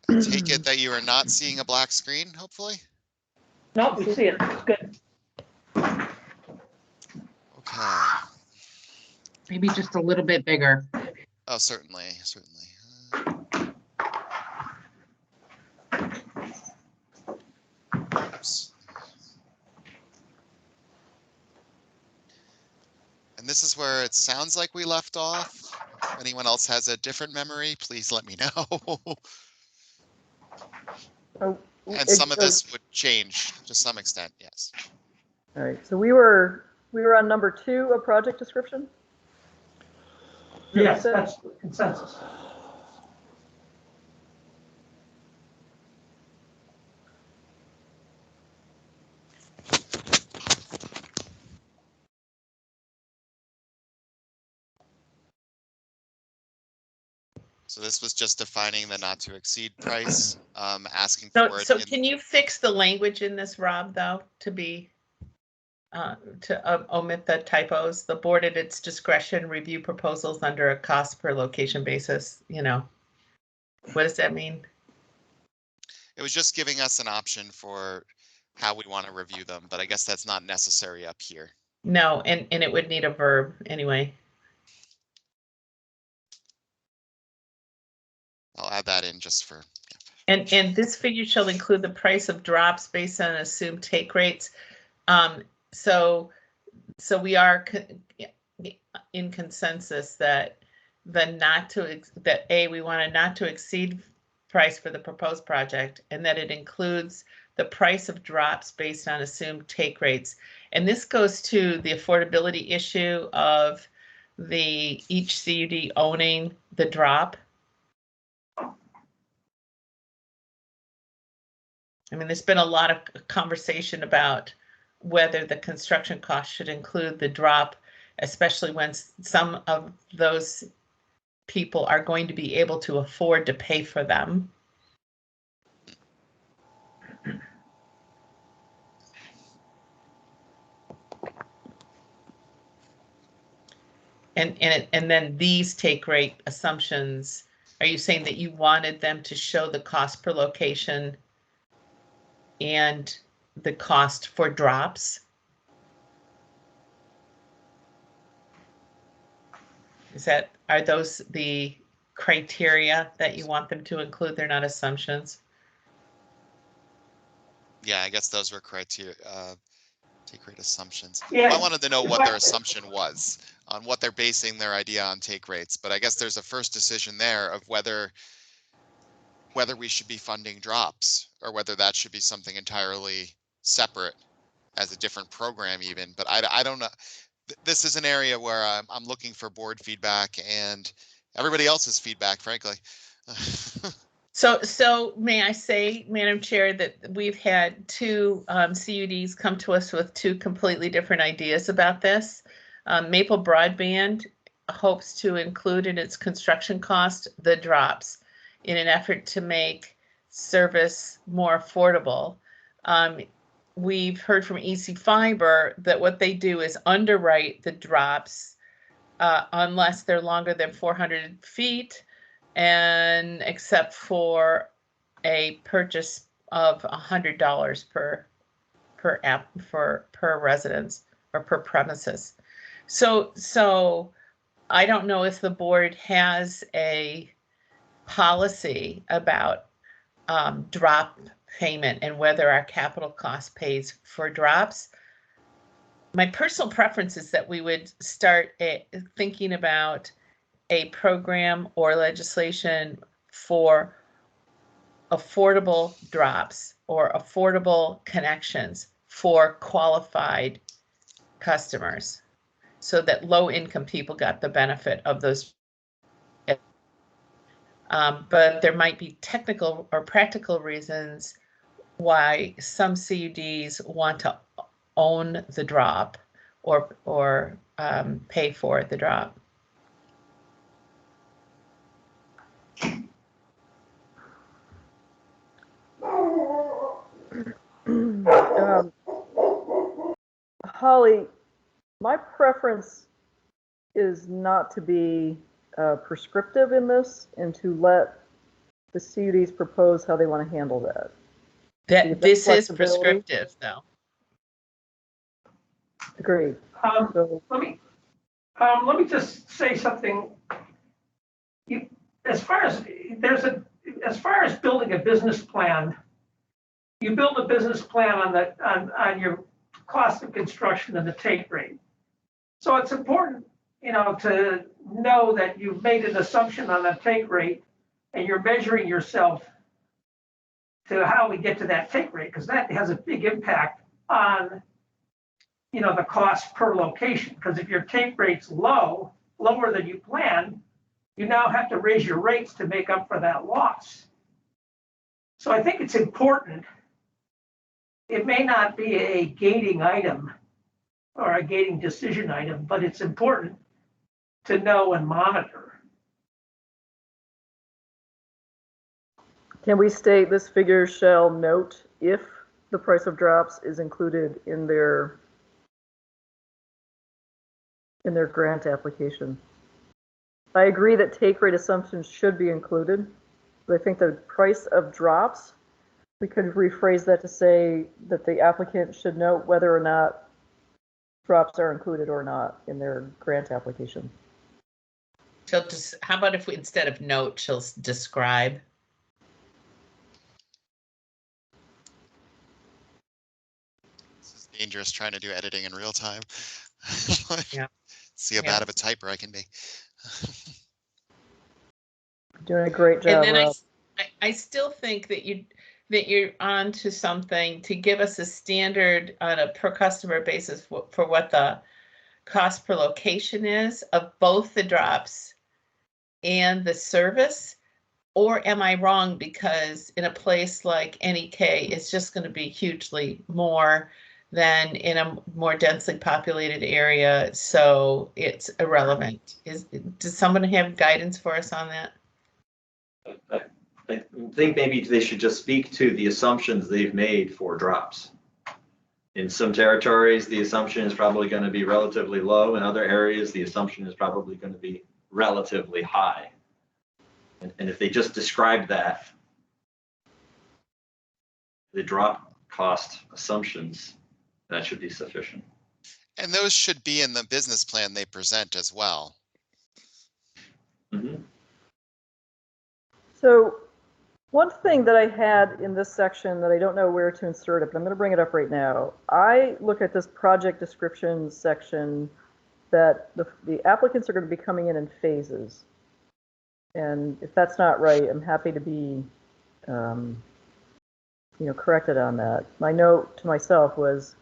I take it that you are not seeing a black screen, hopefully? No, we see it. It's good. Okay. Maybe just a little bit bigger. Oh, certainly, certainly. Oops. And this is where it sounds like we left off. If anyone else has a different memory, please let me know. Oh, And some of this would change to some extent, yes. All right, so we were on number 2 of project description? Yes, that's the consensus. So this was just defining the not to exceed price, asking So, for it so in, can you fix the language in this, Rob, though, to omit the typos? The board at its discretion review proposals under a cost per location basis, you know? What does that mean? it was just giving us an option for how we want to review them, but I guess that's not necessary up here. No, and it would need a verb anyway. I'll add that in just for, And this figure shall include the price of drops based on assumed take rates. So we are in consensus that we want a not to exceed price for the proposed project, and that it includes the price of drops based on assumed take rates. And this goes to the affordability issue of each CUD owning the drop. I mean, there's been a lot of conversation about whether the construction cost should include the drop, especially when some of those people are going to be able to afford to pay for them. And then these take rate assumptions, are you saying that you wanted them to show the cost per location and the cost for drops? Are those the criteria that you want them to include? They're not assumptions. yeah, I guess those were criteria, take rate assumptions. Yeah. I wanted to know what their assumption was on what they're basing their idea on take rates, but I guess there's a first decision there of whether we should be funding drops or whether that should be something entirely separate as a different program even, but I don't know. This is an area where I'm looking for board feedback and everybody else's feedback, frankly. So may I say, Madam Chair, that we've had 2 CUDs come to us with 2 completely different ideas about this. Maple Broadband hopes to include in its construction cost the drops in an effort to make service more affordable. We've heard from EC Fiber that what they do is underwrite the drops unless they're longer than 400 feet, and except for a purchase of $100 per residence or per premises. So I don't know if the board has a policy about drop payment and whether our capital cost pays for drops. My personal preference is that we would start thinking about a program or legislation for affordable drops or affordable connections for qualified customers, so that low-income people got the benefit of those. But there might be technical or practical reasons why some CUDs want to own the drop or pay for the drop. Holly, my preference is not to be prescriptive in this and to let the CUDs propose how they want to handle that. This is prescriptive, though. Agreed. Let Let me just say something. As far as building a business plan, you build a business plan on your cost of construction and the take rate. So it's important, to know that you've made an assumption on a take rate and you're measuring yourself to how we get to that take rate, because that has a big impact on, the cost per location. Because if your take rate's lower than you planned, you now have to raise your rates to make up for that loss. So I think it's important. It may not be a gating item or a gating decision item, but it's important to know and monitor. Can we state this figure shall note if the price of drops is included in their grant application? I agree that take rate assumptions should be included, but I think the price of drops, we could rephrase that to say that the applicant should note whether or not drops are included or not in their grant application. How about if we, instead of note, she'll describe? This is dangerous trying to do editing in real time. Yeah. See how bad of a typer I can be. Doing a great job, And then Rob. I still think that you're on to something to give us a standard on a per customer basis for what the cost per location is of both the drops and the service. Or am I wrong? Because in a place like NEK, it's just going to be hugely more than in a more densely populated area, so it's irrelevant. Does someone have guidance for us on that? I think maybe they should just speak to the assumptions they've made for drops. In some territories, the assumption is probably going to be relatively low. In other areas, the assumption is probably going to be relatively high. And if they just describe that, the drop cost assumptions, that should be sufficient. And those should be in the business plan they present as well. Mm-hmm. So one thing that I had in this section that I don't know where to insert it, but I'm going to bring it up right now. I look at this project description section that the applicants are going to be coming in phases. And if that's not right, I'm happy to be, corrected on that. My note to myself was,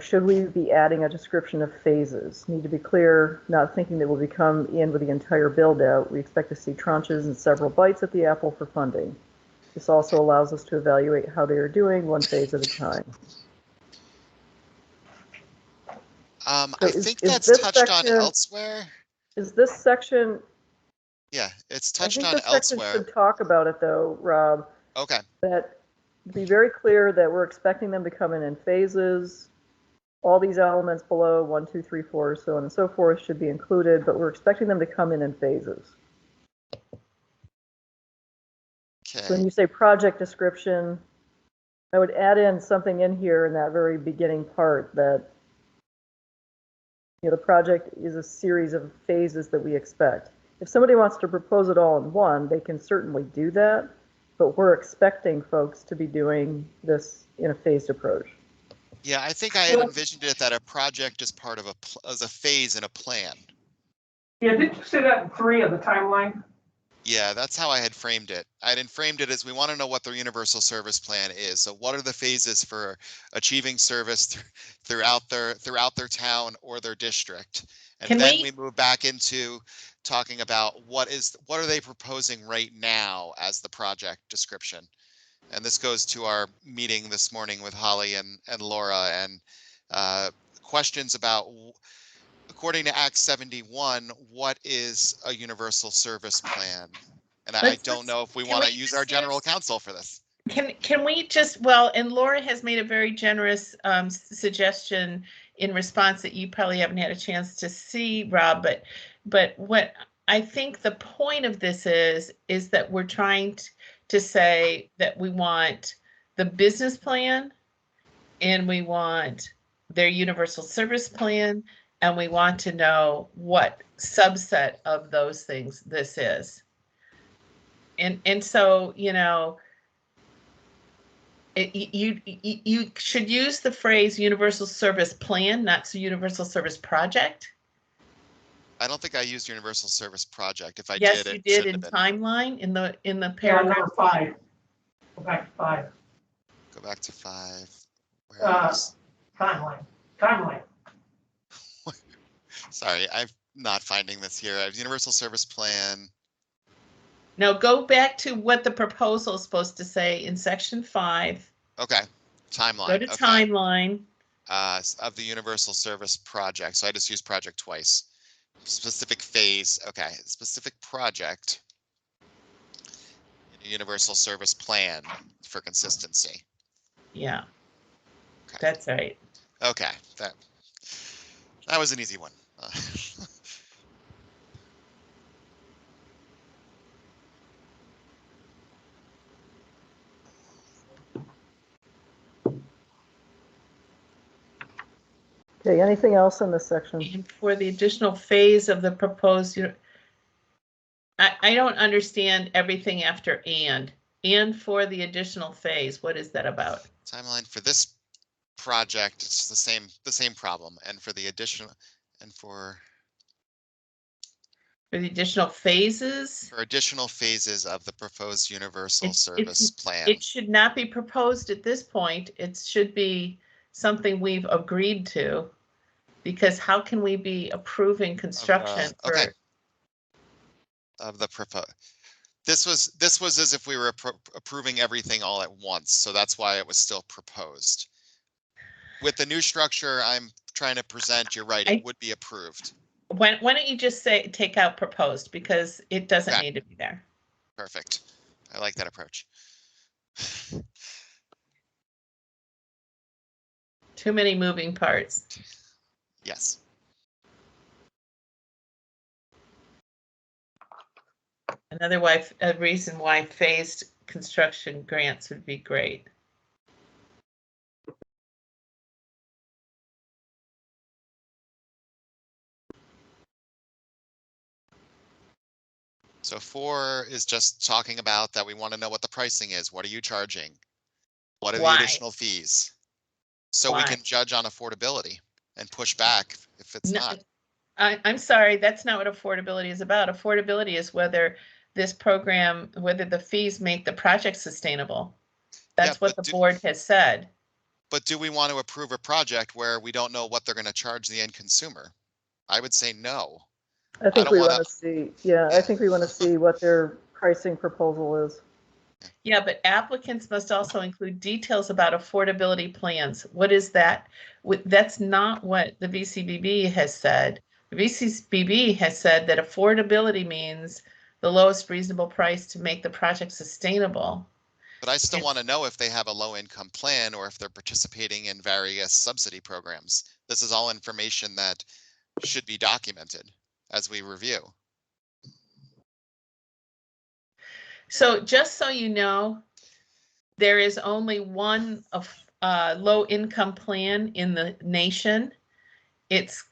should we be adding a description of phases? Need to be clear, not thinking that we'll be come in with the entire build out. We expect to see tranches and several bites at the apple for funding. This also allows us to evaluate how they are doing one phase at a time. I think that's touched on elsewhere. Is this section? Yeah, it's touched on I think this elsewhere. section should talk about it though, Rob. Okay. That be very clear that we're expecting them to come in phases. All these elements below 1, 2, 3, 4, so on and so forth should be included, but we're expecting them to come in phases. Okay. So when you say project description, I would add in something in here in that very beginning part that the project is a series of phases that we expect. If somebody wants to propose it all in one, they can certainly do that, but we're expecting folks to be doing this in a phased approach. Yeah, I think I had envisioned it that a project is part of as a phase in a plan. Yeah, did you say that in 3 of the timeline? Yeah, that's how I had framed it. I had framed it as we want to know what their universal service plan is. So what are the phases for achieving service throughout their town or their district? And then we move back into talking about what are they proposing right now as the project description. And this goes to our meeting this morning with Holly and Laura, and questions about, according to Act 71, what is a universal service plan? And I don't know if we want to use our general counsel for this. Can we just, well, and Laura has made a very generous suggestion in response that you probably haven't had a chance to see, Rob, but what I think the point of this is that we're trying to say that we want the business plan and we want their universal service plan and we want to know what subset of those things this is. And so, you know, you should use the phrase universal service plan, not universal service project. I don't think I used universal service project. If I Yes, did, you it did shouldn't in have been. timeline in the Yeah, paragraph. number 5. Go back to 5. Go back to 5. Where is- Timeline. Sorry, I'm not finding this here. I have universal service plan. Now go back to what the proposal is supposed to say in section 5. Okay, timeline. Go to Okay. timeline. Of the universal service project. So I just used project twice. Specific phase. Okay, specific project. Universal service plan for consistency. Yeah, Okay. that's right. Okay, that was an easy one. Okay, anything else in this section? And for the additional phase of the proposed, I don't understand everything after and for the additional phase. What is that about? Timeline for this project, it's the same problem. And for the additional, and for the additional phases? For additional phases of the proposed universal service plan. It should not be proposed at this point. It should be something we've agreed to, because how can we be approving construction Okay. for? Of the proposed. This was as if we were approving everything all at once, so that's why it was still proposed. With the new structure I'm trying to present, you're right, it would be approved. Why don't you just say take out proposed, because it doesn't need to be there. Perfect. I like that approach. Too many moving parts. Yes. A reason why phased construction grants would be great. So 4 is just talking about that we want to know what the pricing is. What are you charging? What are the additional fees? So we can judge on affordability and push back if it's not. I'm sorry, that's not what affordability is about. Affordability is whether this program, whether the fees make the project sustainable. That's what the board has said. But do we want to approve a project where we don't know what they're going to charge the end consumer? I would say no. I think we want to see, I think we want to see what their pricing proposal is. Yeah, but applicants must also include details about affordability plans. What is that? That's not what the VCBB has said. The VCBB has said that affordability means the lowest reasonable price to make the project sustainable. But I still want to know if they have a low income plan or if they're participating in various subsidy programs. This is all information that should be documented as we review. So just so you know, there is only one low income plan in the nation. It's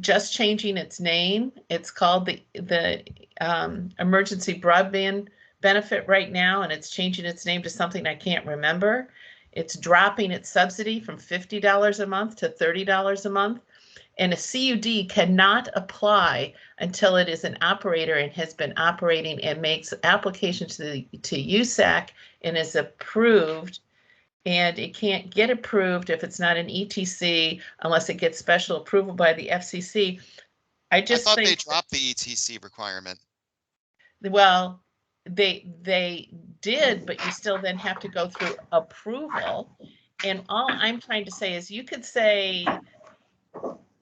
just changing its name. It's called the emergency broadband benefit right now, and it's changing its name to something I can't remember. It's dropping its subsidy from $50 a month to $30 a month. And a CUD cannot apply until it is an operator and has been operating and makes applications to USAC and is approved. And it can't get approved if it's not an ETC unless it gets special approval by the FCC. I thought they dropped the ETC requirement. Well, they did, but you still then have to go through approval. And all I'm trying to say is you could say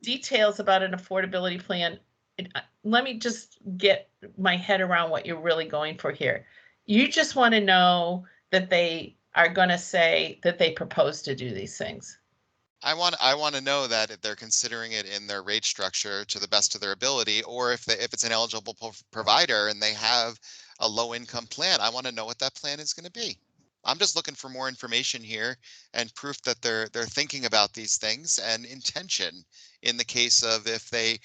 details about an affordability plan. Let me just get my head around what you're really going for here. You just want to know that they are going to say that they propose to do these things. I want to know that if they're considering it in their rate structure to the best of their ability, or if it's an eligible provider and they have a low income plan, I want to know what that plan is going to be. I'm just looking for more information here and proof that they're thinking about these things and intention in the case of if they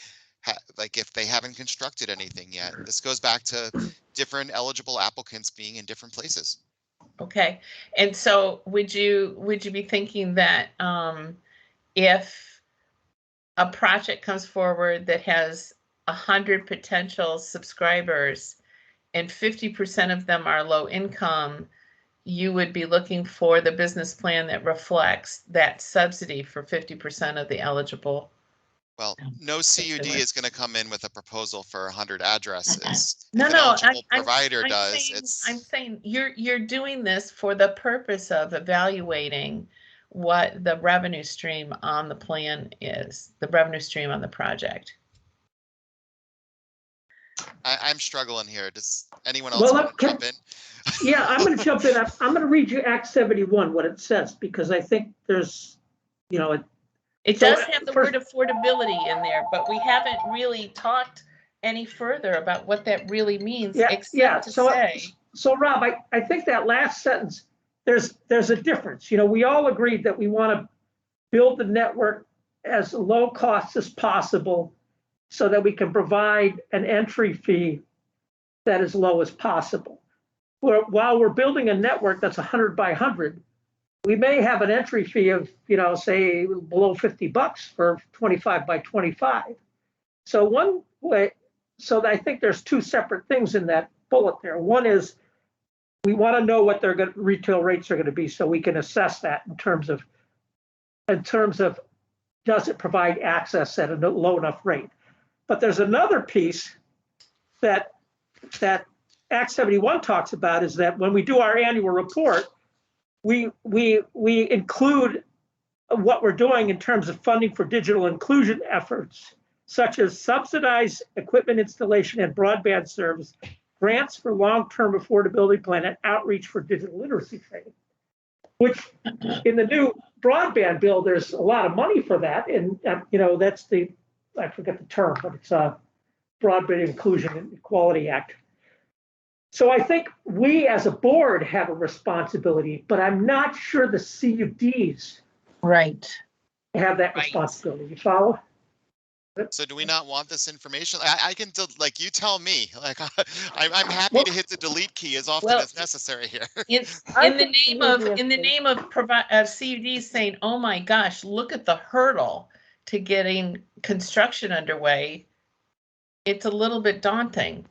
if they haven't constructed anything yet. This goes back to different eligible applicants being in different places. Okay, and so would you be thinking that if a project comes forward that has 100 potential subscribers and 50% of them are low income, you would be looking for the business plan that reflects that subsidy for 50% of the eligible? Well, no CUD is going to come in with a proposal for 100 addresses. No, If an no, eligible provider I'm does, saying, it's. I'm saying you're doing this for the purpose of evaluating what the revenue stream on the plan is, the revenue stream on the project. I'm struggling here. Does anyone else Well, want to jump in? Yeah, I'm going to jump in. I'm going to read you Act 71, what it says, because I think there's, you know, It So, does have the first- word affordability in there, but we haven't really talked any further about what that really means, yeah, except to say. So Rob, I think that last sentence, there's a difference. You know, we all agreed that we want to build the network as low cost as possible so that we can provide an entry fee that is low as possible. While we're building a network that's 100 by 100, we may have an entry fee of, you know, say below $50 for 25 by 25. So one way, so I think there's two separate things in that bullet there. One is we want to know what their retail rates are going to be so we can assess that in terms of does it provide access at a low enough rate. But there's another piece that Act 71 talks about, is that when we do our annual report, we include what we're doing in terms of funding for digital inclusion efforts, such as subsidized equipment installation and broadband service, grants for long-term affordability plan, and outreach for digital literacy training. Which, in the new broadband bill, there's a lot of money for that, and you know, that's the, I forget the term, but it's a Broadband Inclusion and Equality Act. So I think we as a board have a responsibility, but I'm not sure the CUDs Right. have that responsibility. You follow? So do we not want this information? I can, like, you tell me. Like, I'm happy to hit the delete key as often as necessary here. In the name of CUD saying, oh my gosh, look at the hurdle to getting construction underway, it's a little bit daunting.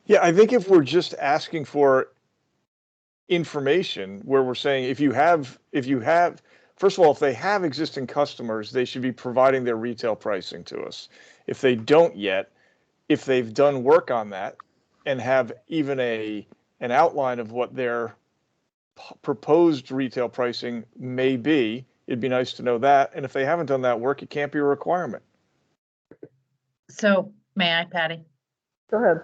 Yeah, I think if we're just asking for information where we're saying if you have, first of all, if they have existing customers, they should be providing their retail pricing to us. If they don't yet, if they've done work on that and have even an outline of what their proposed retail pricing may be, it'd be nice to know that. And if they haven't done that work, it can't be a requirement. So may I, Patty? Go ahead.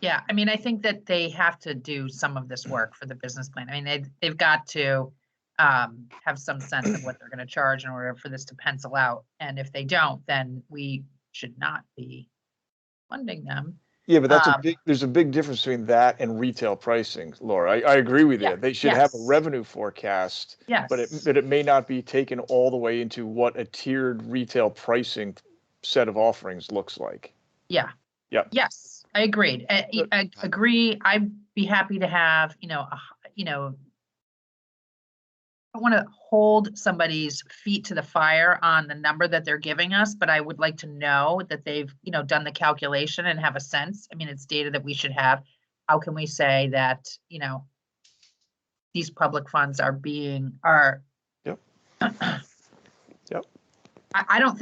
Yeah, I mean, I think that they have to do some of this work for the business plan. I mean, they've got to have some sense of what they're going to charge in order for this to pencil out. And if they don't, then we should not be funding them. Yeah, but that's there's a big difference between that and retail pricing, Laura. I agree with you. They should have a revenue forecast, but it may not be taken all the way into what a tiered retail pricing set of offerings looks like. Yeah. Yep. Yes, I agreed. I agree. I'd be happy to have, I don't want to hold somebody's feet to the fire on the number that they're giving us, but I would like to know that they've, done the calculation and have a sense. I mean, it's data that we should have. How can we say that, these public funds are Yep. Yep. I don't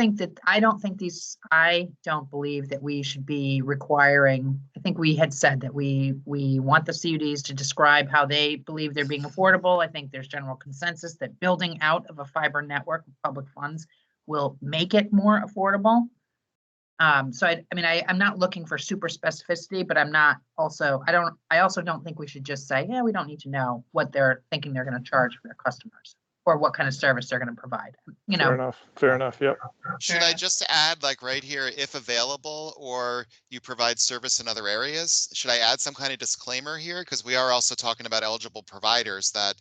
believe that we should be requiring, I think we had said that we want the CUDs to describe how they believe they're being affordable. I think there's general consensus that building out of a fiber network of public funds will make it more affordable. So I'm not looking for super specificity, but I also don't think we should just say, yeah, we don't need to know what they're thinking they're going to charge for their customers or what kind of service they're going to provide. Fair enough. Yep. Should I just add, like, right here, if available, or you provide service in other areas? Should I add some kind of disclaimer here? Because we are also talking about eligible providers that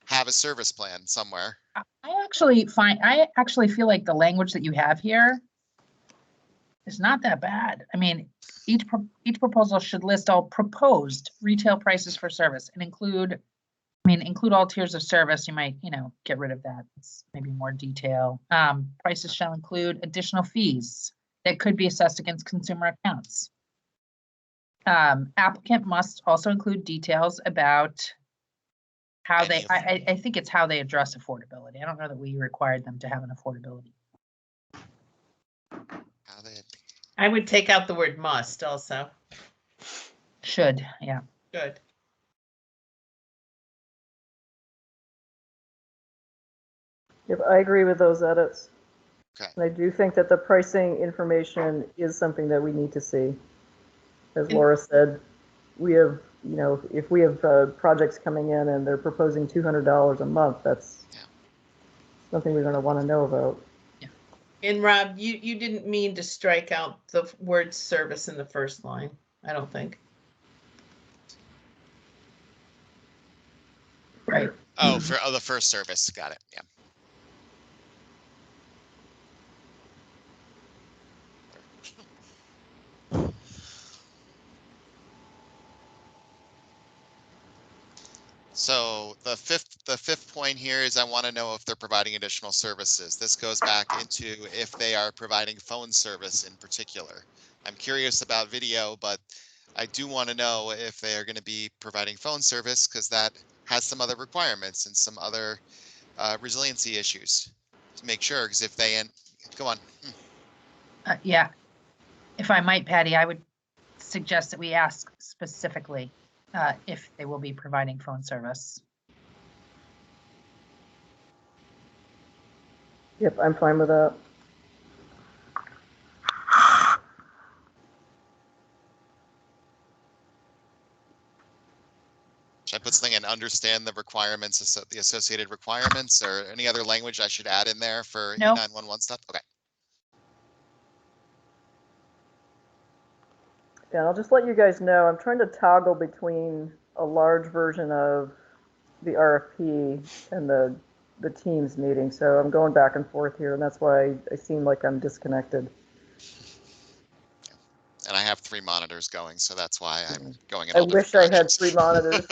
have a service plan somewhere. I actually feel like the language that you have here is not that bad. I mean, each proposal should list all proposed retail prices for service and include all tiers of service. You might, get rid of that. It's maybe more detail. Prices shall include additional fees that could be assessed against consumer accounts. Applicant must also include details about how they, I think it's how they address affordability. I don't know that we required them to have an affordability. How they, I would take out the word must also. Should, yeah. Good. Yep, I agree with those edits. Okay. And I do think that the pricing information is something that we need to see. As Laura said, we have, if we have projects coming in and they're proposing $200 a month, that's something we're going to want to know about. Yeah. And Rob, you didn't mean to strike out the word service in the first line, I don't think. Right. Oh, for the first service. Got it. Yeah. So the fifth point here is I want to know if they're providing additional services. This goes back into if they are providing phone service in particular. I'm curious about video, but I do want to know if they are going to be providing phone service because that has some other requirements and some other resiliency issues to make sure. Because if they go on. Yeah. If I might, Patty, I would suggest that we ask specifically if they will be providing phone service. Yep, I'm fine with that. Should I put something and understand the requirements, the associated requirements, or any other language I should add in there for Nope. E911 stuff? Okay. Yeah, I'll just let you guys know, I'm trying to toggle between a large version of the RFP and the Teams meeting, so I'm going back and forth here, and that's why I seem like I'm disconnected. And I have 3 monitors going, so that's why I'm going in I all different wish I had directions. 3 monitors.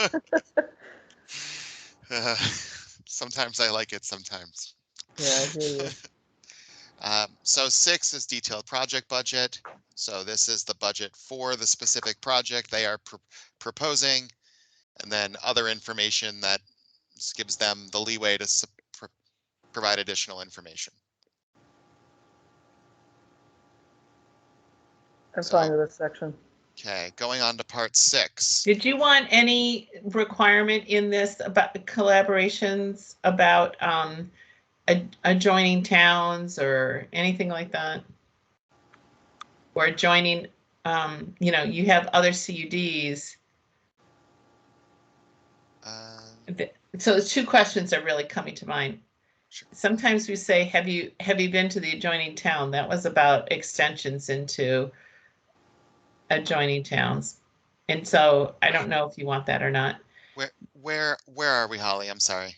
Sometimes I like it, sometimes. Yeah, I hear you. So 6 is detailed project budget. So this is the budget for the specific project they are proposing, and then other information that gives them the leeway to provide additional information. I'm fine with this section. Okay, going on to part 6. Did you want any requirement in this about collaborations about adjoining towns or anything like that? Or adjoining, you have other CUDs. So the 2 questions are really coming to mind. Sure. Sometimes we say, have you been to the adjoining town? That was about extensions into adjoining towns. And so I don't know if you want that or not. Where are we, Holly? I'm sorry.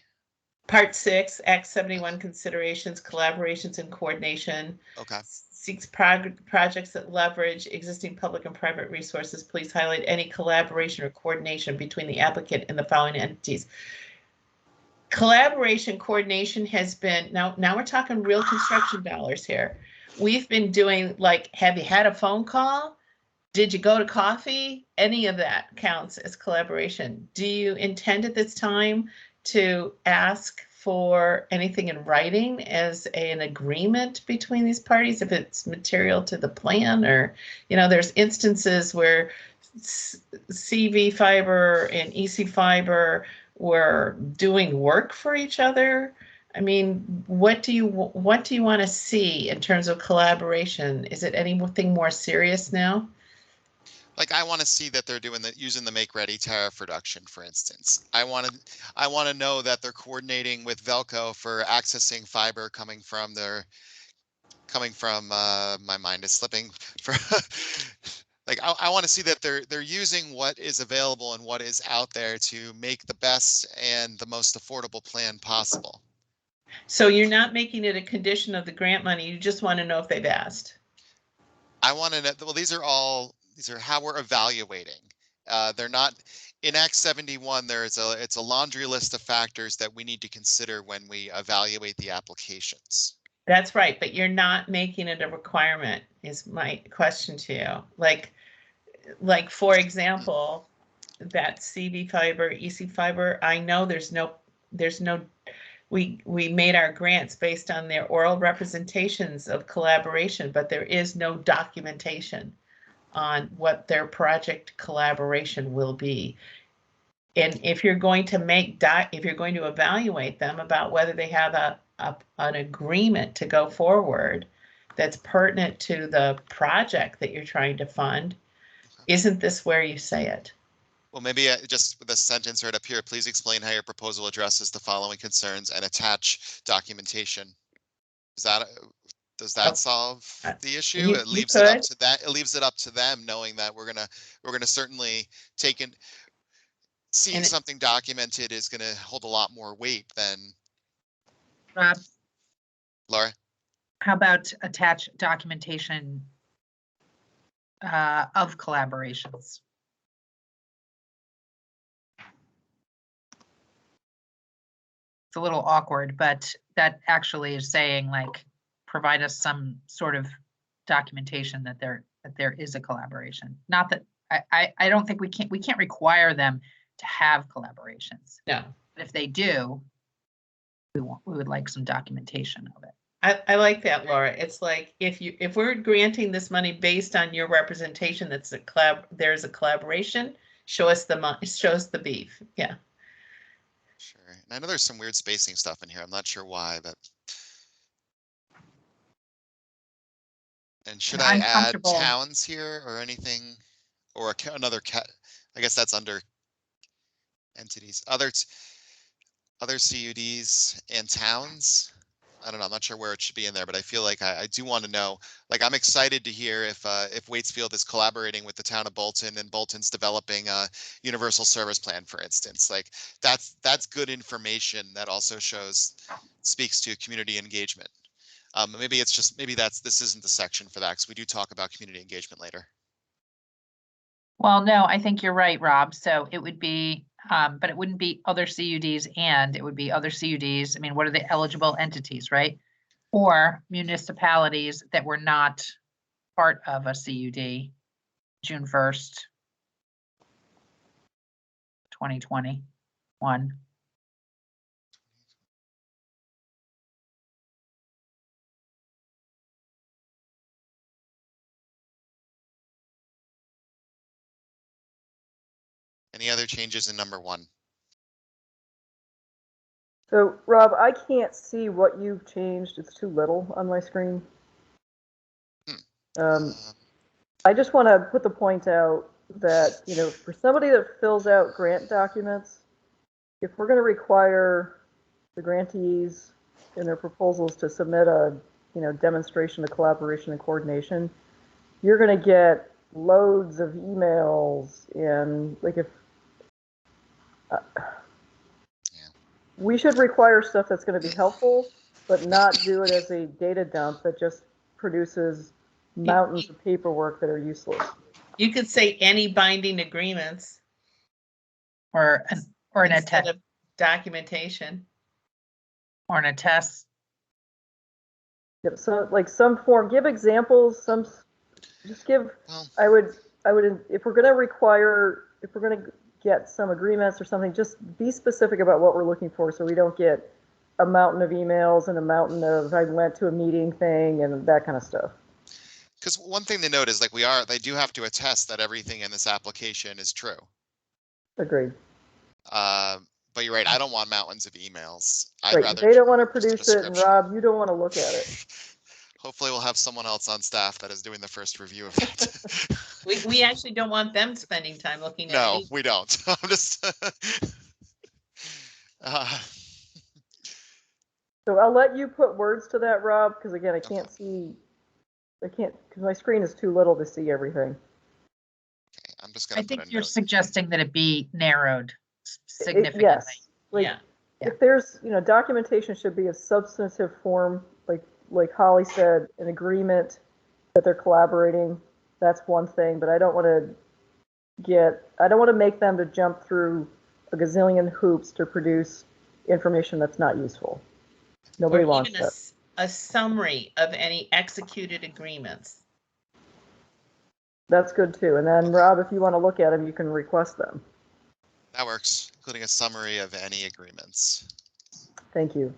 Part 6, Act 71 considerations, collaborations, and coordination. Okay. Seeks projects that leverage existing public and private resources. Please highlight any collaboration or coordination between the applicant and the following entities. Collaboration, coordination has been, now we're talking real construction dollars here. We've been doing, like, have you had a phone call? Did you go to coffee? Any of that counts as collaboration. Do you intend at this time to ask for anything in writing as an agreement between these parties, if it's material to the plan? Or, there's instances where CV Fiber and EC Fiber were doing work for each other. I mean, what do you want to see in terms of collaboration? Is it anything more serious now? Like, I want to see that they're using the make ready tariff reduction, for instance. I want to know that they're coordinating with Velco for accessing fiber coming from my mind is slipping, for like I want to see that they're using what is available and what is out there to make the best and the most affordable plan possible. So you're not making it a condition of the grant money. You just want to know if they've asked. I want to know, well, these are how we're evaluating. They're not in Act 71. It's a laundry list of factors that we need to consider when we evaluate the applications. That's right, but you're not making it a requirement is my question to you. Like for example, that CV fiber, EC fiber, I know there's no, we made our grants based on their oral representations of collaboration, but there is no documentation on what their project collaboration will be. And if you're going to if you're going to evaluate them about whether they have an agreement to go forward that's pertinent to the project that you're trying to fund, isn't this where you say it? Well, maybe just with a sentence right up here, please explain how your proposal addresses the following concerns and attach documentation. Does that solve the issue? It leaves it up to that. It leaves it up to them, knowing that we're gonna certainly take in. Seeing something documented is gonna hold a lot more weight than. Rob, Laura? how about attach documentation of collaborations? It's a little awkward, but that actually is saying like, provide us some sort of documentation that there is a collaboration. Not that I don't think we can't require them to have collaborations. No. But if they do, we would like some documentation of it. I like that, Laura. It's like if we're granting this money based on your representation, there's a collaboration. Show us the beef. Yeah. Sure. And I know there's some weird spacing stuff in here. I'm not sure why, but. And should I add towns here or anything, or another I guess that's under entities, other CUDs and towns. I don't know. I'm not sure where it should be in there, but I feel like I do want to know. Like, I'm excited to hear if Waitsfield is collaborating with the town of Bolton and Bolton's developing a universal service plan, for instance. Like, that's good information that also speaks to community engagement. Maybe this isn't the section for that, because we do talk about community engagement later. Well, no, I think you're right, Rob. So it would be, but it wouldn't be other CUDs and it would be other CUDs. I mean, what are the eligible entities, right? Or municipalities that were not part of a CUD June 1st, 2021. Any other changes in number 1? So, Rob, I can't see what you've changed. It's too little on my screen. I just want to put the point out that, for somebody that fills out grant documents, if we're going to require the grantees in their proposals to submit a, demonstration of collaboration and coordination, you're going to get loads of emails and we should require stuff that's going to be helpful, but not do it as a data dump that just produces mountains of paperwork that are useless. You could say any binding agreements or an instead of documentation or an attest. Yep, so like some form, give examples, just give, I would, if we're going to get some agreements or something, just be specific about what we're looking for so we don't get a mountain of emails and a mountain of I went to a meeting thing and that kind of stuff. Because one thing to note is they do have to attest that everything in this application is true. Agreed. But you're right, I don't want mountains of emails. Right, they don't want to produce it, and Rob, you don't want to look at it. Hopefully we'll have someone else on staff that is doing the first review of that. we actually don't want them spending time looking at it. No, we don't. I'm just So I'll let you put words to that, Rob, because again, because my screen is too little to see everything. just I gonna put think a you're note. suggesting that it be narrowed significantly. Yes. Like, Yeah. if there's, documentation should be a substantive form, like Holly said, an agreement that they're collaborating, that's one thing, but I don't want to make them to jump through a gazillion hoops to produce information that's not useful. Nobody Or wants even that. a summary of any executed agreements. That's good too. And then Rob, if you want to look at them, you can request them. That works, including a summary of any agreements. Thank you.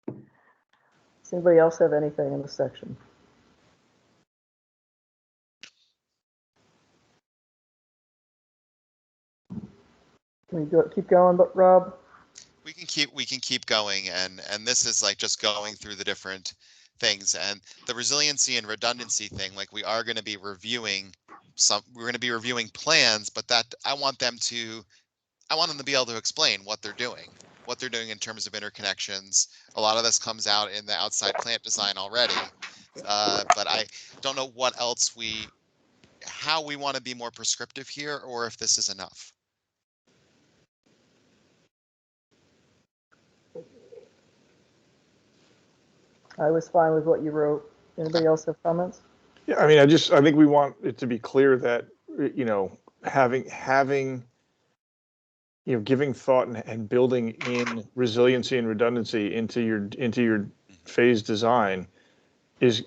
Does anybody else have anything in this section? Can we keep going, but Rob? We can keep going, and this is like just going through the different things, and the resiliency and redundancy thing, like we're going to be reviewing plans, but that I want them to be able to explain what they're doing in terms of interconnections. A lot of this comes out in the outside plant design already, but I don't know what else how we want to be more prescriptive here, or if this is enough. I was fine with what you wrote. Anybody else have comments? Yeah, I mean, I think we want it to be clear that, having, giving thought and building in resiliency and redundancy into your phase design is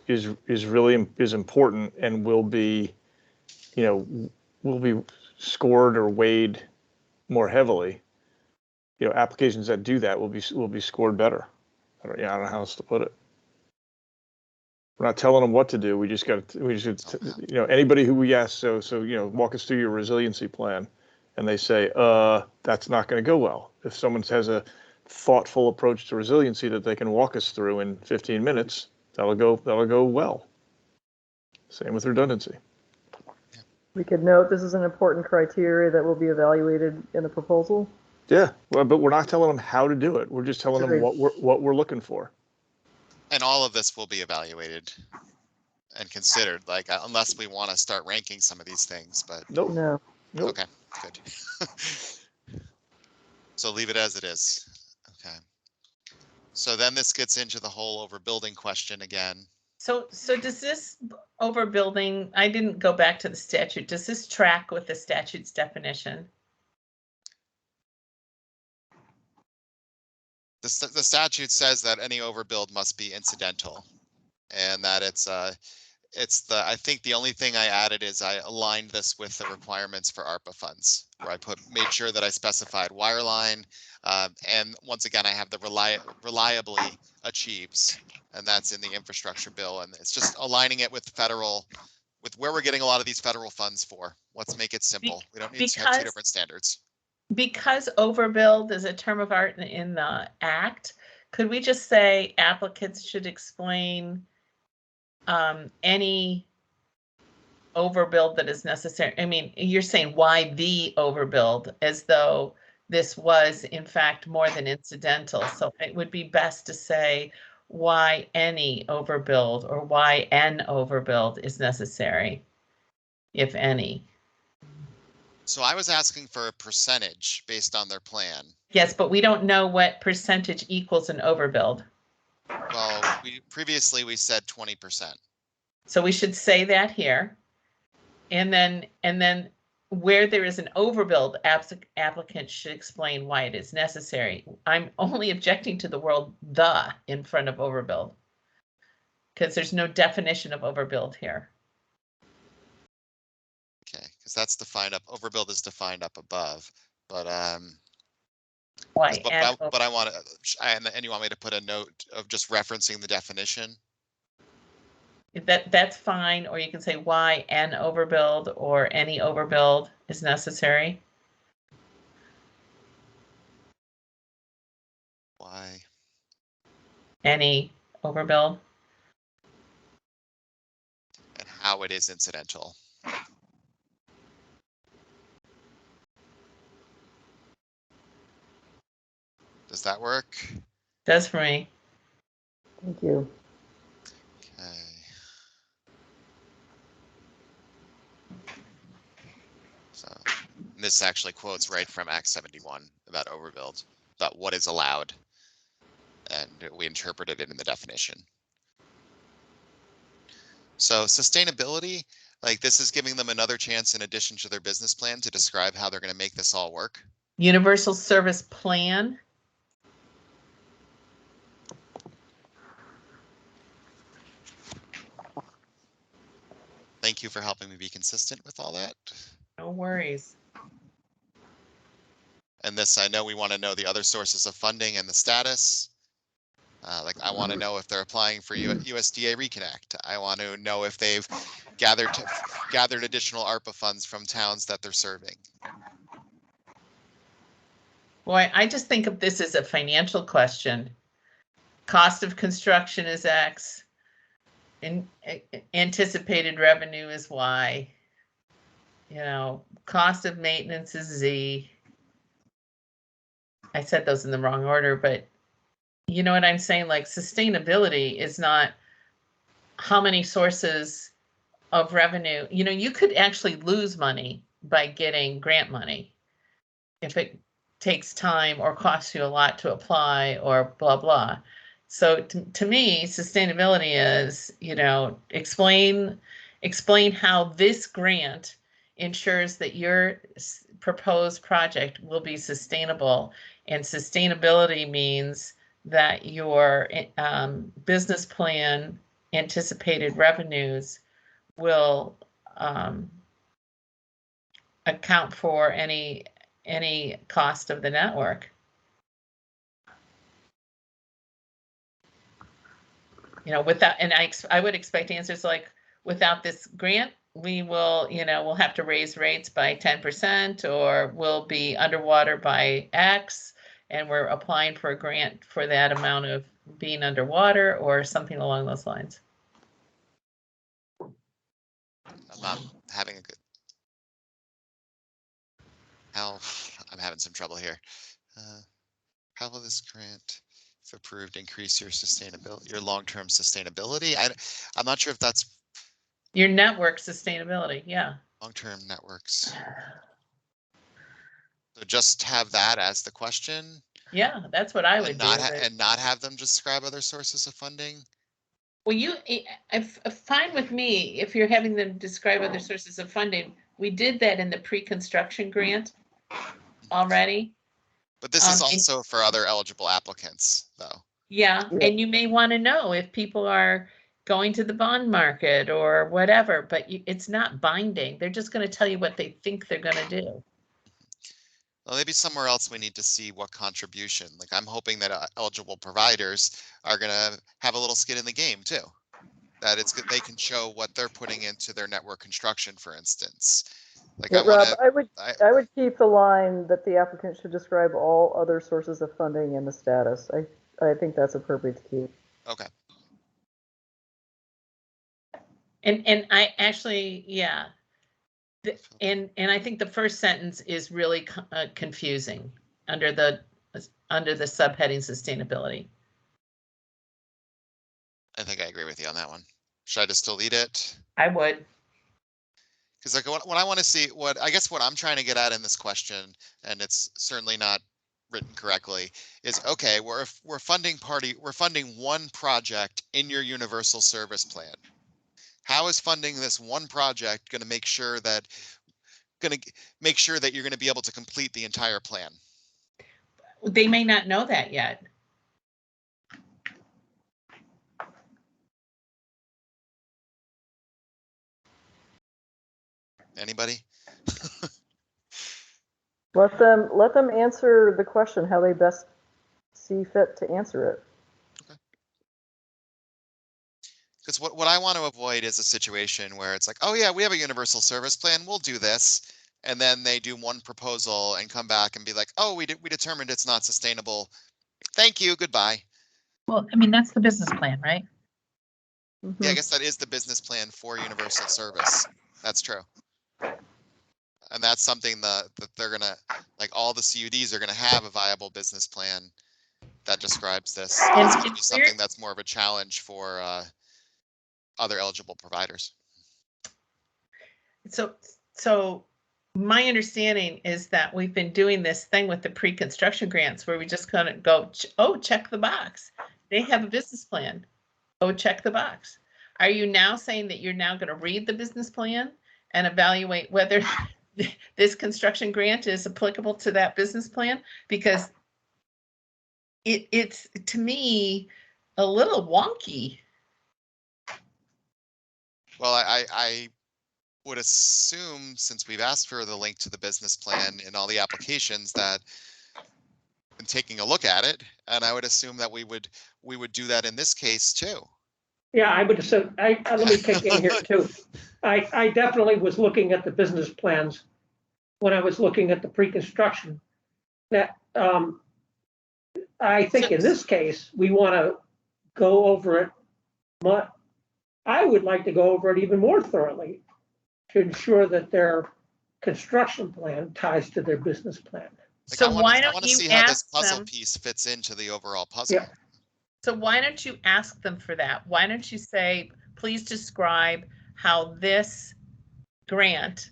really important, and will be scored or weighed more heavily. Applications that do that will be scored better. I don't know how else to put it. We're not telling them what to do. We just anybody who we ask, so walk us through your resiliency plan, and they say, that's not going to go well. If someone has a thoughtful approach to resiliency that they can walk us through in 15 minutes, that'll go well. Same with redundancy. We could note this is an important criteria that will be evaluated in the proposal. Yeah, well, but we're not telling them how to do it. We're just telling them what we're looking for. And all of this will be evaluated and considered, like, unless we want to start ranking some of these things, but Nope. No. Nope. okay, good. So leave it as it is. Okay. So then this gets into the whole overbuilding question again. So does this overbuilding, I didn't go back to the statute, does this track with the statute's definition? The statute says that any overbuild must be incidental, and that I think the only thing I added is I aligned this with the requirements for ARPA funds, where I made sure that I specified wireline, and once again, I have the reliably achieves, and that's in the infrastructure bill, and it's just aligning it with with where we're getting a lot of these federal funds for. Let's make it simple. We don't need to have two different standards. Because overbuild is a term of art in the act, could we just say applicants should explain any overbuild that is necessary? I mean, you're saying why the overbuild, as though this was in fact more than incidental. So it would be best to say why any overbuild or why an overbuild is necessary, if any. So I was asking for a percentage based on their plan. Yes, but we don't know what percentage equals an overbuild. Well, previously we said 20%. So we should say that here. And then where there is an overbuild, applicants should explain why it is necessary. I'm only objecting to the word "the" in front of overbuild, because there's no definition of overbuild here. Okay, because that's defined up, overbuild is defined up above, but Why? but I want to, and you want me to put a note of just referencing the definition? That's fine, or you can say why an overbuild or any overbuild is necessary. Why? Any overbuild. And how it is incidental. Does that work? Does for me. Thank you. Okay. So this actually quotes right from Act 71 about overbuild, about what is allowed. And we interpreted it in the definition. So sustainability, like this is giving them another chance in addition to their business plan to describe how they're going to make this all work. Universal service plan. Thank you for helping me be consistent with all that. No worries. And this, I know we want to know the other sources of funding and the status. Like I want to know if they're applying for USDA Reconnect. I want to know if they've gathered additional ARPA funds from towns that they're serving. Boy, I just think of this as a financial question. Cost of construction is X. Anticipated revenue is Y. You know, cost of maintenance is Z. I said those in the wrong order, but you know what I'm saying? Like sustainability is not how many sources of revenue. You know, you could actually lose money by getting grant money if it takes time or costs you a lot to apply or blah, blah. So to me, sustainability is, you know, explain how this grant ensures that your proposed project will be sustainable. And sustainability means that your business plan anticipated revenues will account for any cost of the network. You know, without, and I would expect answers like, without this grant, we will, you know, we'll have to raise rates by 10%, or we'll be underwater by X, and we're applying for a grant for that amount of being underwater, or something along those lines. I'm not having a good. How I'm having some trouble here. How will this grant, if approved, increase your sustainability, your long-term sustainability? I'm not sure if that's your network sustainability. Yeah. Long-term networks. So just have that as the question. Yeah, that's what I would do. And not have them describe other sources of funding. Well, fine with me if you're having them describe other sources of funding. We did that in the pre-construction grant already. But this is also for other eligible applicants, though. Yeah, and you may want to know if people are going to the bond market or whatever, but it's not binding. They're just going to tell you what they think they're going to do. Well, maybe somewhere else we need to see what contribution. Like I'm hoping that eligible providers are going to have a little skin in the game too. That they can show what they're putting into their network construction, for instance. Like yeah, Rob, I would keep the line that the applicant should describe all other sources of funding and the status. I think that's appropriate to keep. Okay. And I actually, yeah. And I think the first sentence is really confusing under the subheading sustainability. I think I agree with you on that one. Should I just delete it? I would. Because like what I want to see, I guess what I'm trying to get at in this question, and it's certainly not written correctly, is okay, we're funding one project in your universal service plan. How is funding this one project going to make sure that you're going to be able to complete the entire plan? They may not know that yet. Anybody? Let them answer the question how they best see fit to answer it. Okay. Because what I want to avoid is a situation where it's like, oh yeah, we have a universal service plan, we'll do this, and then they do one proposal and come back and be like, oh, we determined it's not sustainable. Thank you, goodbye. Well, I mean, that's the business plan, right? Mm-hmm. Yeah, I guess that is the business plan for universal service. That's true. And that's something that they're gonna, like all the CUDs are gonna have a viable business plan that describes this. And It's gonna be it's weird- something that's more of a challenge for other eligible providers. So my understanding is that we've been doing this thing with the pre-construction grants where we just kind of go, oh, check the box. They have a business plan. Oh, check the box. Are you now saying that you're now going to read the business plan and evaluate whether this construction grant is applicable to that business plan? Because it's, to me, a little wonky. Well, I would assume, since we've asked for the link to the business plan in all the applications, that I'm taking a look at it, and I would assume that we would do that in this case too. Yeah, I would assume, let me kick in here too. I definitely was looking at the business plans when I was looking at the pre-construction. That, I think in this case, we want to go over it. But I would like to go over it even more thoroughly to ensure that their construction plan ties to their business plan. Like, So I why want don't to you see how this ask puzzle them? piece fits into the overall puzzle. Yeah. So why don't you ask them for that? Why don't you say, please describe how this grant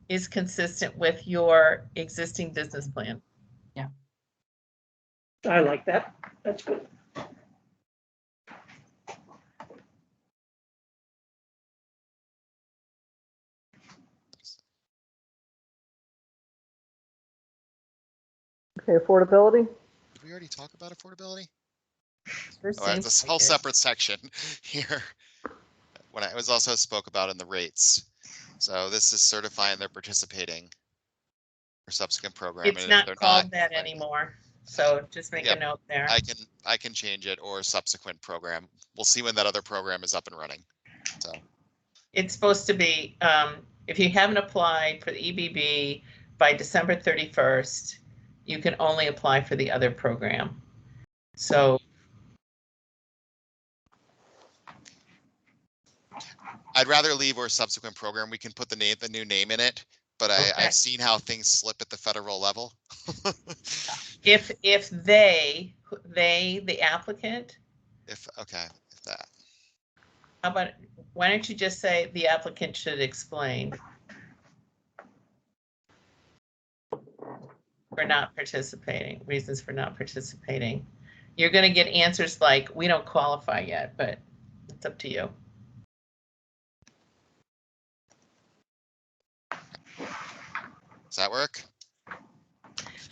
is consistent with your existing business plan? I like that. That's good. Okay, affordability. Did we already talk about affordability? Sure Oh, I have seems this like whole it. separate section here. When I was also spoke about in the rates. So this is certifying they're participating for subsequent program. It's and if not they're called that right, anymore. So just make a Yep. note there. I can change it, or subsequent program. We'll see when that other program is up and running. So It's supposed to be, if you haven't applied for the EBB by December 31st, you can only apply for the other program. So I'd rather leave or subsequent program. We can put the new name in it, but Okay. I've seen how things slip at the federal level. if they, the applicant, If that. how about, why don't you just say the applicant should explain for not participating, reasons for not participating. You're going to get answers like, we don't qualify yet, but it's up to you. Does that work?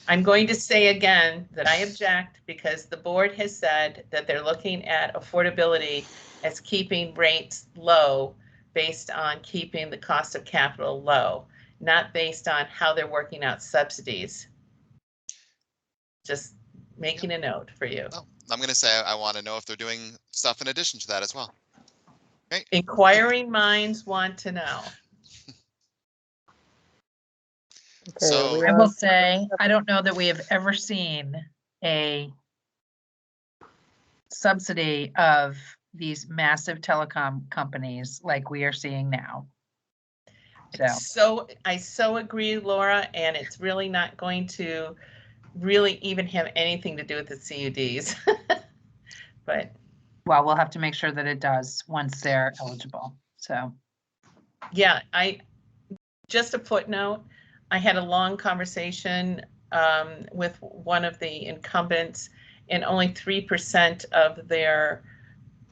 I'm going to say again that I object because the board has said that they're looking at affordability as keeping rates low based on keeping the cost of capital low, not based on how they're working out subsidies. Just making a note for you. Oh, I'm going to say I want to know if they're doing stuff in addition to that as well. Right. Inquiring minds want to know. Okay, So- we I are- will say, I don't know that we have ever seen a subsidy of these massive telecom companies like we are seeing now. So, I so agree, Laura, and it's really not going to really even have anything to do with the CUDs. But well, we'll have to make sure that it does once they're eligible. So, yeah, just a footnote, I had a long conversation with one of the incumbents, and only 3% of their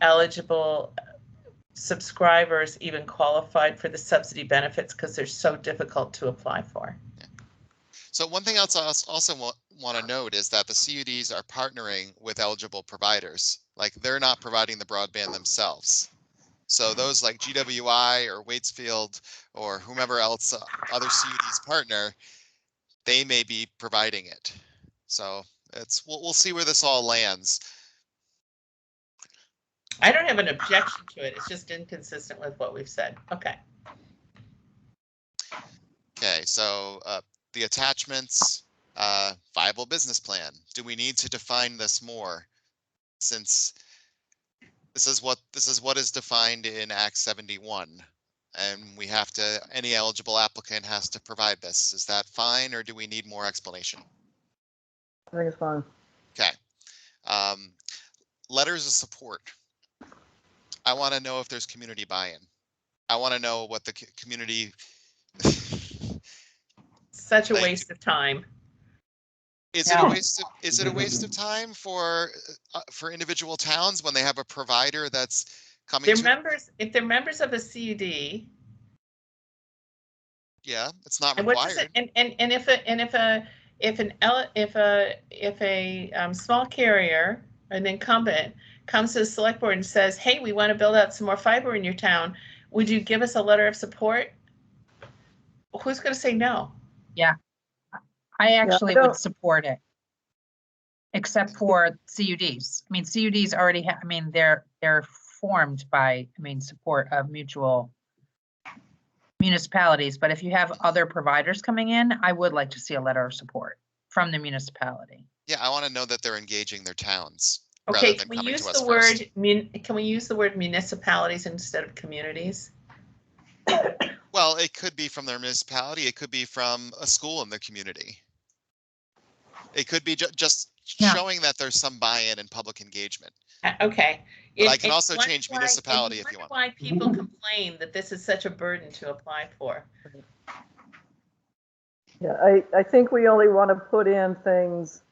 eligible subscribers even qualified for the subsidy benefits because they're so difficult to apply for. So one thing else I also want to note is that the CUDs are partnering with eligible providers. Like, they're not providing the broadband themselves. So those like GWI or Waitsfield or whomever else other CUDs partner, they may be providing it. So we'll see where this all lands. I don't have an objection to it. It's just inconsistent with what we've said. Okay. Okay, so the attachments, viable business plan. Do we need to define this more? Since this is what is defined in Act 71. And we have to, any eligible applicant has to provide this. Is that fine, or do we need more explanation? I think it's fine. Okay. Letters of support. I want to know if there's community buy-in. I want to know what the community. Such a Like, waste of time. is it a waste of, is it a waste of time for individual towns when they have a provider that's coming They're to? members, if they're members of a CUD, Yeah, it's not and what does it, required. and if a small carrier, an incumbent, comes to the select board and says, hey, we want to build out some more fiber in your town, would you give us a letter of support? Who's going to say no? Yeah, I actually don't- would support it. Except for CUDs. I mean, CUDs already have, I mean, they're formed by, I mean, support of mutual municipalities. But if you have other providers coming in, I would like to see a letter of support from the municipality. Yeah, I want to know that they're engaging their towns Okay, rather than can we coming use to us the first. word, can we use the word municipalities instead of communities? Well, it could be from their municipality. It could be from a school in the community. It could be just Yeah. showing that there's some buy-in and public engagement. Okay. But I can also change municipality if you want. Why people complain that this is such a burden to apply for. Yeah, I think we only want to put in things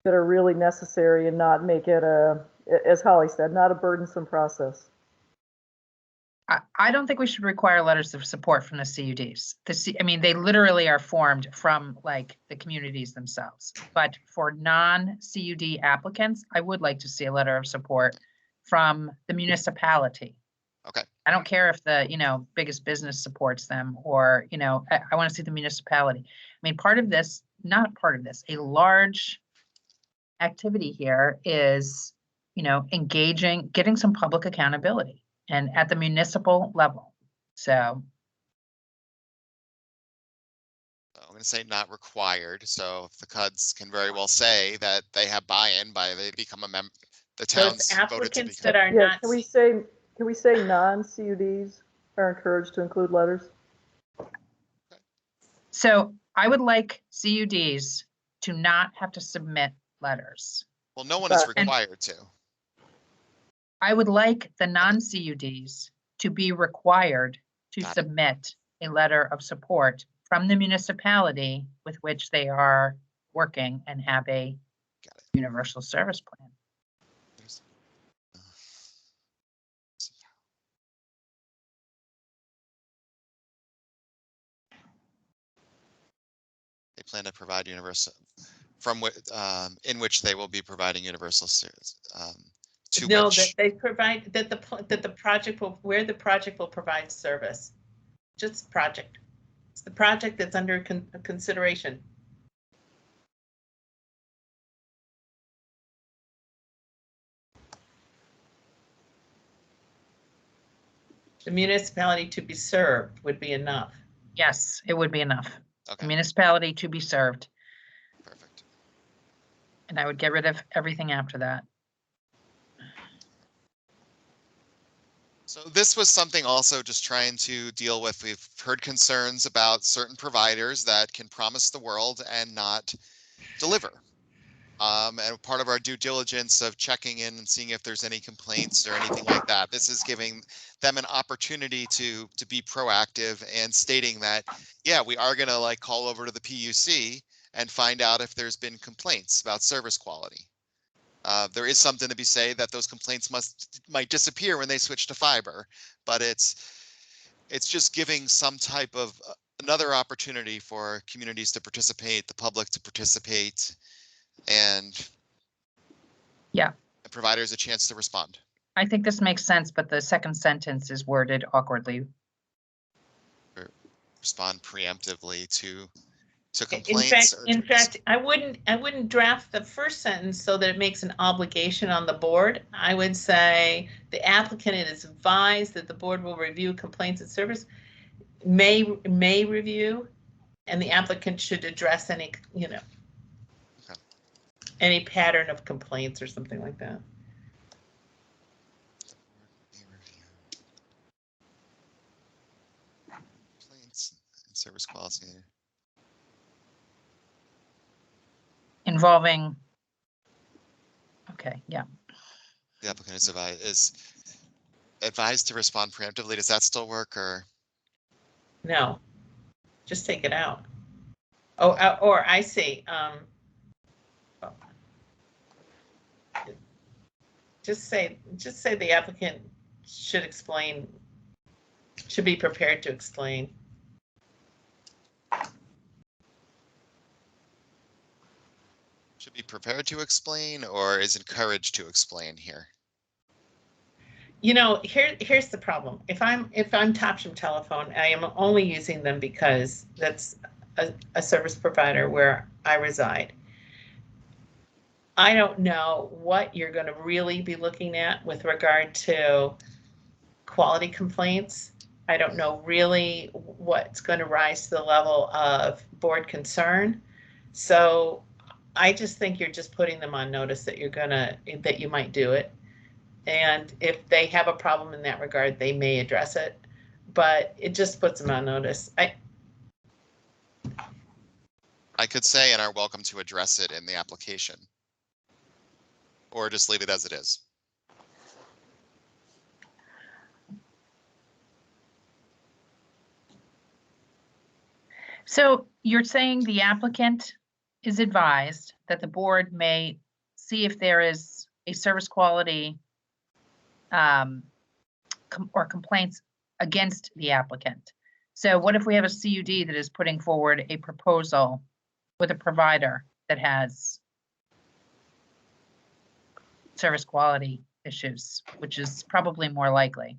that are really necessary and not make it as Holly said, not a burdensome process. I don't think we should require letters of support from the CUDs. I mean, they literally are formed from like the communities themselves. But for non-CUD applicants, I would like to see a letter of support from the municipality. Okay. I don't care if the, biggest business supports them or, I want to see the municipality. I mean, not part of this, a large activity here is, engaging, getting some public accountability. And at the municipal level. So I'm going to say not required. So the CUDs can very well say that they have buy-in they become a member. The So towns it's voted to applicants become. that are Yeah, not. can we say non-CUDs are encouraged to include letters? So I would like CUDs to not have to submit letters. Well, no one is But- required to. I would like the non-CUDs to be required to Got it. submit a letter of support from the municipality with which they are working and have a Got it. universal service plan. They plan to provide universal in which they will be providing universal service. To No, which that they provide, that the project will, where the project will provide service. Just project. It's the project that's under consideration. The municipality to be served would be enough. Yes, it would be enough. Okay, Municipality to be served. perfect. And I would get rid of everything after that. So this was something also just trying to deal with. We've heard concerns about certain providers that can promise the world and not deliver. And part of our due diligence of checking in and seeing if there's any complaints or anything like that, this is giving them an opportunity to be proactive and stating that, yeah, we are going to call over to the PUC and find out if there's been complaints about service quality. There is something to be said that those complaints might disappear when they switch to fiber, but it's just giving some type of another opportunity for communities to participate, the public to participate, and providers a chance to respond. I think this makes sense, but the second sentence is worded awkwardly. Respond preemptively to complaints. In fact, I wouldn't draft the first sentence so that it makes an obligation on the board. I would say the applicant is advised that the board will review complaints and service, may review, and the applicant should address any, any pattern of complaints or something like that. Complaints and service quality. Involving Okay, yeah. The applicant is advised to respond preemptively. Does that still work, or? No, just take it out. Oh, or I see. Just say the applicant should be prepared to explain. Should be prepared to explain, or is encouraged to explain here? You know, here's the problem. If I'm Topsham Telephone, I am only using them because that's a service provider where I reside. I don't know what you're going to really be looking at with regard to quality complaints. I don't know really what's going to rise to the level of board concern. So I just think you're just putting them on notice that that you might do it. And if they have a problem in that regard, they may address it, but it just puts them on notice. I could say and are welcome to address it in the application. Or just leave it as it is. So you're saying the applicant is advised that the board may see if there is a service quality or complaints against the applicant. So what if we have a CUD that is putting forward a proposal with a provider that has service quality issues, which is probably more likely?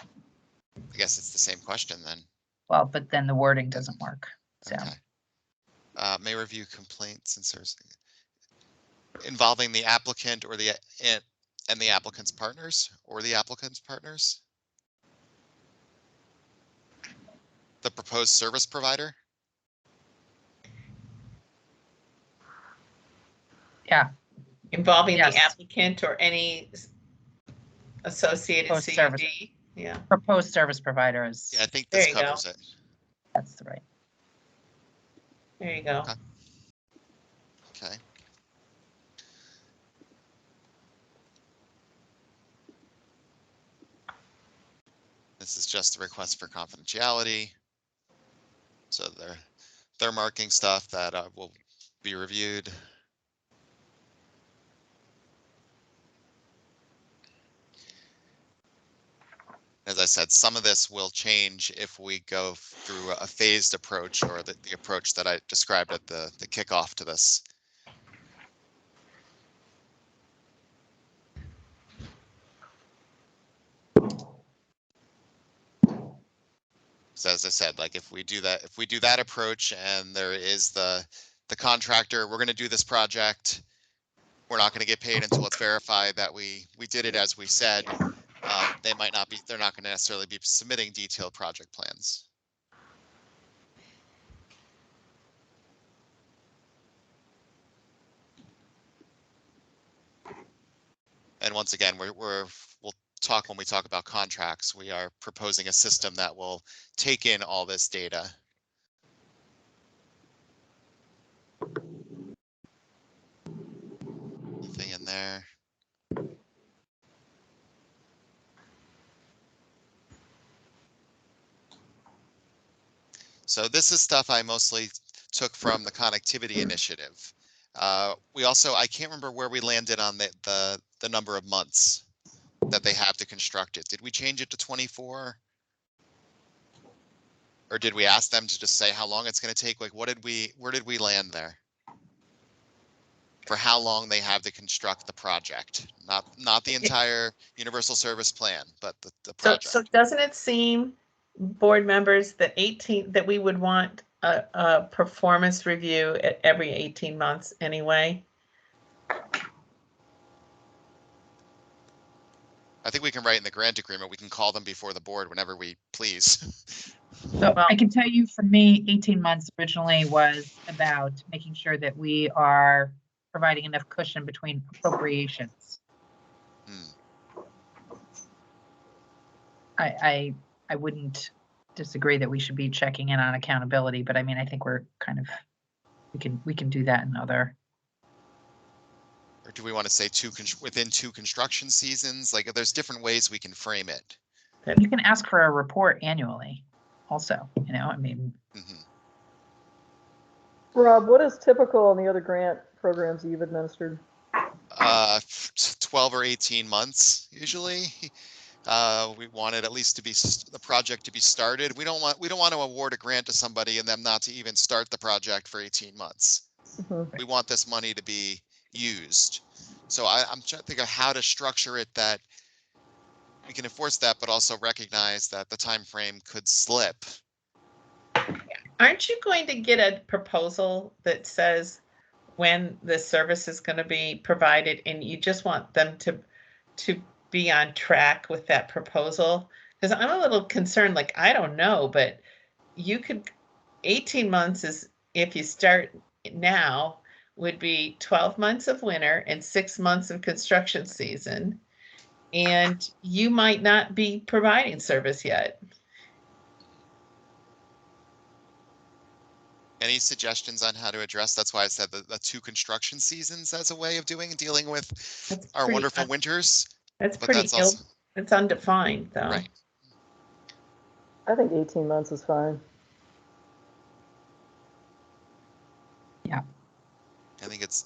I guess it's the same question then. Well, but then the wording doesn't work. So. Okay. May review complaints and service involving the applicant or the applicant's partners or the applicant's partners. The proposed service provider. Yeah. Involving Yes. the applicant or any associated Proposed CUD. service. Yeah. Proposed service provider is. Yeah, I think this covers it. That's the right. There you go. Okay. This is just a request for confidentiality. So they're marking stuff that will be reviewed. As I said, some of this will change if we go through a phased approach, or the approach that I described at the kickoff to this. So as I said, like if we do that approach and there is the contractor, we're going to do this project. We're not going to get paid until it's verified that we did it as we said. They're not going to necessarily be submitting detailed project plans. And once again, we'll talk when we talk about contracts. We are proposing a system that will take in all this data. Nothing in there. So this is stuff I mostly took from the connectivity initiative. I can't remember where we landed on the number of months that they have to construct it. Did we change it to 24? Or did we ask them to just say how long it's going to take? Like, where did we land there? For how long they have to construct the project, not the entire universal service plan, but the project. So doesn't it seem, board members, that we would want a performance review at every 18 months anyway? I think we can write in the grant agreement, we can call them before the board whenever we please. So I can tell you, for me, 18 months originally was about making sure that we are providing enough cushion between appropriations. I wouldn't disagree that we should be checking in on accountability, but I mean, I think we're kind of, we can do that in other Or do we want to say within 2 construction seasons? Like, there's different ways we can frame it. You can ask for a report annually also, you know, I mean, Mhm. Rob, what is typical in the other grant programs you've administered? 12 or 18 months usually. We want it at least to be the project to be started. We don't want to award a grant to somebody and them not to even start the project for 18 months. Mhm. We want this money to be used. So I'm trying to think of how to structure it that we can enforce that, but also recognize that the time frame could slip. Aren't you going to get a proposal that says when the service is going to be provided, and you just want them to be on track with that proposal? Because I'm a little concerned, like, I don't know, but you could, 18 months is, if you start now, would be 12 months of winter and 6 months of construction season. And you might not be providing service yet. Any suggestions on how to address? That's why I said the 2 construction seasons as a way of dealing with our wonderful winters. That's But pretty that's also it's undefined though. right. I think 18 months is fine. yeah. I think it's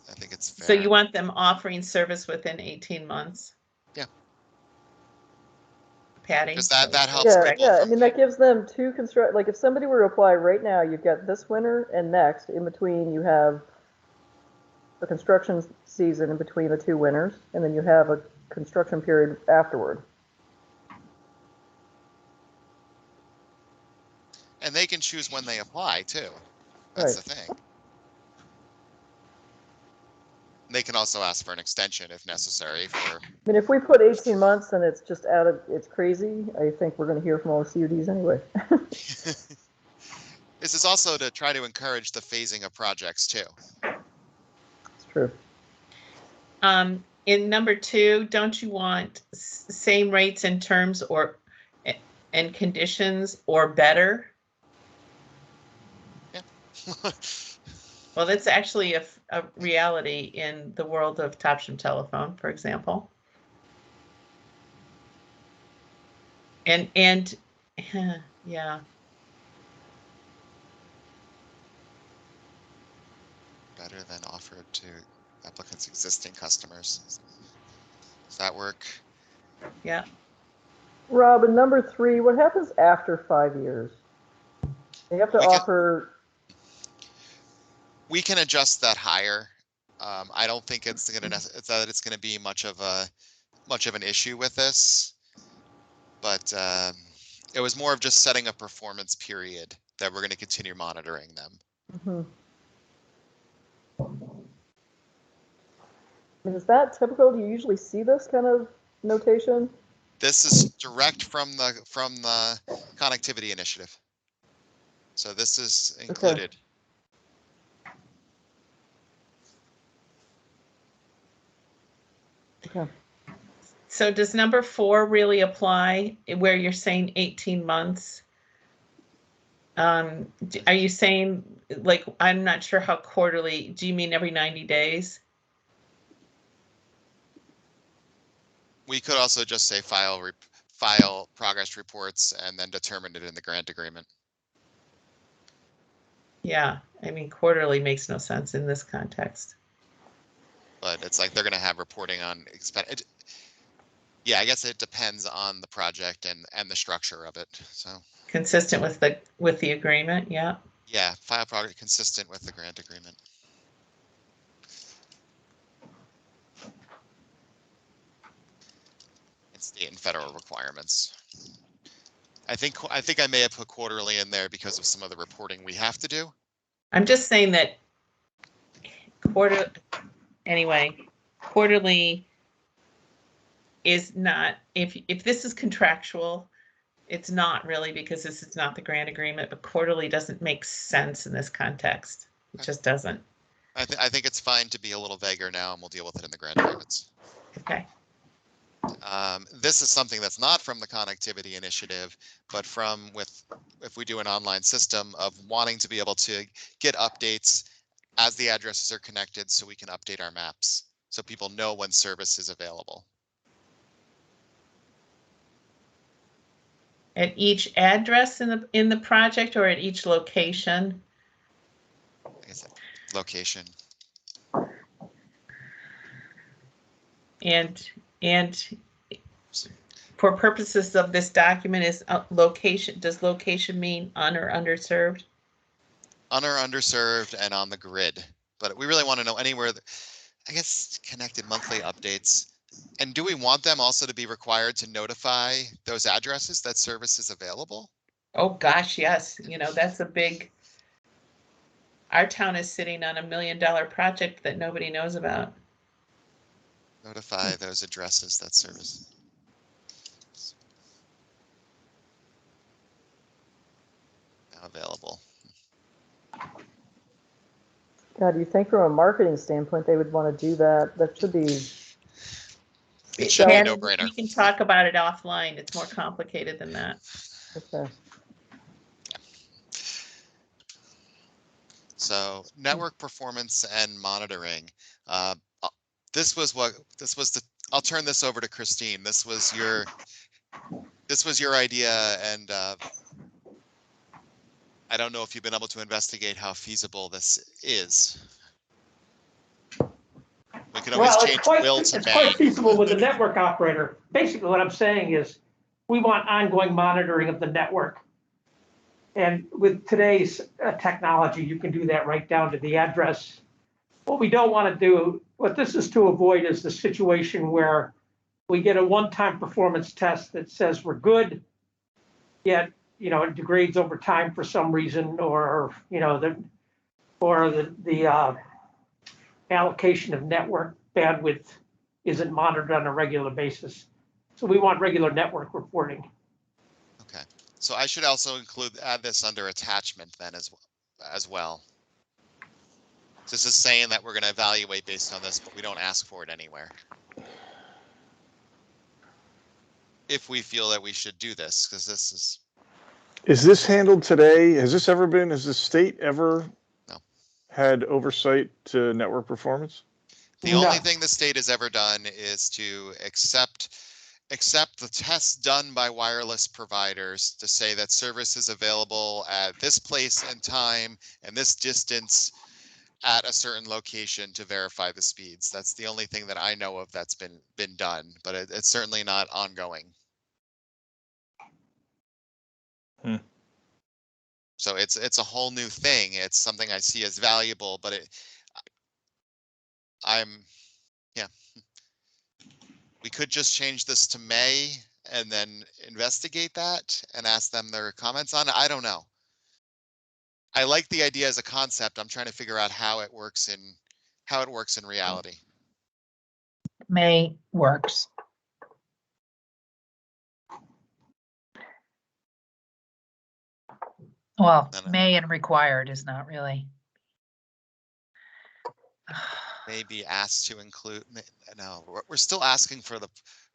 fair. So you want them offering service within 18 months? Yeah. Patty? Because that helps Yeah, people. yeah. I mean, that gives them 2 like if somebody were to apply right now, you've got this winter and next. In between, you have a construction season in between the 2 winters, and then you have a construction period afterward. And they can choose when they apply too. That's the thing. They can also ask for an extension if necessary for. I mean, if we put 18 months and it's just it's crazy, I think we're going to hear from all the CUDs anyway. This is also to try to encourage the phasing of projects too. It's true. In number 2, don't you want same rates and terms and conditions or better? Yeah. Well, that's actually a reality in the world of Topsham Telephone, for example. And yeah. Better than offered to applicants' existing customers. Does that work? Yeah. Rob, in number 3, what happens after 5 years? You have to offer. We can adjust that higher. I don't think it's gonna be much of an issue with this, but it was more of just setting a performance period that we're going to continue monitoring them. Mm-hmm. I mean, is that typical? Do you usually see this kind of notation? This is direct from the connectivity initiative. So this is included. Okay. So does number 4 really apply where you're saying 18 months? Are you saying, like, I'm not sure how quarterly, do you mean every 90 days? We could also just say file progress reports and then determine it in the grant agreement. Yeah, I mean, quarterly makes no sense in this context. But it's like they're going to have reporting on yeah, I guess it depends on the project and the structure of it. So consistent with the agreement, yeah. Yeah, file progress consistent with the grant agreement. And state and federal requirements. I think I may have put quarterly in there because of some of the reporting we have to do. I'm just saying that quarterly is not, if this is contractual, it's not really, because this is not the grant agreement, but quarterly doesn't make sense in this context. It just doesn't. I think it's fine to be a little vaguer now, and we'll deal with it in the grant agreements. Okay. This is something that's not from the connectivity initiative, but if we do an online system of wanting to be able to get updates as the addresses are connected so we can update our maps. so people know when service is available. At each address in the project or at each location? Like I said, location. And for purposes of this document, is location, does location mean un or underserved? Un or underserved and on the grid. But we really want to know anywhere, I guess, connected monthly updates. And do we want them also to be required to notify those addresses that service is available? Oh, gosh, yes. You know, that's a big, our town is sitting on $1 million project that nobody knows about. Notify those addresses that service. Now available. God, you think from a marketing standpoint, they would want to do that? That should be. It should be a Ken, no-brainer. we can talk about it offline. It's more complicated than that. Okay. So network performance and monitoring. This was the, I'll turn this over to Christine. This was your idea, and I don't know if you've been able to investigate how feasible this is. We can always change will to it's may. quite feasible with the network operator. Basically, what I'm saying is we want ongoing monitoring of the network. And with today's technology, you can do that right down to the address. What we don't want to do, what this is to avoid, is the situation where we get a one-time performance test that says we're good, yet, you know, it degrades over time for some reason, or, you know, the allocation of network bandwidth isn't monitored on a regular basis. So we want regular network reporting. Okay, so I should also add this under attachment then as well. This is saying that we're going to evaluate based on this, but we don't ask for it anywhere. If we feel that we should do this, because this is. Is this handled today? Has the state ever had oversight to network performance? The only thing the state has ever done is to accept the tests done by wireless providers to say that service is available at this place and time and this distance at a certain location to verify the speeds. That's the only thing that I know of that's been done, but it's certainly not ongoing. So it's a whole new thing. It's something I see as valuable, but we could just change this to May and then investigate that and ask them their comments on it. I don't know. I like the idea as a concept. I'm trying to figure out how it works in reality. May works. Well, may and required is not really. Maybe asked to include, no, we're still asking for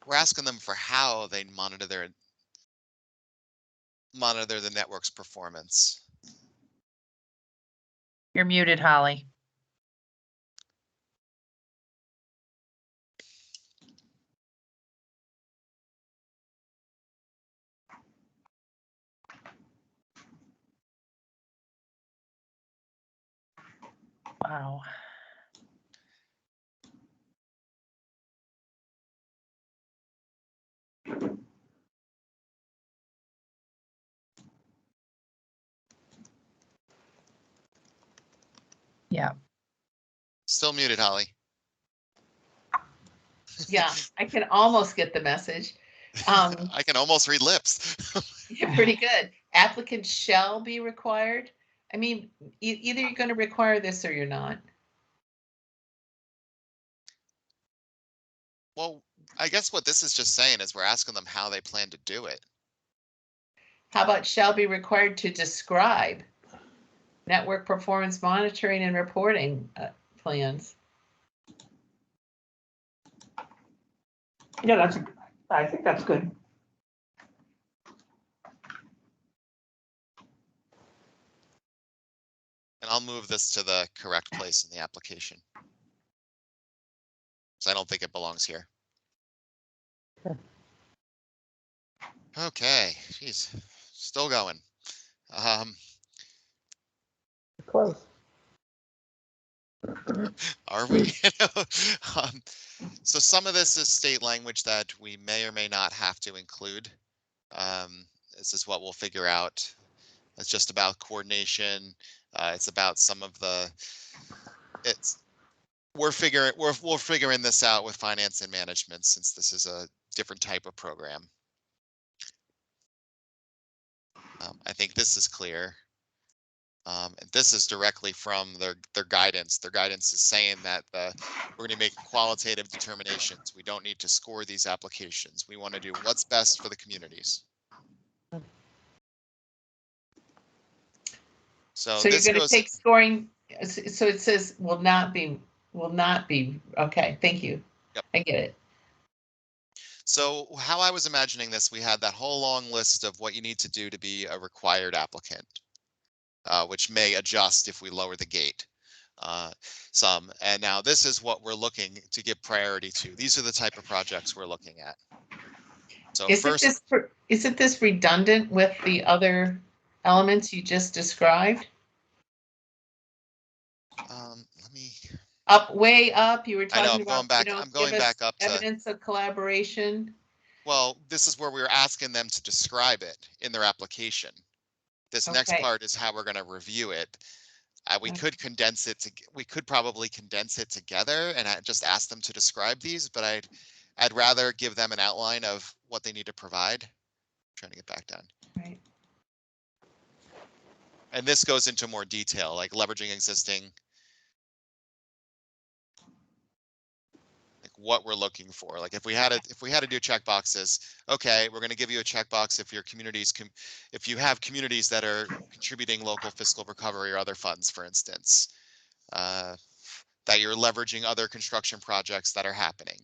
we're asking them for how they monitor the network's performance. You're muted, Holly. Wow. Yeah. Still muted, Holly. Yeah, I can almost get the message. I can almost read lips. You're pretty good. Applicants shall be required. I mean, either you're going to require this or you're not. Well, I guess what this is just saying is we're asking them how they plan to do it. How about shall be required to describe network performance monitoring and reporting plans? Yeah, I think that's good. And I'll move this to the correct place in the application. So I don't think it belongs here. Okay. Okay, geez, still going. Close. Are we? So some of this is state language that we may or may not have to include. This is what we'll figure out. It's just about coordination. It's about some of the. We're figuring this out with finance and management since this is a different type of program. I think this is clear. And this is directly from their guidance. Their guidance is saying that we're going to make qualitative determinations. We don't need to score these applications. We want to do what's best for the communities. So So you're this going to goes. take scoring. So it says will not be. Okay, thank you. Yep. I get it. So how I was imagining this, we had that whole long list of what you need to do to be a required applicant, which may adjust if we lower the gate some. And now this is what we're looking to give priority to. These are the type of projects we're looking at. So Isn't this redundant with the other elements you just described? Let me. Way up, you were I know, talking I'm going about, back. I'm going back up to. Evidence of collaboration. Well, this is where we were asking them to describe it in their application. This next Okay. part is how we're going to review it. We Okay. could condense it to. We could probably condense it together and just ask them to describe these, but I'd rather give them an outline of what they need to provide. I'm trying to get back down. Right. And this goes into more detail, like leveraging existing. Like what we're looking for. Like if we had to do checkboxes, okay, we're going to give you a checkbox if your communities if you have communities that are contributing local fiscal recovery or other funds, for instance, that you're leveraging other construction projects that are happening,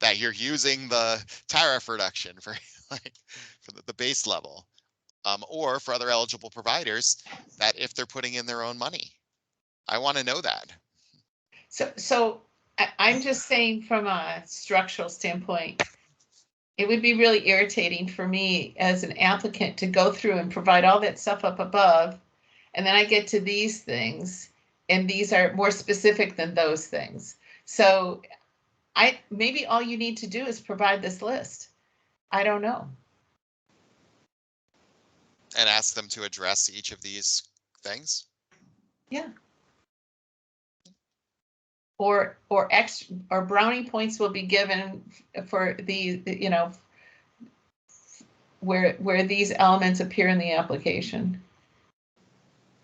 that you're using the tariff reduction for like for the base level, or for other eligible providers that if they're putting in their own money. I want to know that. So I'm just saying from a structural standpoint, it would be really irritating for me as an applicant to go through and provide all that stuff up above. And then I get to these things and these are more specific than those things. So maybe all you need to do is provide this list. I don't know. And ask them to address each of these things. Yeah. Or brownie points will be given for the where these elements appear in the application.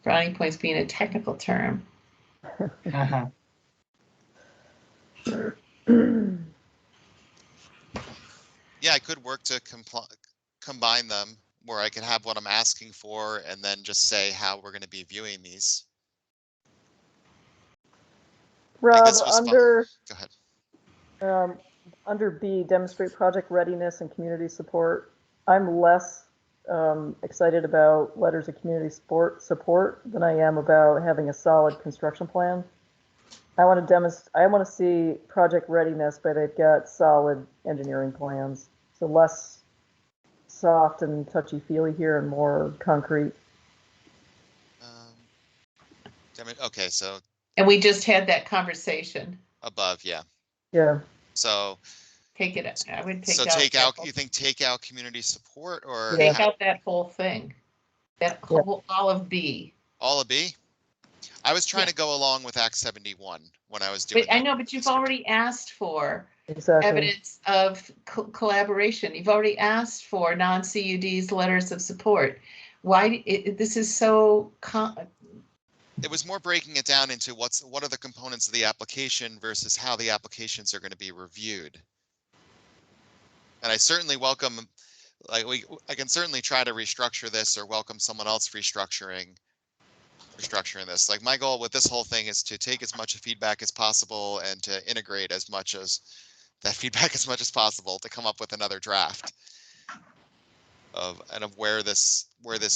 Brownie points being a technical term. Uh-huh. Yeah, I could work to combine them where I could have what I'm asking for and then just say how we're going to be viewing these. Rob, Go ahead. Under B, demonstrate project readiness and community support. I'm less excited about letters of community support than I am about having a solid construction plan. I want to see project readiness, but they've got solid engineering plans. So less soft and touchy-feely here and more concrete. Okay, so. And we just had that conversation. Above, yeah. Yeah. So. Take it. I would take so out. Take out. You think take out community support or take out that whole thing. That whole all of B. All of B. I was trying to go along with Act 71 when I was doing. But I know, but you've already asked for evidence of collaboration. You've already asked for non-CUD's letters of support. Why this is so? It was more breaking it down into what are the components of the application versus how the applications are going to be reviewed. And I certainly welcome, I can certainly try to restructure this or welcome someone else restructuring this. Like my goal with this whole thing is to take as much feedback as possible and to integrate as much as that feedback as much as possible to come up with another draft of where this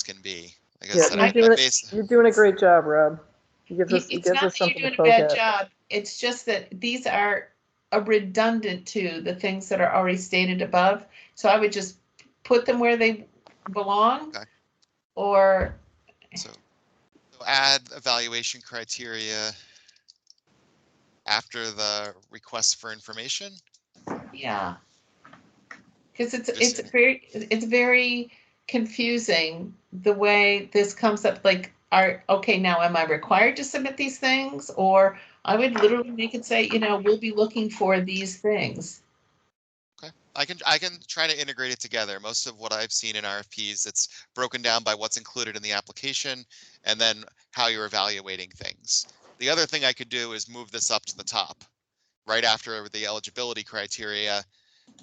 can be. Like I said, you're doing a great job, Rob. It's not that you're doing a bad job. It's just that these are redundant to the things that are already stated above. So I would just put them where they belong. Okay. Or So add evaluation criteria after the request for information. yeah, because Just it's very confusing the way this comes up. Like, okay, now am I required to submit these things? Or I would literally make it say, we'll be looking for these things. Okay, I can try to integrate it together. Most of what I've seen in RFPs, it's broken down by what's included in the application and then how you're evaluating things. The other thing I could do is move this up to the top, right after the eligibility criteria.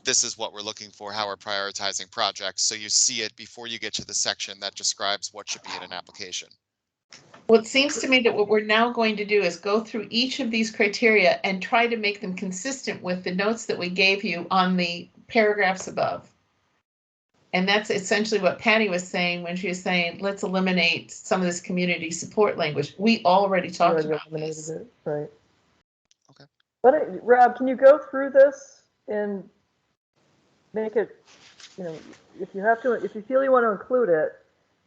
This is what we're looking for, how we're prioritizing projects. So you see it before you get to the section that describes what should be in an application. Well, it seems to me that what we're now going to do is go through each of these criteria and try to make them consistent with the notes that we gave you on the paragraphs above. And that's essentially what Patty was saying when she was saying, let's eliminate some of this community support language. We already talked about this. It, right. Okay. But Rob, can you go through this and make it, if you feel you want to include it,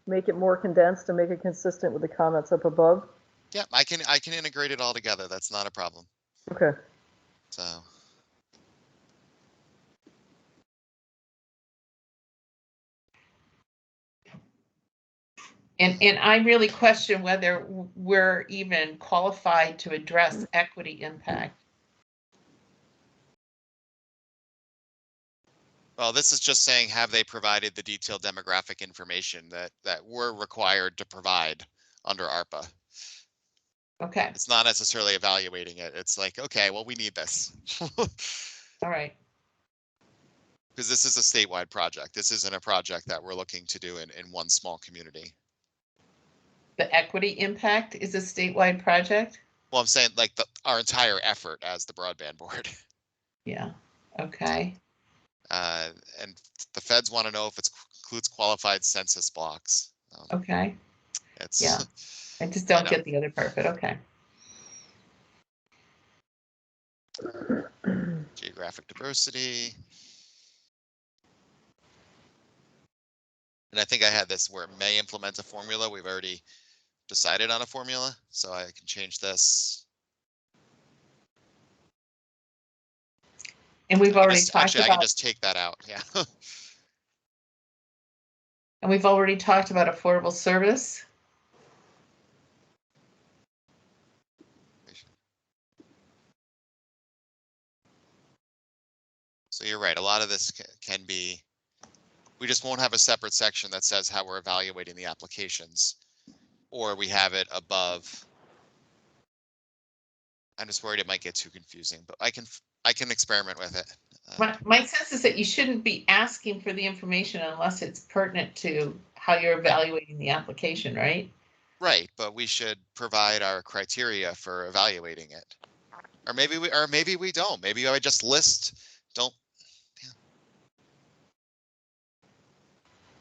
make it more condensed and make it consistent with the comments up above? Yeah, I can integrate it all together. That's not a problem. Okay. So. And I really question whether we're even qualified to address equity impact. Well, this is just saying, have they provided the detailed demographic information that we're required to provide under ARPA? Okay. It's not necessarily evaluating it. It's like, okay, well, we need this. All right. Because this is a statewide project. This isn't a project that we're looking to do in one small community. The equity impact is a statewide project? Well, I'm saying like our entire effort as the broadband board. Yeah. Okay. And the feds want to know if it includes qualified census blocks. Okay. It's yeah. I just don't get the other part, but okay. Geographic diversity. And I think I had this where it may implement a formula. We've already decided on a formula, so I can change this. And we've already talked about. I can just take that out. Yeah. And we've already talked about affordable service. So you're right. A lot of this can be, we just won't have a separate section that says how we're evaluating the applications, or we have it above. I'm just worried it might get too confusing, but I can experiment with it. My sense is that you shouldn't be asking for the information unless it's pertinent to how you're evaluating the application, right? Right, but we should provide our criteria for evaluating it. Or maybe we don't. Maybe I just list, don't. Yeah.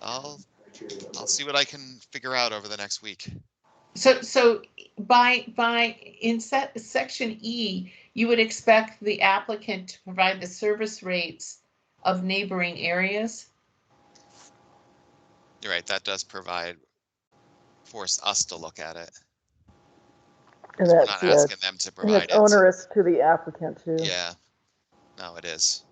I'll see what I can figure out over the next week. So in section E, you would expect the applicant to provide the service rates of neighboring areas. You're right. That does force us to look at it. And we're not asking them to provide it. Onerous to the applicant too. Yeah. No, it is.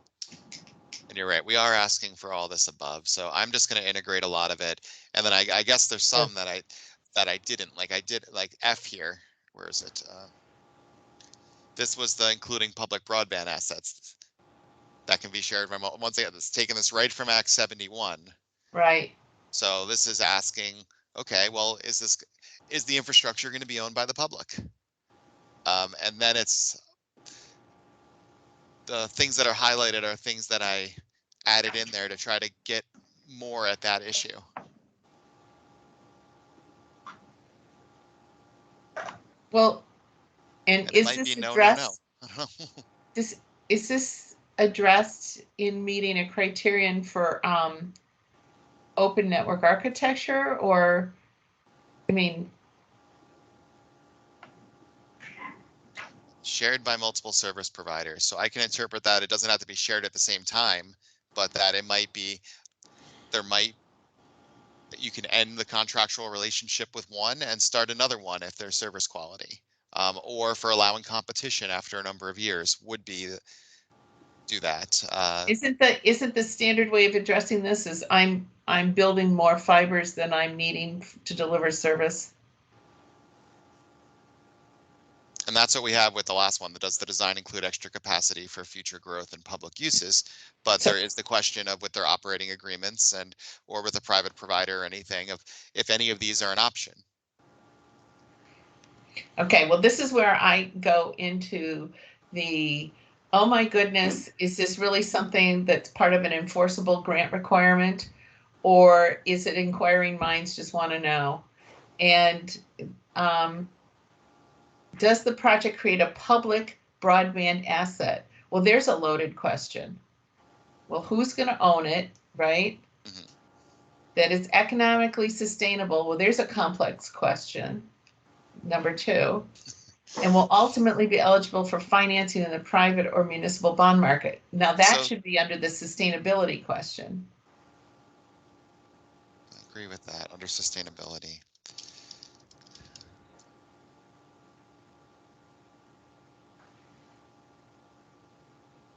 And you're right. We are asking for all this above. So I'm just going to integrate a lot of it. And then I guess there's some that I didn't like. I did like F here. Where is it? This was the including public broadband assets that can be shared remote. Once again, it's taking this right from Act 71. Right. So this is asking, okay, well, is the infrastructure going to be owned by the public? And then it's the things that are highlighted are things that I added in there to try to get more at that issue. Well, and is this addressed? I don't know. Is this addressed in meeting a criterion for open network architecture, or, I mean, Shared by multiple service providers. So I can interpret that it doesn't have to be shared at the same time, but that it might be, you can end the contractual relationship with one and start another one if there's service quality. Or for allowing competition after a number of years would be do that. Isn't the standard way of addressing this is I'm building more fibers than I'm needing to deliver service? And that's what we have with the last one. That does the design include extra capacity for future growth and public uses? But there is the question of with their operating agreements and or with a private provider or anything of if any of these are an option. Okay, well, this is where I go into the, oh my goodness, is this really something that's part of an enforceable grant requirement? Or is it inquiring minds just want to know? And does the project create a public broadband asset? Well, there's a loaded question. Well, who's going to own it, right? Mm-hmm. That it's economically sustainable. Well, there's a complex question. Number 2, and will ultimately be eligible for financing in the private or municipal bond market. Now that should be under the sustainability question. I agree with that, under sustainability.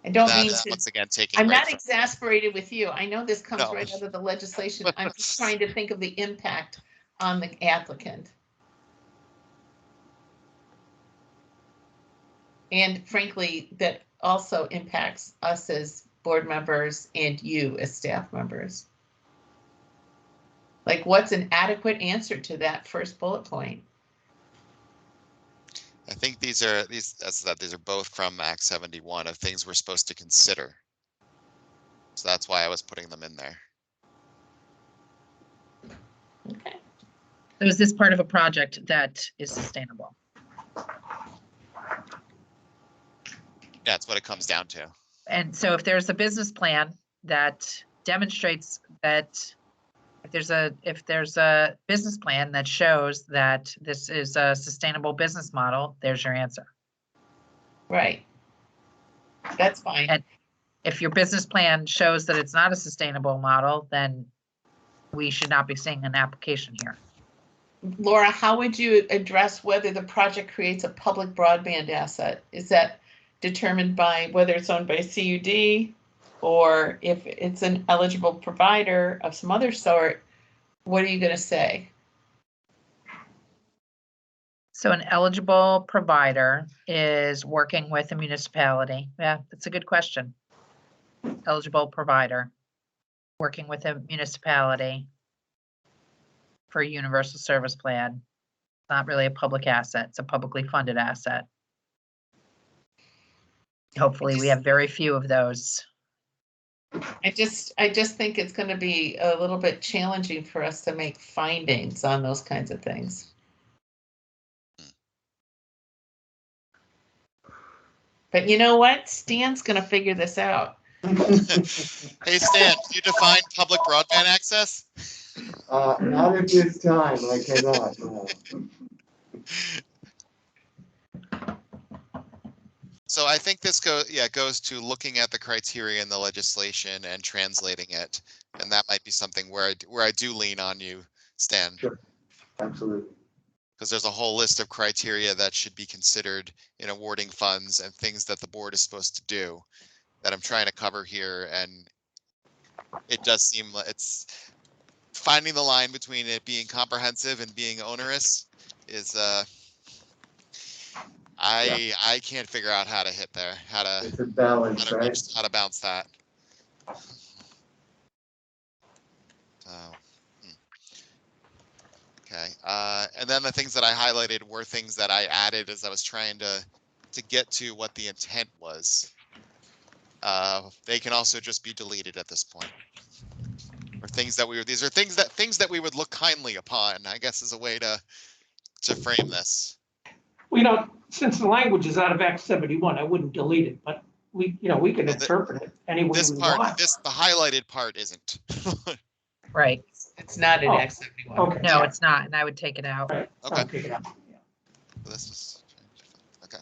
I don't mean to, once again taking. I'm not exasperated with you. I know this comes No. right out of the legislation. I'm just trying to think of the impact on the applicant. And frankly, that also impacts us as board members and you as staff members. Like, what's an adequate answer to that first bullet point? I think these are both from Act 71 of things we're supposed to consider. So that's why I was putting them in there. Okay. So is this part of a project that is sustainable? Yeah, that's what it comes down to. And so if there's a business plan that demonstrates that if there's a business plan that shows that this is a sustainable business model, there's your answer. Right. That's fine. And if your business plan shows that it's not a sustainable model, then we should not be seeing an application here. Laura, how would you address whether the project creates a public broadband asset? Is that determined by whether it's owned by CUD or if it's an eligible provider of some other sort? What are you going to say? So an eligible provider is working with a municipality. Yeah, that's a good question. Eligible provider working with a municipality for a universal service plan. Not really a public asset, it's a publicly funded asset. Hopefully we have very few of those. I just think it's going to be a little bit challenging for us to make findings on those kinds of things. But you know what? Stan's going to figure this out. Hey Stan, can you define public broadband access? Not at this time, I cannot, no. So I think this goes to looking at the criteria in the legislation and translating it, and that might be something where I do lean on you, Stan. Sure, absolutely. Because there's a whole list of criteria that should be considered in awarding funds and things that the board is supposed to do that I'm trying to cover here, and it does seem like it's finding the line between it being comprehensive and being onerous is I can't figure out how to hit there, It's a balance, right? how to bounce that. So, okay, and then the things that I highlighted were things that I added as I was trying to get to what the intent was. They can also just be deleted at this point. Or things that these are things that we would look kindly upon, I guess, is a way to frame this. We don't, since the language is out of Act 71, I wouldn't delete it, but we can interpret it any way we want. The highlighted part isn't. Right. It's not in Act 71. Okay. No, it's not, and I would take it out. Right. Okay. Take it out. This is okay.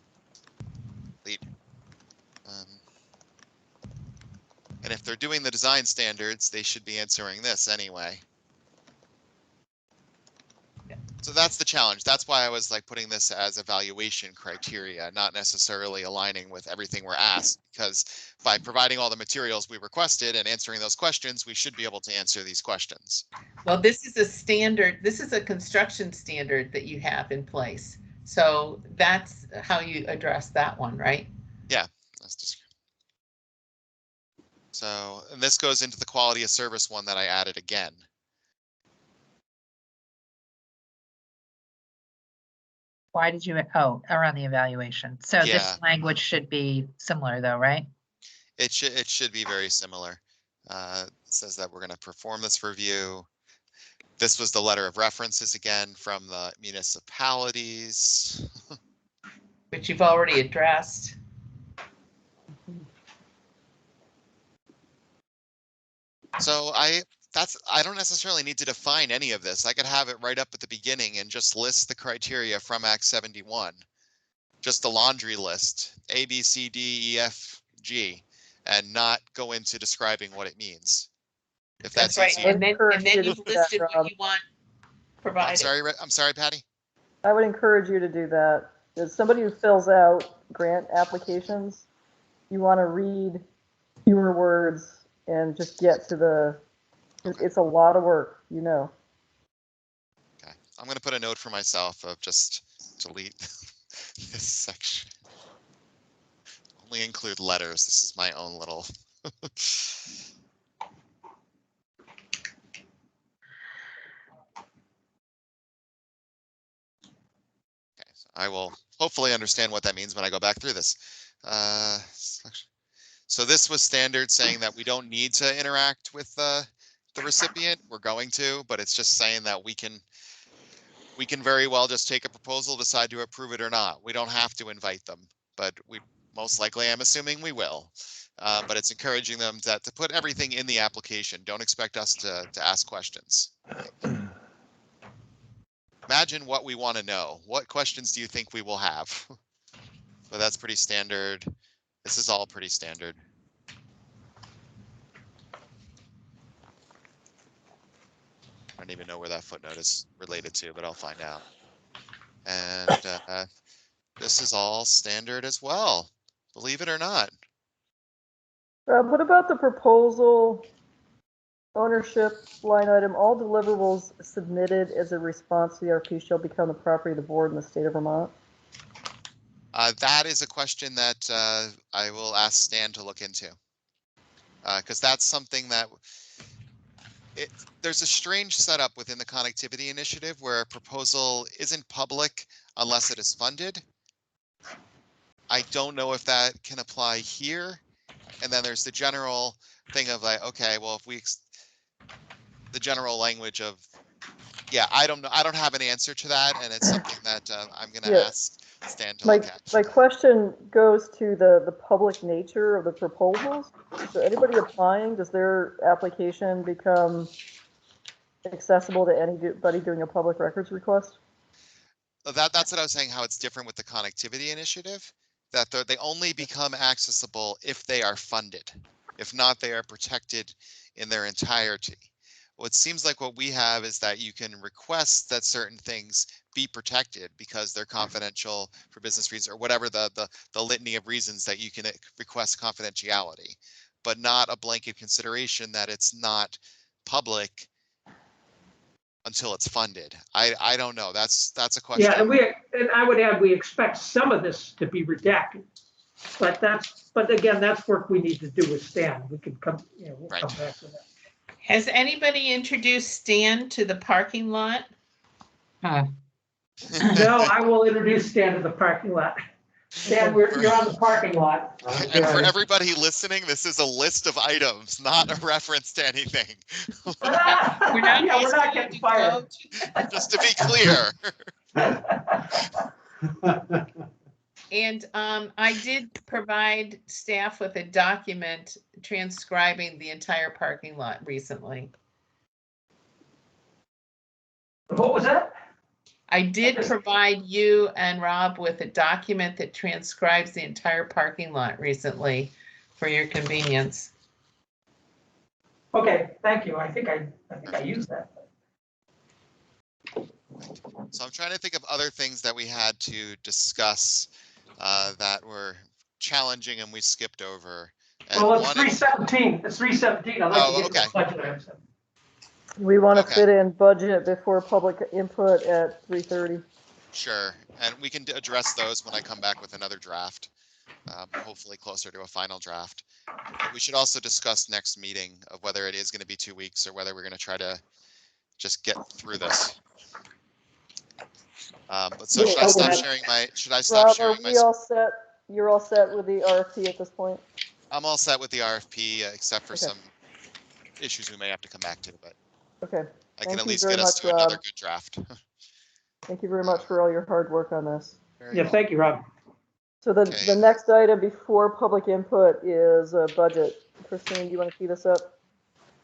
And if they're doing the design standards, they should be answering this anyway. So that's the challenge. That's why I was like putting this as evaluation criteria, not necessarily aligning with everything we're asked, because by providing all the materials we requested and answering those questions, we should be able to answer these questions. Well, this is a standard, this is a construction standard that you have in place. So that's how you address that one, right? Yeah, that's just. So, and this goes into the quality of service one that I added again. Why did you, oh, around the evaluation. So Yeah. this language should be similar though, right? It should be very similar. It says that we're going to perform this review. This was the letter of references again from the municipalities. Which you've already addressed. So I don't necessarily need to define any of this. I could have it right up at the beginning and just list the criteria from Act 71. Just a laundry list, A, B, C, D, E, F, G, and not go into describing what it means. If that's right. easier. And then you've listed what you want provided. I'm sorry, Patty. I would encourage you to do that. As somebody who fills out grant applications, you want to read fewer words and just get to the, it's a lot of work, you know. Okay, I'm going to put a note for myself of just delete this section. Only include letters. This is my own little. Okay, so I will hopefully understand what that means when I go back through this. So this was standard saying that we don't need to interact with the recipient. We're going to, but it's just saying that we can very well just take a proposal, decide to approve it or not. We don't have to invite them, but we most likely, I'm assuming we will. But it's encouraging them to put everything in the application. Don't expect us to ask questions. Imagine what we want to know. What questions do you think we will have? But that's pretty standard. This is all pretty standard. I don't even know where that footnote is related to, but I'll find out. And this is all standard as well, believe it or not. What about the proposal ownership line item? All deliverables submitted as a response to the RFP shall become the property of the board in the state of Vermont. That is a question that I will ask Stan to look into, because that's something that there's a strange setup within the connectivity initiative where a proposal isn't public unless it is funded. I don't know if that can apply here. And then there's the general thing of like, okay, well, if the general language of, yeah, I don't know. I don't have an answer to that. And it's something that I'm going to ask Stan to look at. My question goes to the public nature of the proposals. So anybody applying, does their application become accessible to anybody doing a public records request? That's what I was saying, how it's different with the connectivity initiative, that they only become accessible if they are funded. If not, they are protected in their entirety. What seems like what we have is that you can request that certain things be protected because they're confidential for business reasons or whatever the litany of reasons that you can request confidentiality, but not a blanket consideration that it's not public until it's funded. I don't know. That's a question. Yeah, and I would add, we expect some of this to be redacted. But again, that's work we need to do with Stan. We can come, we'll Right. come back to that. Has anybody introduced Stan to the parking lot? No, I will introduce Stan to the parking lot. Stan, you're on the parking lot. And for everybody listening, this is a list of items, not a reference to anything. We're not getting fired. Just to be clear. And I did provide staff with a document transcribing the entire parking lot recently. What was that? I did provide you and Rob with a document that transcribes the entire parking lot recently for your convenience. Okay, thank you. I think I used that. So I'm trying to think of other things that we had to discuss that were challenging and we skipped over. And Well, it's one, 317. It's 317. I'd like Oh, to get to okay. the budget items. We want to Okay. fit in budget before public input at 3:30. sure, and we can address those when I come back with another draft, hopefully closer to a final draft. We should also discuss next meeting of whether it is going to be 2 weeks or whether we're going to try to just get through this. But so should I stop sharing my? Should I stop Rob, are sharing my? we all set? You're all set with the RFP at this point? I'm all set with the RFP, except for Okay. some issues we may have to come back to, but Okay. I can Thank at you least very get us much, to another Rob. good draft. Thank you very much for all your hard work on this. Very Yeah, well. thank you, Rob. So the Okay. next item before public input is a budget. Christine, do you want to key this up?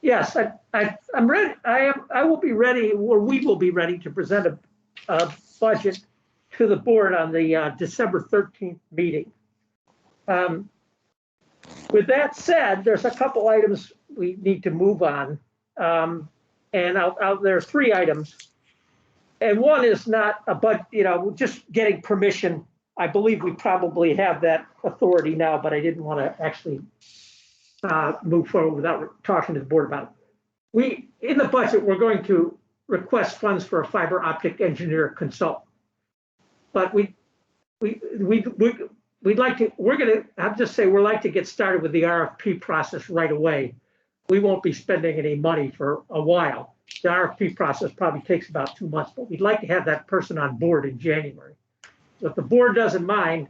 Yes, I'm ready. I will be ready, or we will be ready to present a budget to the board on the December 13th meeting. With that said, there's a couple items we need to move on. And there are 3 items. And one is not a just getting permission. I believe we probably have that authority now, but I didn't want to actually move forward without talking to the board about it. In the budget, we're going to request funds for a fiber optic engineer consultant. But we'd like to, we'd like to get started with the RFP process right away. We won't be spending any money for a while. The RFP process probably takes about 2 months, but we'd like to have that person on board in January. So if the board doesn't mind,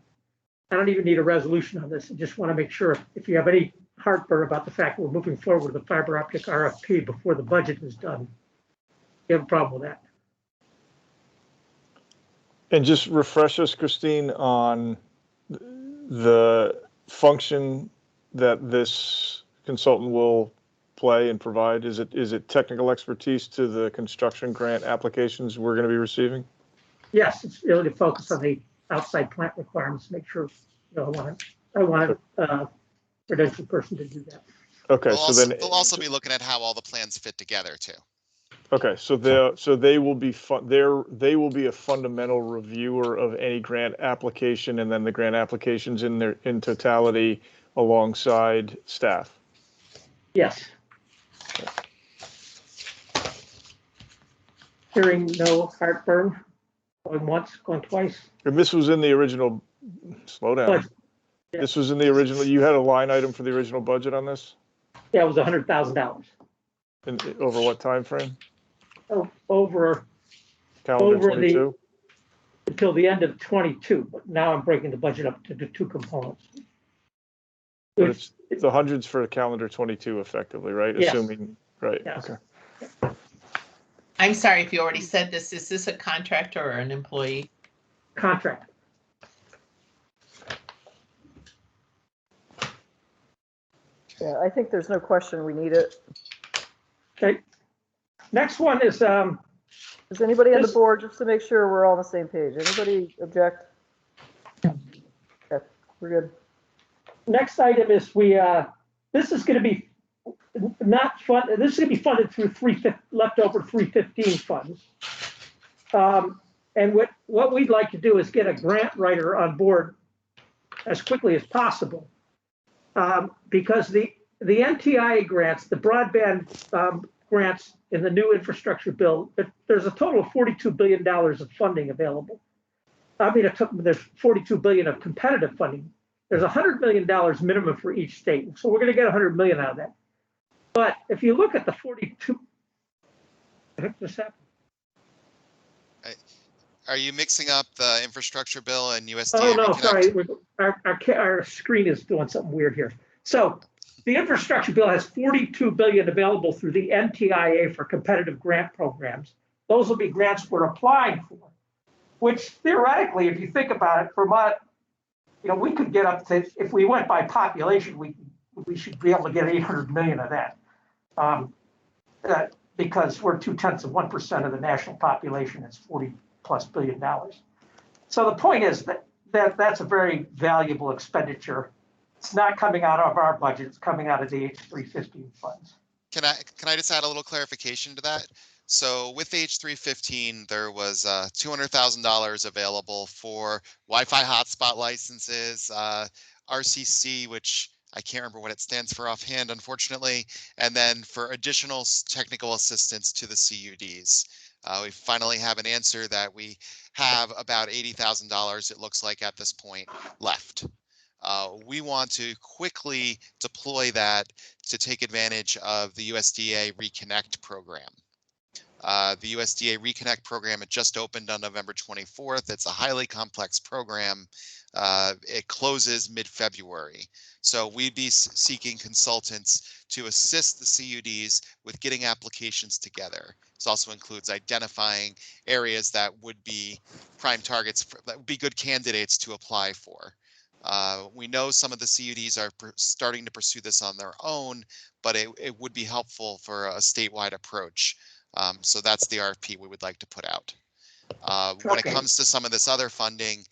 I don't even need a resolution on this. I just want to make sure if you have any heartburn about the fact we're moving forward with the fiber optic RFP before the budget is done, you have a problem with that. And just refresh us, Christine, on the function that this consultant will play and provide. Is it technical expertise to the construction grant applications we're going to be receiving? Yes, it's really to focus on the outside plant requirements, make sure, I want a credentialed person to do that. Okay, They'll also be looking at how all the plans fit together too. Okay, so they will be a fundamental reviewer of any grant application, and then the grant applications in totality alongside staff. Yes. Hearing no heartburn, going once, going twice. And this was in the original. Slow down. Yeah. This was in the original. You had a line item for the original budget on this. Yeah, it was $100,000. Over what time frame? Over Calendar 22? Until the end of 22, but now I'm breaking the budget up to the 2 components. But it's the hundreds for calendar 22 effectively, right? Yes. Assuming, right, Yes. okay. I'm sorry if you already said this. Is this a contractor or an employee? Contract. Yeah, I think there's no question we need it. Okay. Next one is, Does anybody on the board, just to make sure we're all on the same page, anybody object? Okay, we're good. next item is this is going to be not fun. This is going to be funded through leftover 315 funds. And what we'd like to do is get a grant writer on board as quickly as possible, because the NTIA grants, the broadband grants in the new infrastructure bill, there's a total of $42 billion of funding available. I mean, there's $42 billion of competitive funding. There's $100 million minimum for each state. So we're going to get $100 million out of that. But if you look at the 42, what just happened? Are you mixing up the infrastructure bill and USDA? Oh, no, Reconnect? sorry. Our screen is doing something weird here. So the infrastructure bill has $42 billion available through the NTIA for competitive grant programs. Those will be grants we're applying for, which theoretically, if you think about it, Vermont, we could get up to, if we went by population, we should be able to get 800 million of that. Because we're 0.2% of the national population. It's $40+ billion. So the point is that's a very valuable expenditure. It's not coming out of our budget. It's coming out of the H315 funds. Can I just add a little clarification to that? So with H315, there was $200,000 available for Wi-Fi hotspot licenses, RCC, which I can't remember what it stands for offhand, unfortunately, and then for additional technical assistance to the CUDs. We finally have an answer that we have about $80,000, it looks like at this point, left. We want to quickly deploy that to take advantage of the USDA Reconnect program. The USDA Reconnect program, it just opened on November 24th. It's a highly complex program. It closes mid-February. So we'd be seeking consultants to assist the CUDs with getting applications together. This also includes identifying areas that would be prime targets, that would be good candidates to apply for. We know some of the CUDs are starting to pursue this on their own, but it would be helpful for a statewide approach. So that's the RFP we would like to put out. When it comes to some of this other funding,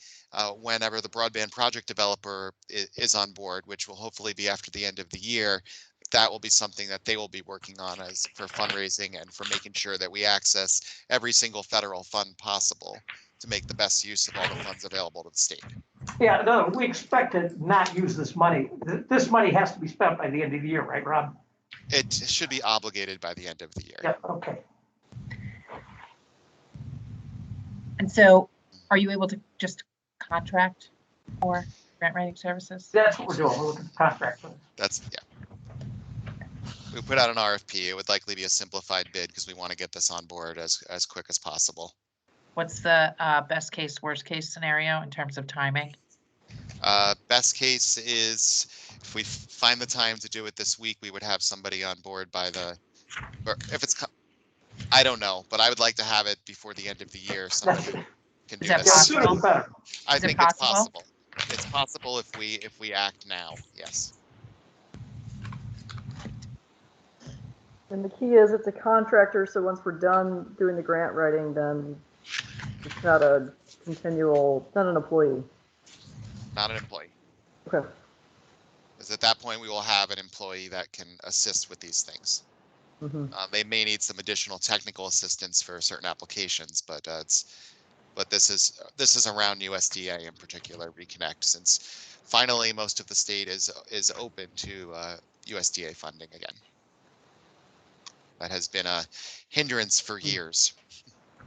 whenever the broadband project developer is on board, which will hopefully be after the end of the year, that will be something that they will be working on as for fundraising and for making sure that we access every single federal fund possible to make the best use of all the funds available to the state. Yeah, no, we expect to not use this money. This money has to be spent by the end of the year, right, Rob? It should be obligated by the end of the year. Yeah, okay. And so are you able to just contract for grant writing services? That's what we're doing. We're looking for contract for this. That's, yeah. We put out an RFP. It would likely be a simplified bid because we want to get this on board as quick as possible. What's the best case, worst case scenario in terms of timing? Best case is if we find the time to do it this week, we would have somebody on board by the, or if it's, I don't know, but I would like to have it before the end of the year. Somebody can do Is that this. possible? Better. I Is it think it's possible? possible. It's possible if we act now. Yes. And the key is it's a contractor, so once we're done doing the grant writing, then it's not a continual, not an employee. Not an employee. Okay. Because at that point, we will have an employee that can assist with these things. Mm-hmm. They may need some additional technical assistance for certain applications, but this is around USDA in particular, Reconnect, since finally most of the state is open to USDA funding again. That has been a hindrance for years.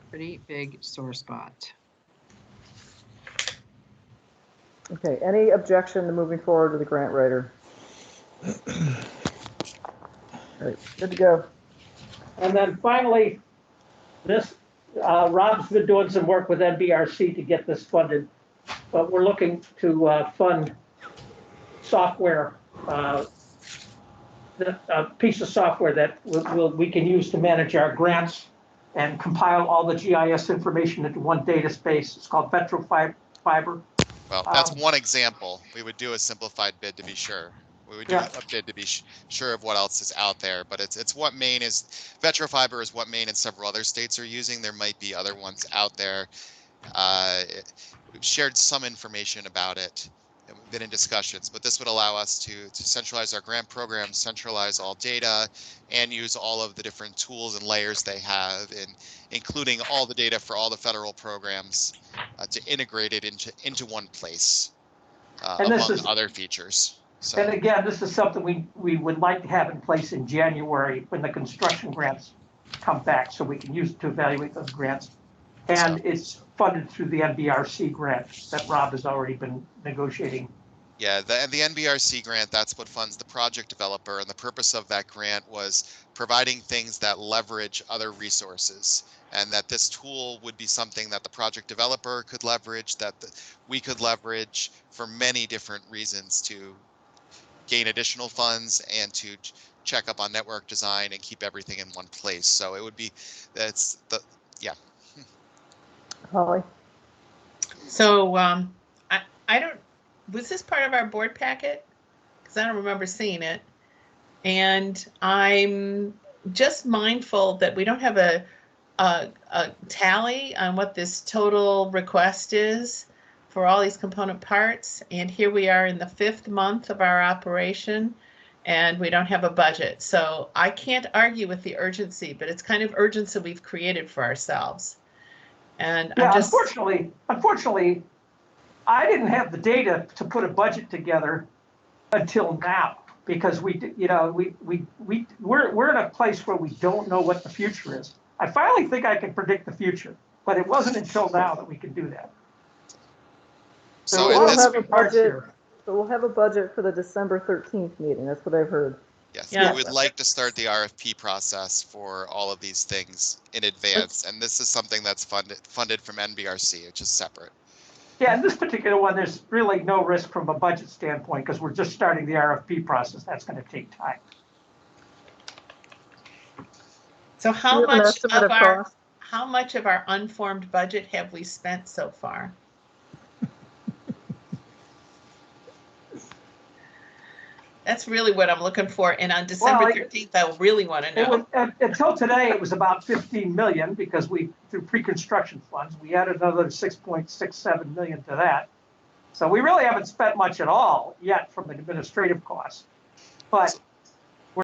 Pretty big sore spot. Okay, any objection to moving forward to the grant writer? All right, good to go. And then finally, this, Rob's been doing some work with NBRC to get this funded, but we're looking to fund software, a piece of software that we can use to manage our grants and compile all the GIS information into one data space. It's called VetroFiber. Well, that's one example. We would do a simplified bid to be sure. We would do a bid to be sure of what else is out there, but it's what Maine is. VetroFiber is what Maine and several other states are using. There might be other ones out there. We've shared some information about it. And we've been in discussions, but this would allow us to centralize our grant program, centralize all data, and use all of the different tools and layers they have, including all the data for all the federal programs to integrate it into one place, among other features. So, and again, this is something we would like to have in place in January when the construction grants come back, so we can use it to evaluate those grants. And it's funded through the NBRC grant that Rob has already been negotiating. Yeah, the NBRC grant, that's what funds the project developer, and the purpose of that grant was providing things that leverage other resources, and that this tool would be something that the project developer could leverage, that we could leverage for many different reasons to gain additional funds and to check up on network design and keep everything in one place. So it would be, yeah. Holly? So I don't, was this part of our board packet? Because I don't remember seeing it. And I'm just mindful that we don't have a tally on what this total request is for all these component parts. And here we are in the 5th month of our operation. and we don't have a budget. So I can't argue with the urgency, but it's kind of urgency we've created for ourselves. And Yeah, I'm just, unfortunately, I didn't have the data to put a budget together until now, because we're in a place where we don't know what the future is. I finally think I can predict the future, but it wasn't until now that we could do that. So we'll in this, have a budget. So we'll have a budget for the December 13th meeting. That's what I've heard. yes, Yeah. we would like to start the RFP process for all of these things in advance, and this is something that's funded from NBRC, which is separate. Yeah, in this particular one, there's really no risk from a budget standpoint because we're just starting the RFP process. That's going to take time. so Do you have an estimate of cost? how much of our unformed budget have we spent so far? That's really what I'm looking for. And on December 13th, I really want to know. Until today, it was about 15 million because through pre-construction funds, we added another 6.67 million to that. So we really haven't spent much at all yet from administrative costs. But